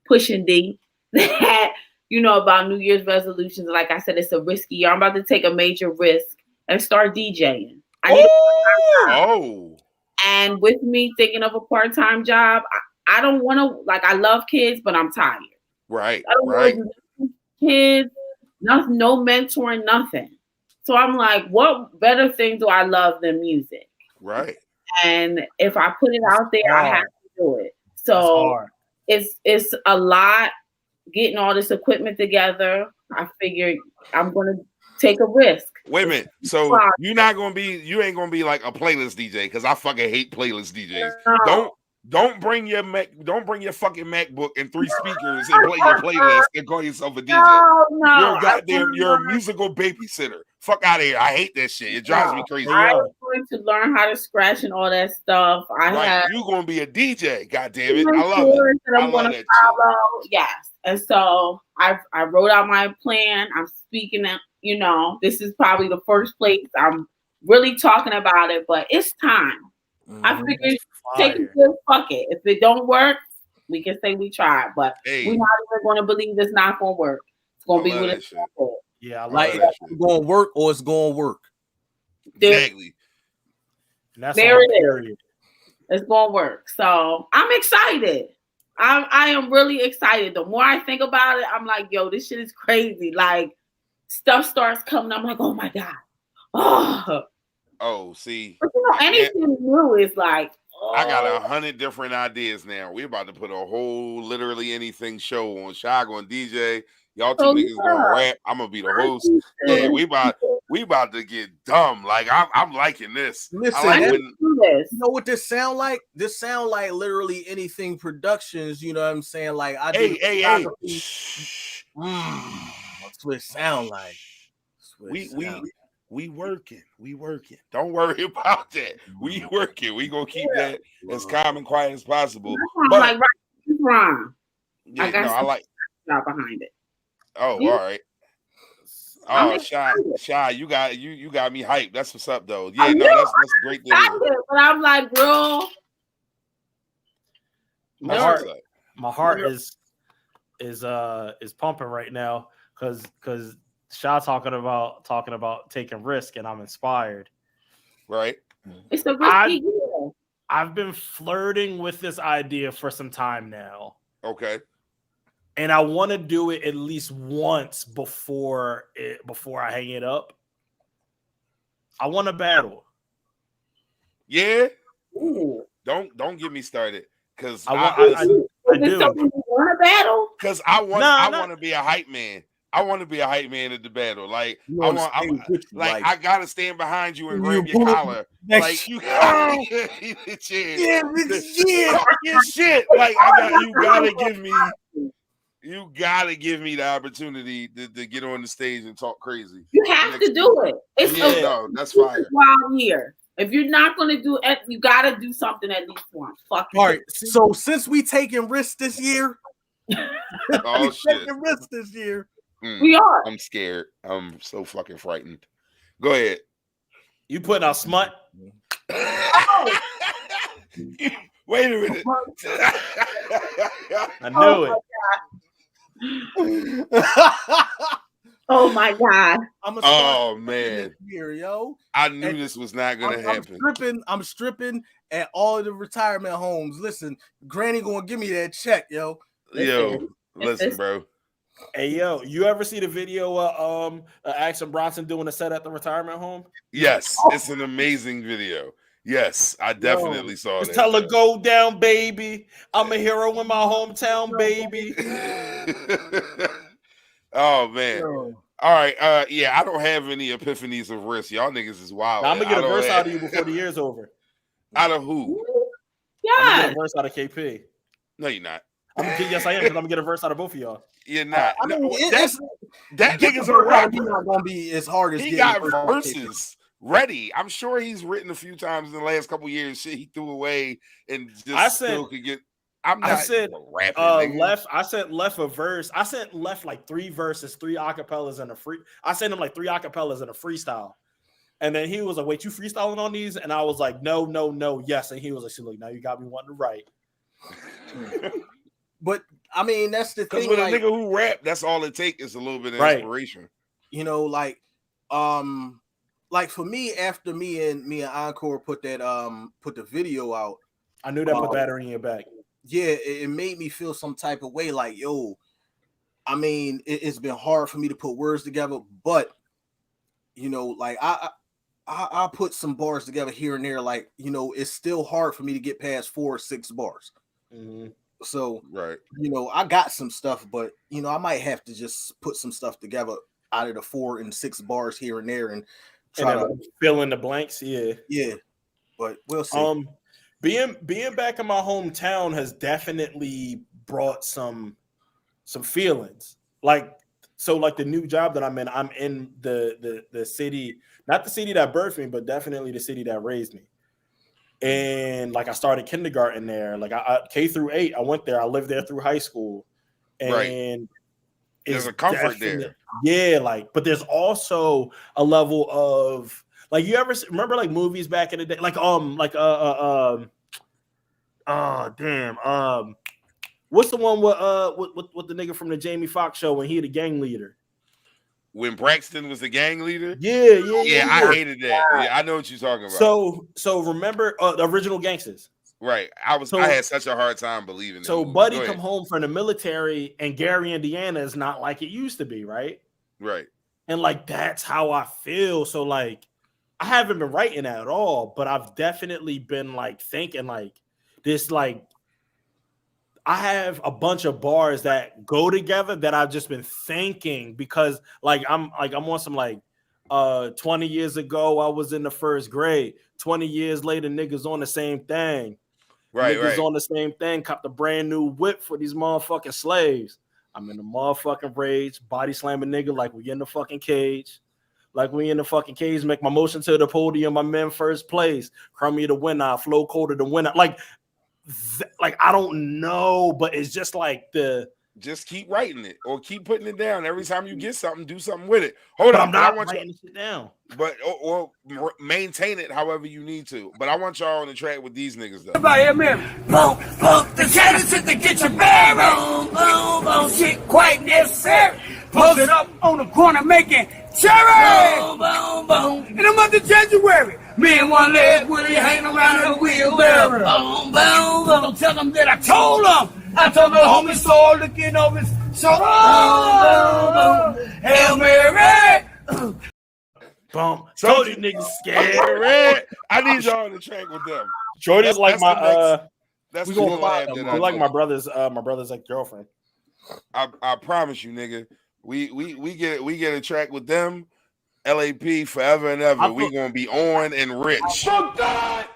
[SPEAKER 4] pushing D that, about New Year's resolutions. Like I said, it's a risky year. I'm about to take a major risk and start DJing. And with me thinking of a part-time job, I don't want to, I love kids, but I'm tired.
[SPEAKER 2] Right.
[SPEAKER 4] I don't want to do kids, no mentoring, nothing. So I'm like, what better thing do I love than music?
[SPEAKER 2] Right.
[SPEAKER 4] And if I put it out there, I have to do it. So it's a lot getting all this equipment together. I figured I'm going to take a risk.
[SPEAKER 2] Wait a minute. So you ain't gonna be like a playlist DJ because I fucking hate playlist DJs. No. Don't bring your fucking MacBook and 3 speakers and play your playlist and call yourself a DJ.
[SPEAKER 4] No.
[SPEAKER 2] You're a musical babysitter. Fuck out of here. I hate that shit. It drives me crazy.
[SPEAKER 4] I'm going to learn how to scratch and all that stuff.
[SPEAKER 2] You're gonna be a DJ. God damn it. I love it.
[SPEAKER 4] I'm going to follow. Yes. And so I wrote out my plan. I'm speaking at, this is probably the first place I'm really talking about it, but it's time. I figured take it good, fuck it. If it don't work, we can say we tried, but we're not even going to believe it's not going to work. It's going to be what it's going to.
[SPEAKER 3] Yeah, it's going to work or it's going to work.
[SPEAKER 2] Exactly.
[SPEAKER 4] There it is. It's going to work. So I'm excited. I am really excited. The more I think about it, I'm like, yo, this shit is crazy. Like, stuff starts coming. I'm like, oh my God.
[SPEAKER 2] Oh, see.
[SPEAKER 4] But anything new is like,
[SPEAKER 2] I got 100 different ideas now. We're about to put a whole literally anything show on. Shy going DJ. Y'all two niggas going to rap. I'm gonna be the host. Yeah, we about to get dumb. Like I'm liking this.
[SPEAKER 3] Listen, you know what this sound like? This sound like literally anything productions. You know what I'm saying? Like
[SPEAKER 2] hey.
[SPEAKER 3] That's what it sound like.
[SPEAKER 2] We working. Don't worry about that. We working. We gonna keep that as calm and quiet as possible. But
[SPEAKER 4] like rhyme.
[SPEAKER 2] Yeah, I like
[SPEAKER 4] behind it.
[SPEAKER 2] Oh, all right. Oh, Shy, you got me hyped. That's what's up, though. Yeah, that's great to hear.
[SPEAKER 4] But I'm like, bro,
[SPEAKER 1] my heart is pumping right now because Shy talking about taking risk, and I'm inspired.
[SPEAKER 2] Right.
[SPEAKER 4] It's a risky year.
[SPEAKER 1] I've been flirting with this idea for some time now.
[SPEAKER 2] Okay.
[SPEAKER 1] And I want to do it at least once before I hang it up. I want to battle.
[SPEAKER 2] Yeah.
[SPEAKER 4] Ooh.
[SPEAKER 2] Don't get me started, because
[SPEAKER 1] I
[SPEAKER 4] do. You want to battle?
[SPEAKER 2] Because I want to be a hype man. I want to be a hype man at the battle. Like I gotta stand behind you and grab your collar. Like you gotta give me the chance. Shit. Like you gotta give me the opportunity to get on the stage and talk crazy.
[SPEAKER 4] You have to do it.
[SPEAKER 2] That's fine.
[SPEAKER 4] Wild year. If you're not gonna do it, you gotta do something at least once. Fuck it.
[SPEAKER 3] All right. So since we taking risks this year,
[SPEAKER 2] taking
[SPEAKER 3] risks this year.
[SPEAKER 4] We are.
[SPEAKER 2] I'm scared. I'm so fucking frightened. Go ahead.
[SPEAKER 1] You putting out smut?
[SPEAKER 2] Wait a minute.
[SPEAKER 1] I knew it.
[SPEAKER 4] Oh my God.
[SPEAKER 2] Oh man.
[SPEAKER 3] Year, yo.
[SPEAKER 2] I knew this was not gonna happen.
[SPEAKER 3] I'm stripping at all of the retirement homes. Listen, Granny gonna give me that check, yo.
[SPEAKER 2] Listen, bro.
[SPEAKER 1] Hey, yo, you ever see the video of Action Bronson doing a set at the retirement home?
[SPEAKER 2] Yes, it's an amazing video. Yes, I definitely saw that.
[SPEAKER 1] Tell her go down, baby. I'm a hero in my hometown, baby.
[SPEAKER 2] Oh man. All right. Yeah, I don't have any epiphanies of risk. Y'all niggas is wild.
[SPEAKER 1] Now, I'm gonna get a verse out of you before the year's over.
[SPEAKER 2] Out of who?
[SPEAKER 4] Yeah.
[SPEAKER 1] I'm gonna get a verse out of KP.
[SPEAKER 2] No, you're not.
[SPEAKER 1] Yes, I am, because I'm gonna get a verse out of both of y'all.
[SPEAKER 2] You're not.
[SPEAKER 3] I mean,
[SPEAKER 2] that nigga's a rapper.
[SPEAKER 3] Not gonna be as hard as
[SPEAKER 2] he got verses ready. I'm sure he's written a few times in the last couple years. Shit, he threw away and just still could get. I said
[SPEAKER 1] Left a verse. I sent Left like 3 verses, 3 acapellas, and a free. I sent him like 3 acapellas and a freestyle. And then he was like, "Wait, you freestyling on these?" And I was like, "No, yes." And he was like, "See, look, now you got me wanting to write."
[SPEAKER 3] But I mean, that's the thing.
[SPEAKER 2] Because with a nigga who rap, that's all it takes is a little bit of inspiration.
[SPEAKER 3] You know, like for me, after me and Encore put the video out,
[SPEAKER 1] I knew that put battery in your back.
[SPEAKER 3] Yeah, it made me feel some type of way. Like, yo, I mean, it's been hard for me to put words together, but you know, like I put some bars together here and there. Like, you know, it's still hard for me to get past 4 or 6 bars.
[SPEAKER 1] Mm-hmm.
[SPEAKER 3] So, you know, I got some stuff, but you know, I might have to just put some stuff together out of the 4 and 6 bars here and there and try to
[SPEAKER 1] fill in the blanks. Yeah.
[SPEAKER 3] But we'll see.
[SPEAKER 1] Being back in my hometown has definitely brought some feelings. Like the new job that I'm in the city, not the city that birthed me, but definitely the city that raised me. And like I started kindergarten there, like I K through 8, I went there. I lived there through high school, and
[SPEAKER 2] there's a comfort there.
[SPEAKER 1] Yeah, like, but there's also a level of like, you ever remember like movies back in the day, like what's the one with the nigga from the Jamie Foxx show when he the gang leader?
[SPEAKER 2] When Braxton was the gang leader?
[SPEAKER 1] Yeah.
[SPEAKER 2] I hated that. Yeah, I know what you're talking
[SPEAKER 1] about. So remember the original Gangsters?
[SPEAKER 2] Right. I had such a hard time believing
[SPEAKER 1] so that. Buddy come home from the military and Gary, Indiana is not like it used to be, right?
[SPEAKER 2] Right.
[SPEAKER 1] And like, that's how I feel. So like, I haven't been writing at all, but I've definitely been like thinking like this, like, I have a bunch of bars that go together that I've just been thinking, because like I'm on some like 20 years ago I was in the 1st grade. 20 years later, niggas on the same thing. Niggas on the same thing, copped a brand new whip for these motherfucking slaves. I'm in the motherfucking rage, body slamming nigga like we in the fucking cage. Like we in the fucking cage, make my motion to the podium, I'm in 1st place. Crummy the winner, flow colder the winner. Like I don't know, but it's just like
[SPEAKER 2] just keep writing it or keep putting it down. Every time you get something, do something with it. Hold on,
[SPEAKER 1] I'm not writing shit down.
[SPEAKER 2] But or maintain it however you need to. But I want y'all on the track with these niggas though.
[SPEAKER 5] Everybody, boom, boom, the challenge is to get your bearing. Boom, boom, boom, shit quite necessary. Posted up on the corner making cherry. Boom, boom, boom. In the month of January, me and one leg Willie hanging around in a wheelbarrow. Boom, boom, boom. Don't tell them that I told them. I told the homie so looking over his shoulder. Boom, boom, boom. Hail Mary.
[SPEAKER 1] Boom. Told you niggas scared.
[SPEAKER 2] I need y'all on the track with them.
[SPEAKER 1] Jordan's like my
[SPEAKER 2] that's
[SPEAKER 1] we gonna like my brother's like girlfriend.
[SPEAKER 2] I promise you, nigga. We get a track with them. LAP forever and ever. We gonna be on and rich.
[SPEAKER 5] Fuck God.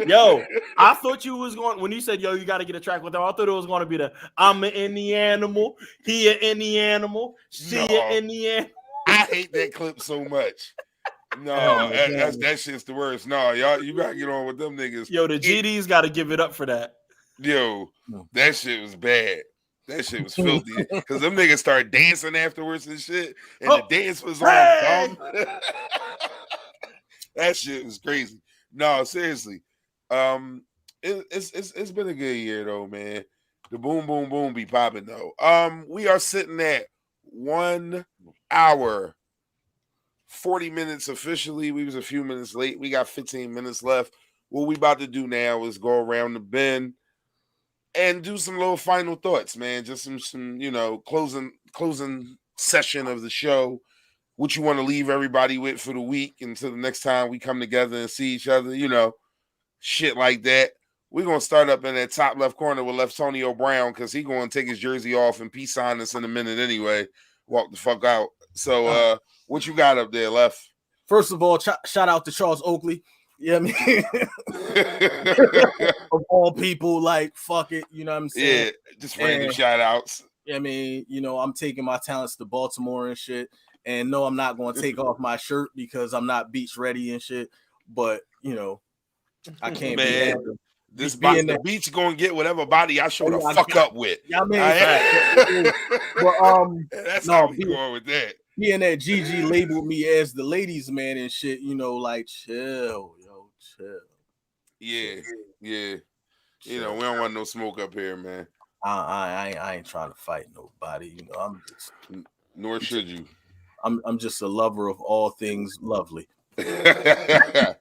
[SPEAKER 1] Yo, I thought you was going when you said, yo, you got to get a track with them. I thought it was going to be the I'm in the animal, he in the animal, she in the animal.
[SPEAKER 2] I hate that clip so much. No, that shit's the worst. No, y'all, you gotta get on with them niggas.
[SPEAKER 1] Yo, the GD's got to give it up for that.
[SPEAKER 2] Yo, that shit was bad. That shit was filthy because them niggas started dancing afterwards and shit, and the dance was on dumb. That shit was crazy. No, seriously. It's been a good year though, man. The boom, boom, boom be popping though. We are sitting at 1 hour, 40 minutes officially. We was a few minutes late. We got 15 minutes left. What we about to do now is go around the bend and do some little final thoughts, man. Just some closing session of the show. What you want to leave everybody with for the week until the next time we come together and see each other, shit like that. We're going to start up in that top left corner with Leftonio Brown because he's going to take his jersey off and peace sign us in a minute anyway. Walk the fuck out. So what you got up there, Left?
[SPEAKER 3] First of all, shout out to Charles Oakley. Yeah, I mean, of all people, like, fuck it, you know what I'm saying?
[SPEAKER 2] Yeah, just random shout outs.
[SPEAKER 3] I mean, I'm taking my talents to Baltimore and shit. And no, I'm not going to take off my shirt because I'm not beach ready and shit. But, I can't be
[SPEAKER 2] the beach going to get whatever body I show the fuck up with.
[SPEAKER 3] Yeah, but,
[SPEAKER 2] that's how we going with that.
[SPEAKER 3] Being that Gigi labeled me as the ladies' man and shit, like, chill.
[SPEAKER 2] Yeah. We don't want no smoke up here, man.
[SPEAKER 3] I ain't trying to fight nobody. I'm just.
[SPEAKER 2] Nor should you.
[SPEAKER 3] I'm just a lover of all things lovely.
[SPEAKER 2] I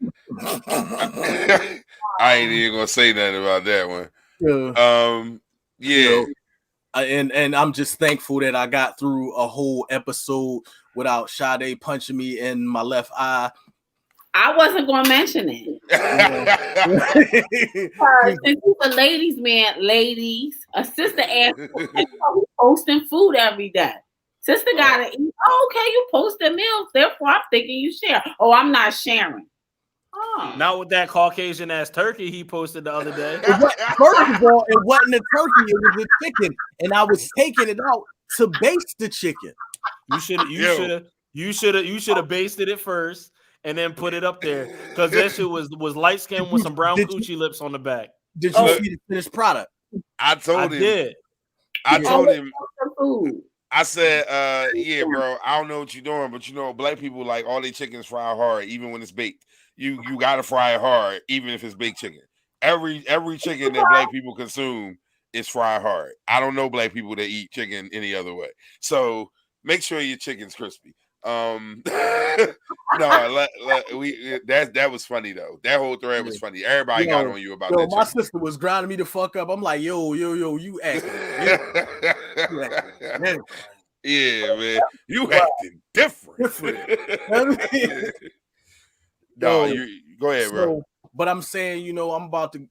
[SPEAKER 2] ain't even gonna say nothing about that one. Yeah.
[SPEAKER 3] And I'm just thankful that I got through a whole episode without Sade punching me in my left eye.
[SPEAKER 4] I wasn't going to mention it. Since he's a ladies' man, a sister asked, posting food every day. Sister got to eat. Oh, okay, you posting meals. Therefore, I'm thinking you share. Oh, I'm not sharing.
[SPEAKER 1] Not with that Caucasian ass turkey he posted the other day.
[SPEAKER 3] First of all, it wasn't a turkey; it was a chicken, and I was taking it out to baste the chicken.
[SPEAKER 1] You should have basted it first and then put it up there because that shit was light skin with some brown coochie lips on the back.
[SPEAKER 3] Did you see the finished product?
[SPEAKER 2] I told him. I said, yeah, bro, I don't know what you're doing, but black people like all their chickens fry hard, even when it's baked. You gotta fry it hard, even if it's baked chicken. Every chicken that black people consume is fried hard. I don't know black people that eat chicken any other way. So make sure your chicken's crispy. That was funny though. That whole thread was funny. Everybody got on you about that.
[SPEAKER 3] My sister was grinding me the fuck up. I'm like, yo, you acting.
[SPEAKER 2] Yeah, man. You acting different. No, you go ahead, bro.
[SPEAKER 3] But I'm saying, I'm about to,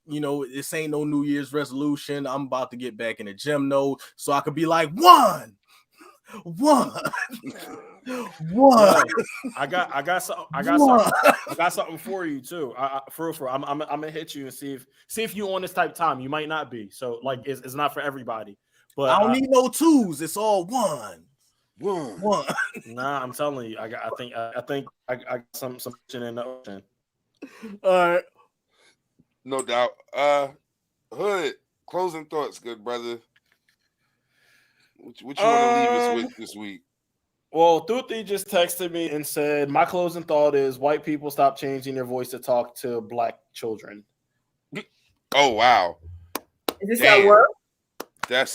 [SPEAKER 3] this ain't no New Year's resolution. I'm about to get back in the gym, so I could be like, one.
[SPEAKER 1] I got something for you too. I'm gonna hit you and see if you on this type of time. You might not be. So like it's not for everybody. But
[SPEAKER 3] I don't need no twos. It's all one.
[SPEAKER 1] Nah, I'm telling you. I think I got some shit in the ocean.
[SPEAKER 3] All right.
[SPEAKER 2] No doubt. Hood, closing thoughts, good brother. What you want to leave us with this week?
[SPEAKER 1] Well, Thuthi just texted me and said, my closing thought is white people stop changing their voice to talk to black children.
[SPEAKER 2] Oh, wow.
[SPEAKER 4] Is this at work?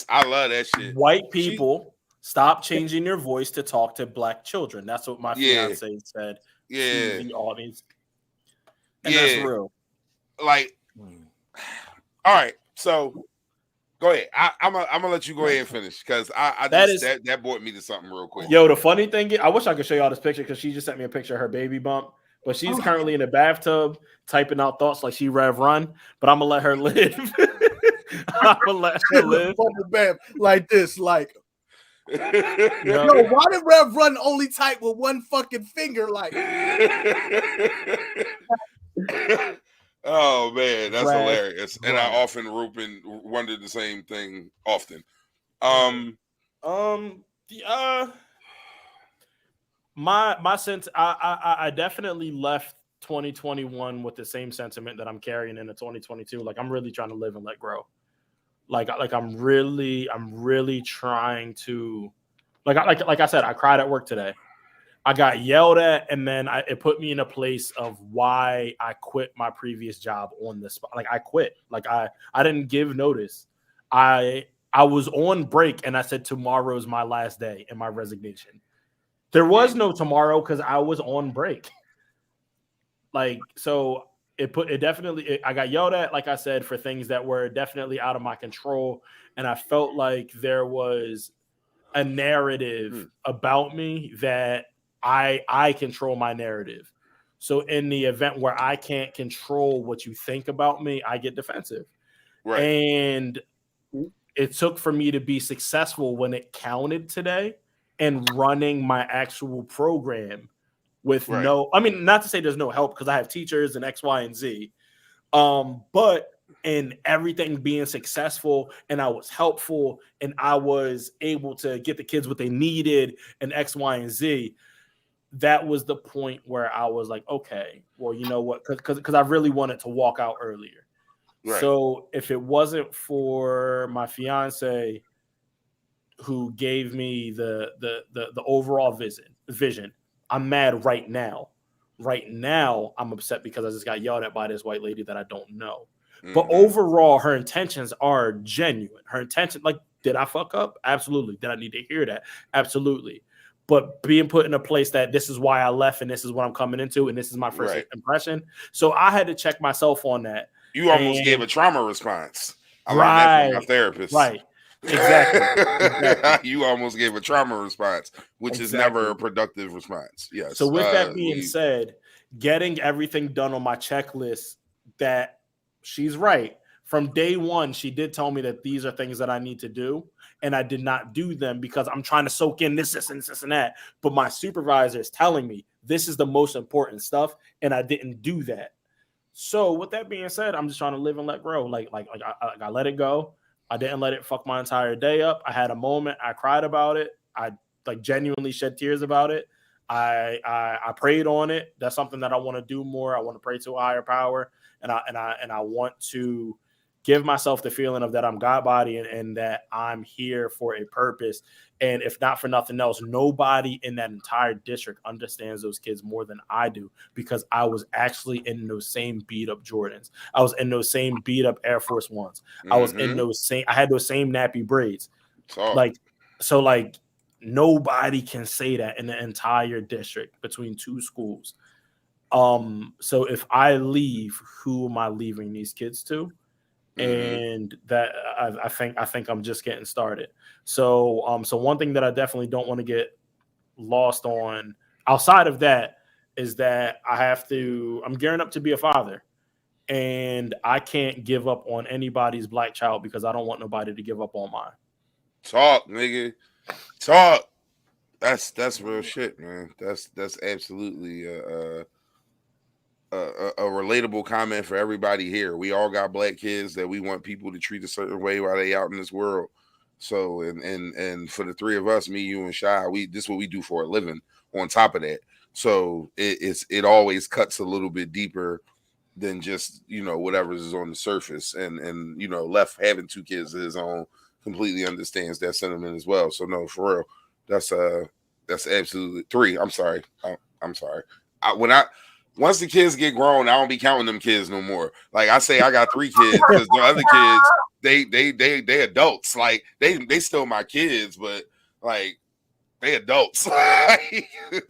[SPEAKER 2] I love that shit.
[SPEAKER 1] White people stop changing their voice to talk to black children. That's what my fiance said to the audience. And that's real.
[SPEAKER 2] Like, all right, so go ahead. I'm gonna let you go ahead and finish because that brought me to something real quick.
[SPEAKER 1] Yo, the funny thing is, I wish I could show y'all this picture because she just sent me a picture of her baby bump, but she's currently in the bathtub typing out thoughts like she Rev Run, but I'm gonna let her live. I'm gonna let her live.
[SPEAKER 3] Like this, like. Yo, why did Rev Run only type with one fucking finger? Like,
[SPEAKER 2] oh man, that's hilarious. And I often wonder the same thing often.
[SPEAKER 1] My sense, I definitely left 2021 with the same sentiment that I'm carrying into 2022. Like I'm really trying to live and let grow. Like I'm really trying to, like I said, I cried at work today. I got yelled at, and then it put me in a place of why I quit my previous job on the spot. Like I quit. Like I didn't give notice. I I was on break and I said tomorrow's my last day in my resignation. There was no tomorrow because I was on break. Like, so it definitely, I got yelled at, like I said, for things that were definitely out of my control. And I felt like there was a narrative about me that I control my narrative. So in the event where I can't control what you think about me, I get defensive. Right. And it took for me to be successful when it counted today and running my actual program with I mean, not to say there's no help because I have teachers and X, Y, and Z. But in everything being successful and I was helpful and I was able to get the kids what they needed and X, Y, and Z, that was the point where I was like, okay, well, you know what? Because I really wanted to walk out earlier. Right. So if it wasn't for my fiance who gave me the overall vision, I'm mad right now. Right now, I'm upset because I just got yelled at by this white lady that I don't know. Mm-hmm. But overall, her intentions are genuine. Her intention, like, did I fuck up? Absolutely. Did I need to hear that? Absolutely. But being put in a place that this is why I left and this is what I'm coming into and this is my first impression. So I had to check myself on that.
[SPEAKER 2] You almost gave a trauma response. I learned that from my therapist.
[SPEAKER 1] Right. Exactly.
[SPEAKER 2] You almost gave a trauma response, which is never a productive response. Yes.
[SPEAKER 1] So with that being said, getting everything done on my checklist, that she's right. From day one, she did tell me that these are things that I need to do. And I did not do them because I'm trying to soak in this, and that. But my supervisor is telling me this is the most important stuff. And I didn't do that. So with that being said, I'm just trying to live and let grow. Like I let it go. I didn't let it fuck my entire day up. I had a moment. I cried about it. I genuinely shed tears about it. I prayed on it. That's something that I want to do more. I want to pray to a higher power. And I want to give myself the feeling of that I'm God body and that I'm here for a purpose. And if not for nothing else, nobody in that entire district understands those kids more than I do, because I was actually in those same beat up Jordans. I was in those same beat up Air Force Ones. I was in I had those same nappy braids. So nobody can say that in the entire district between two schools. So if I leave, who am I leaving these kids to? And that I think I'm just getting started. So one thing that I definitely don't want to get lost on outside of that is that I'm gearing up to be a father, and I can't give up on anybody's black child because I don't want nobody to give up on mine.
[SPEAKER 2] Talk, nigga. Talk. That's real shit, man. That's absolutely a relatable comment for everybody here. We all got black kids that we want people to treat a certain way while they out in this world. So, and for the three of us, me, you, and Shy, this is what we do for a living on top of that. So it always cuts a little bit deeper than just, whatever is on the surface. And Left having two kids of his own completely understands that sentiment as well. So no, for real, that's absolutely three. I'm sorry. I'm sorry. Once the kids get grown, I don't be counting them kids no more. Like I say, I got 3 kids because the other kids, they adults. Like they still my kids, but like they adults.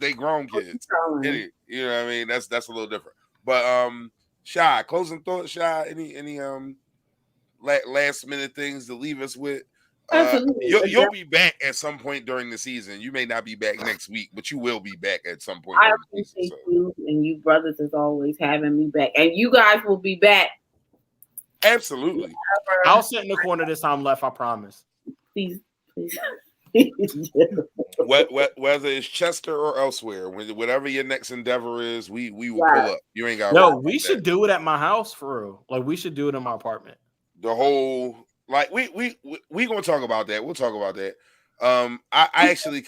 [SPEAKER 2] They grown kids. You know what I mean? That's a little different. But Shy, closing thoughts, Shy. Any last minute things to leave us with? You'll be back at some point during the season. You may not be back next week, but you will be back at some point.
[SPEAKER 4] I appreciate you and you brothers as always having me back, and you guys will be back.
[SPEAKER 2] Absolutely.
[SPEAKER 1] I'll sit in the corner this time, Left. I promise.
[SPEAKER 4] Please.
[SPEAKER 2] Whether it's Chester or elsewhere, whatever your next endeavor is, we will pull up. You ain't got.
[SPEAKER 1] No, we should do it at my house for real. Like we should do it in my apartment.
[SPEAKER 2] The whole. Like we gonna talk about that. We'll talk about that. I actually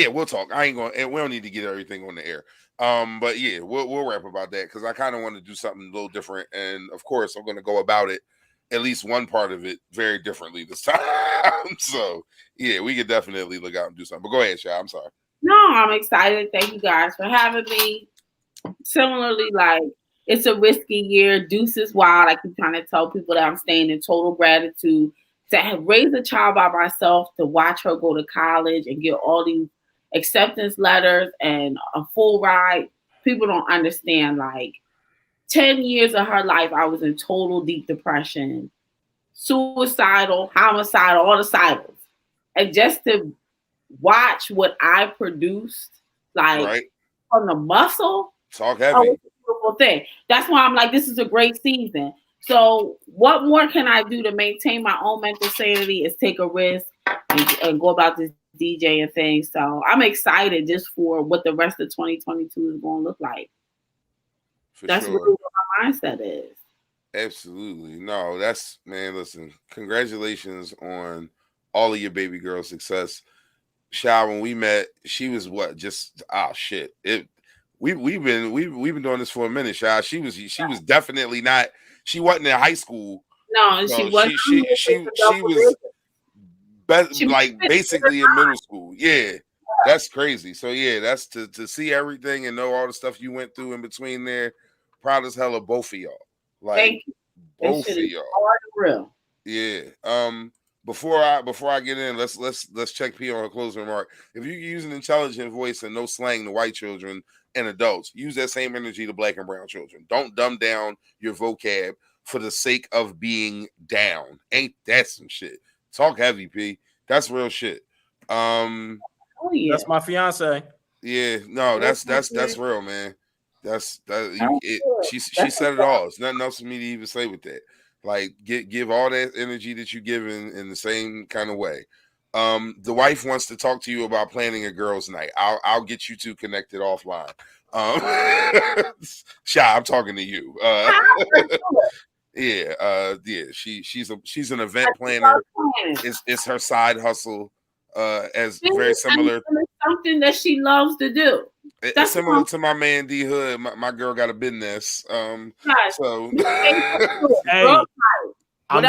[SPEAKER 2] we'll talk. I ain't gonna, and we don't need to get everything on the air. But yeah, we'll rap about that because I kind of want to do something a little different, and of course I'm gonna go about it, at least one part of it, very differently this time. So yeah, we could definitely look out and do something. But go ahead, Shay. I'm sorry.
[SPEAKER 4] No, I'm excited. Thank you guys for having me. Similarly, like. It's a risky year. Deuce is wild. I keep trying to tell people that I'm staying in total gratitude to raise a child by myself, to watch her go to college and get all these acceptance letters and a full ride. People don't understand. Like 10 years of her life, I was in total deep depression, suicidal, homicidal, all the cycles. And just to watch what I produced, like from the muscle,
[SPEAKER 2] talk heavy.
[SPEAKER 4] It's a beautiful thing. That's why I'm like, this is a great season. So what more can I do to maintain my own mental sanity is take a risk and go about this DJing thing. So I'm excited just for what the rest of 2022 is going to look like. That's really what my mindset is.
[SPEAKER 2] Absolutely. No, that's, man, listen, congratulations on all of your baby girl success. Sha, when we met, she was what? Just shit. We've been doing this for a minute, Sha. She was definitely not. She wasn't in high school.
[SPEAKER 4] No, she wasn't.
[SPEAKER 2] She was basically in middle school. Yeah, that's crazy. So yeah, that's to see everything and know all the stuff you went through in between there. Proud as hell of both of y'all. Like,
[SPEAKER 4] thank you.
[SPEAKER 2] Both of y'all.
[SPEAKER 4] Hard and real.
[SPEAKER 2] Yeah. Before I get in, let's check P on her closing remark. If you use an intelligent voice and no slang to white children and adults, use that same energy to black and brown children. Don't dumb down your vocab for the sake of being down. Ain't that some shit? Talk heavy, P. That's real shit.
[SPEAKER 1] Oh, yeah. That's my fiance.
[SPEAKER 2] Yeah, no, that's real, man. She said it all. It's nothing else for me to even say with that. Like, give all that energy that you give in the same kind of way. The wife wants to talk to you about planning a girls' night. I'll get you two connected offline. Sha, I'm talking to you. Yeah. She's an event planner. It's her side hustle. As very similar.
[SPEAKER 4] Something that she loves to do.
[SPEAKER 2] It's similar to my man D Hood. My girl got a business. So
[SPEAKER 1] hey,
[SPEAKER 4] I'm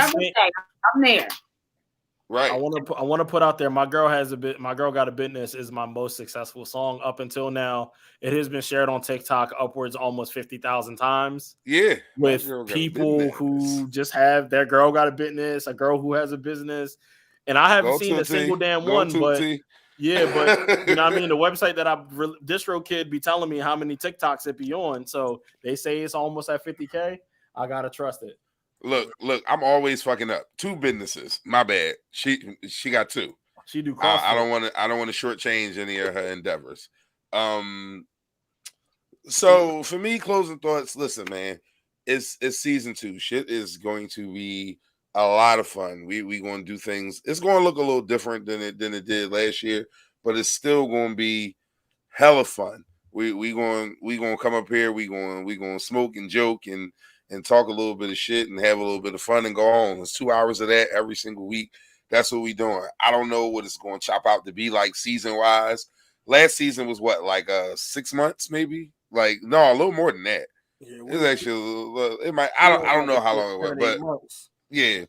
[SPEAKER 4] there.
[SPEAKER 2] Right.
[SPEAKER 1] I want to put out there. My girl got a business is my most successful song up until now. It has been shared on TikTok upwards almost 50,000 times.
[SPEAKER 2] Yeah,
[SPEAKER 1] with people who just have their girl got a business, a girl who has a business, and I haven't seen a single damn one. But yeah, but you know what I mean. The website that Distro Kid be telling me how many TikToks it be on, so they say it's almost at 50K. I gotta trust it.
[SPEAKER 2] Look, I'm always fucking up. 2 businesses. My bad. She got 2.
[SPEAKER 1] She do CrossFit.
[SPEAKER 2] I don't want to shortchange any of her endeavors. So for me, closing thoughts. Listen, man, it's season 2. Shit is going to be a lot of fun. We going to do things. It's going to look a little different than it did last year, but it's still going to be hella fun. We going to come up here. We going to smoke and joke and talk a little bit of shit and have a little bit of fun and go home. It's 2 hours of that every single week. That's what we doing. I don't know what it's going to chop out to be like season wise. Last season was what, like 6 months maybe? Like, no, a little more than that. Yeah, it's actually it might. I don't know how long it was, but yeah.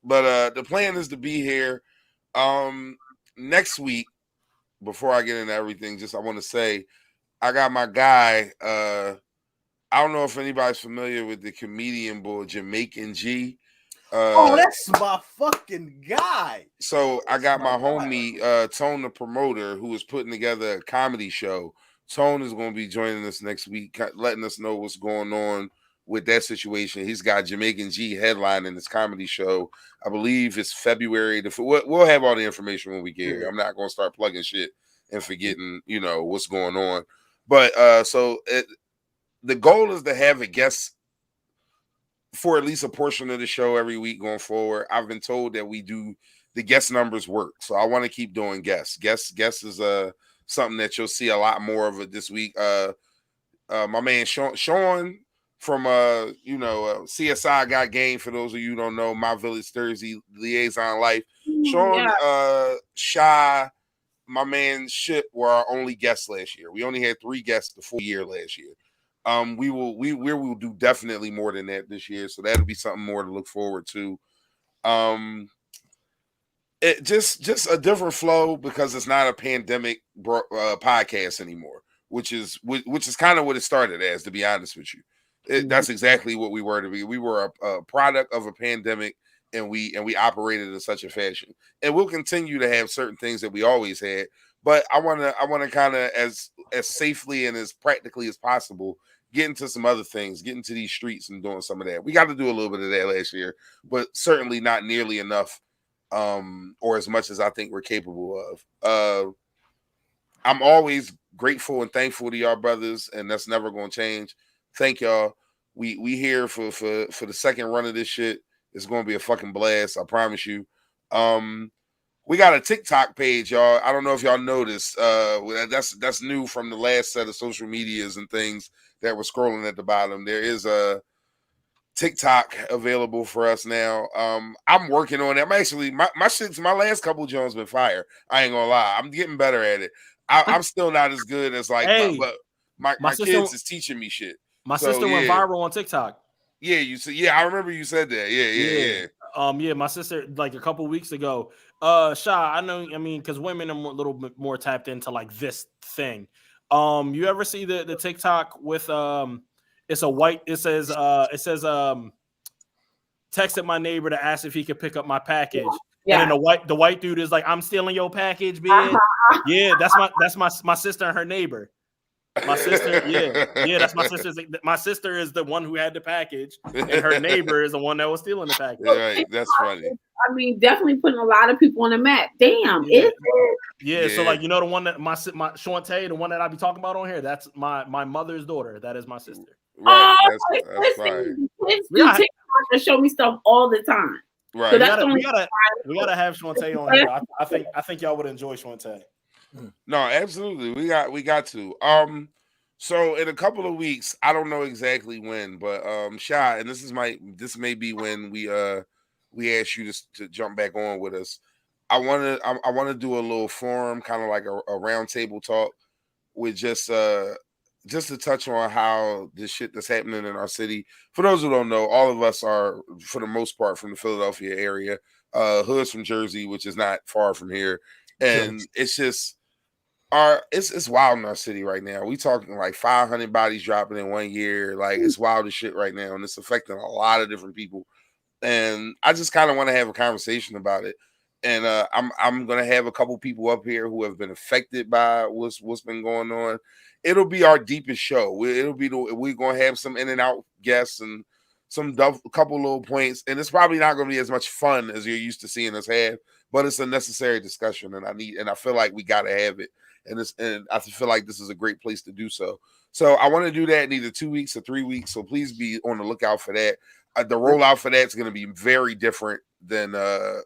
[SPEAKER 2] But the plan is to be here next week. Before I get into everything, I want to say I got my guy. I don't know if anybody's familiar with the comedian boy Jamaican G.
[SPEAKER 3] That's my fucking guy.
[SPEAKER 2] So I got my homie Tone, the promoter, who is putting together a comedy show. Tone is going to be joining us next week, letting us know what's going on with that situation. He's got Jamaican G headlining this comedy show. I believe it's February. We'll have all the information when we get here. I'm not going to start plugging shit and forgetting, what's going on. But the goal is to have a guest for at least a portion of the show every week going forward. I've been told that the guest numbers work, so I want to keep doing guests. Guests is something that you'll see a lot more of it this week. My man Sean from CSI Got Game, for those of you who don't know, My Village Thursday Liaison Life. Sean, Shy, my man Ship were our only guests last year. We only had 3 guests the full year last year. We will do definitely more than that this year, so that'll be something more to look forward to. It just a different flow because it's not a pandemic podcast anymore, which is kind of what it started as, to be honest with you. That's exactly what we were to be. We were a product of a pandemic, and we operated in such a fashion. And we'll continue to have certain things that we always had. But I want to kind of as safely and as practically as possible get into some other things, get into these streets and doing some of that. We got to do a little bit of that last year, but certainly not nearly enough, or as much as I think we're capable of. I'm always grateful and thankful to y'all brothers, and that's never going to change. Thank y'all. We here for the second run of this shit. It's going to be a fucking blast. I promise you. We got a TikTok page, y'all. I don't know if y'all noticed. That's new from the last set of social medias and things that were scrolling at the bottom. There is a TikTok available for us now. I'm working on it. I'm actually my last couple Jones been fire. I ain't gonna lie. I'm getting better at it. I'm still not as good as like, but my kids is teaching me shit.
[SPEAKER 1] My sister went viral on TikTok.
[SPEAKER 2] Yeah, you said. Yeah, I remember you said that. Yeah.
[SPEAKER 1] My sister like a couple weeks ago. Sha, I know. I mean, because women are a little bit more tapped into like this thing. You ever see the TikTok with it's a white. It says texted my neighbor to ask if he could pick up my package. Yeah. And then the white dude is like, I'm stealing your package, bitch. Yeah, that's my sister and her neighbor. My sister, that's my sister's. My sister is the one who had the package, and her neighbor is the one that was stealing the package.
[SPEAKER 2] Right, that's funny.
[SPEAKER 4] I mean, definitely putting a lot of people on the map. Damn,
[SPEAKER 1] is it? Yeah, so like, you know, the one that my Shante, the one that I be talking about on here, that's my mother's daughter. That is my sister.
[SPEAKER 2] Right, that's fine.
[SPEAKER 4] Kids do TikTok and show me stuff all the time.
[SPEAKER 2] Right,
[SPEAKER 4] so
[SPEAKER 1] we gotta have Shante on here. I think y'all would enjoy Shante.
[SPEAKER 2] No, absolutely. We got to. So in a couple of weeks, I don't know exactly when, but Shy, and this may be when we ask you to jump back on with us. I want to do a little forum, kind of like a round table talk with just to touch on how the shit that's happening in our city. For those who don't know, all of us are, for the most part, from the Philadelphia area. Hood's from Jersey, which is not far from here, and it's just. It's wild in our city right now. We talking like 500 bodies dropping in 1 year. Like, it's wild as shit right now, and it's affecting a lot of different people. And I just kind of want to have a conversation about it. And I'm gonna have a couple people up here who have been affected by what's been going on. It'll be our deepest show. We're gonna have some in and out guests and a couple little points. And it's probably not gonna be as much fun as you're used to seeing us have, but it's a necessary discussion, and I feel like we gotta have it. And I feel like this is a great place to do so. So I want to do that in either 2 weeks or 3 weeks. So please be on the lookout for that. The rollout for that is going to be very different than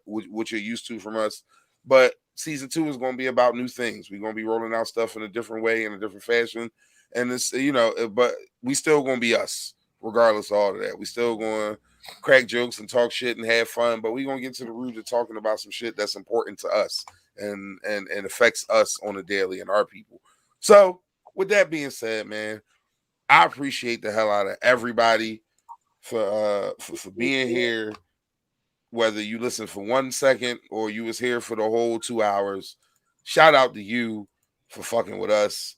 [SPEAKER 2] what you're used to from us. But season 2 is going to be about new things. We're going to be rolling out stuff in a different way, in a different fashion. And it's, but we still going to be us, regardless of all of that. We still going to crack jokes and talk shit and have fun. But we're going to get to the root of talking about some shit that's important to us. And affects us on a daily and our people. So with that being said, man, I appreciate the hell out of everybody for being here. Whether you listen for 1 second or you was here for the whole 2 hours, shout out to you for fucking with us.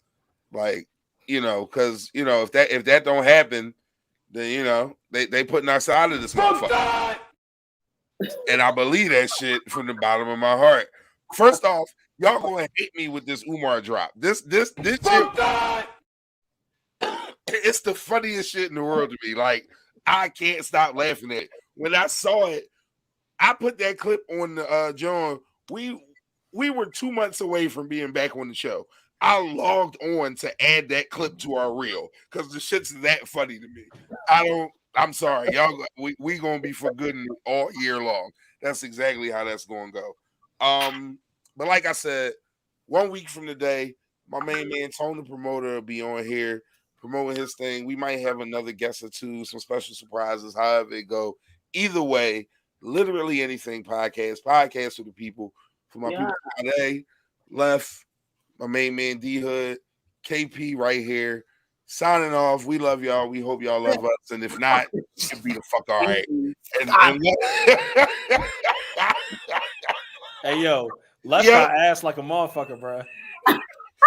[SPEAKER 2] Like, because if that don't happen, then they putting us out of this motherfucker. And I believe that shit from the bottom of my heart. First off, y'all gonna hate me with this Umar drop. This shit, it's the funniest shit in the world to me. Like, I can't stop laughing at it. When I saw it, I put that clip on the John. We were 2 months away from being back on the show. I logged on to add that clip to our reel because the shit's that funny to me. I'm sorry, y'all. We gonna be forgotten all year long. That's exactly how that's gonna go. But like I said, 1 week from today, my main man Tony the Promoter will be on here promoting his thing. We might have another guest or two, some special surprises, however it go. Either way, literally anything podcast for the people. For my people today, left, my main man D Hood, KP right here. Signing off. We love y'all. We hope y'all love us. And if not, you can be the fuck all right.
[SPEAKER 1] Hey, yo, left my ass like a motherfucker, bro.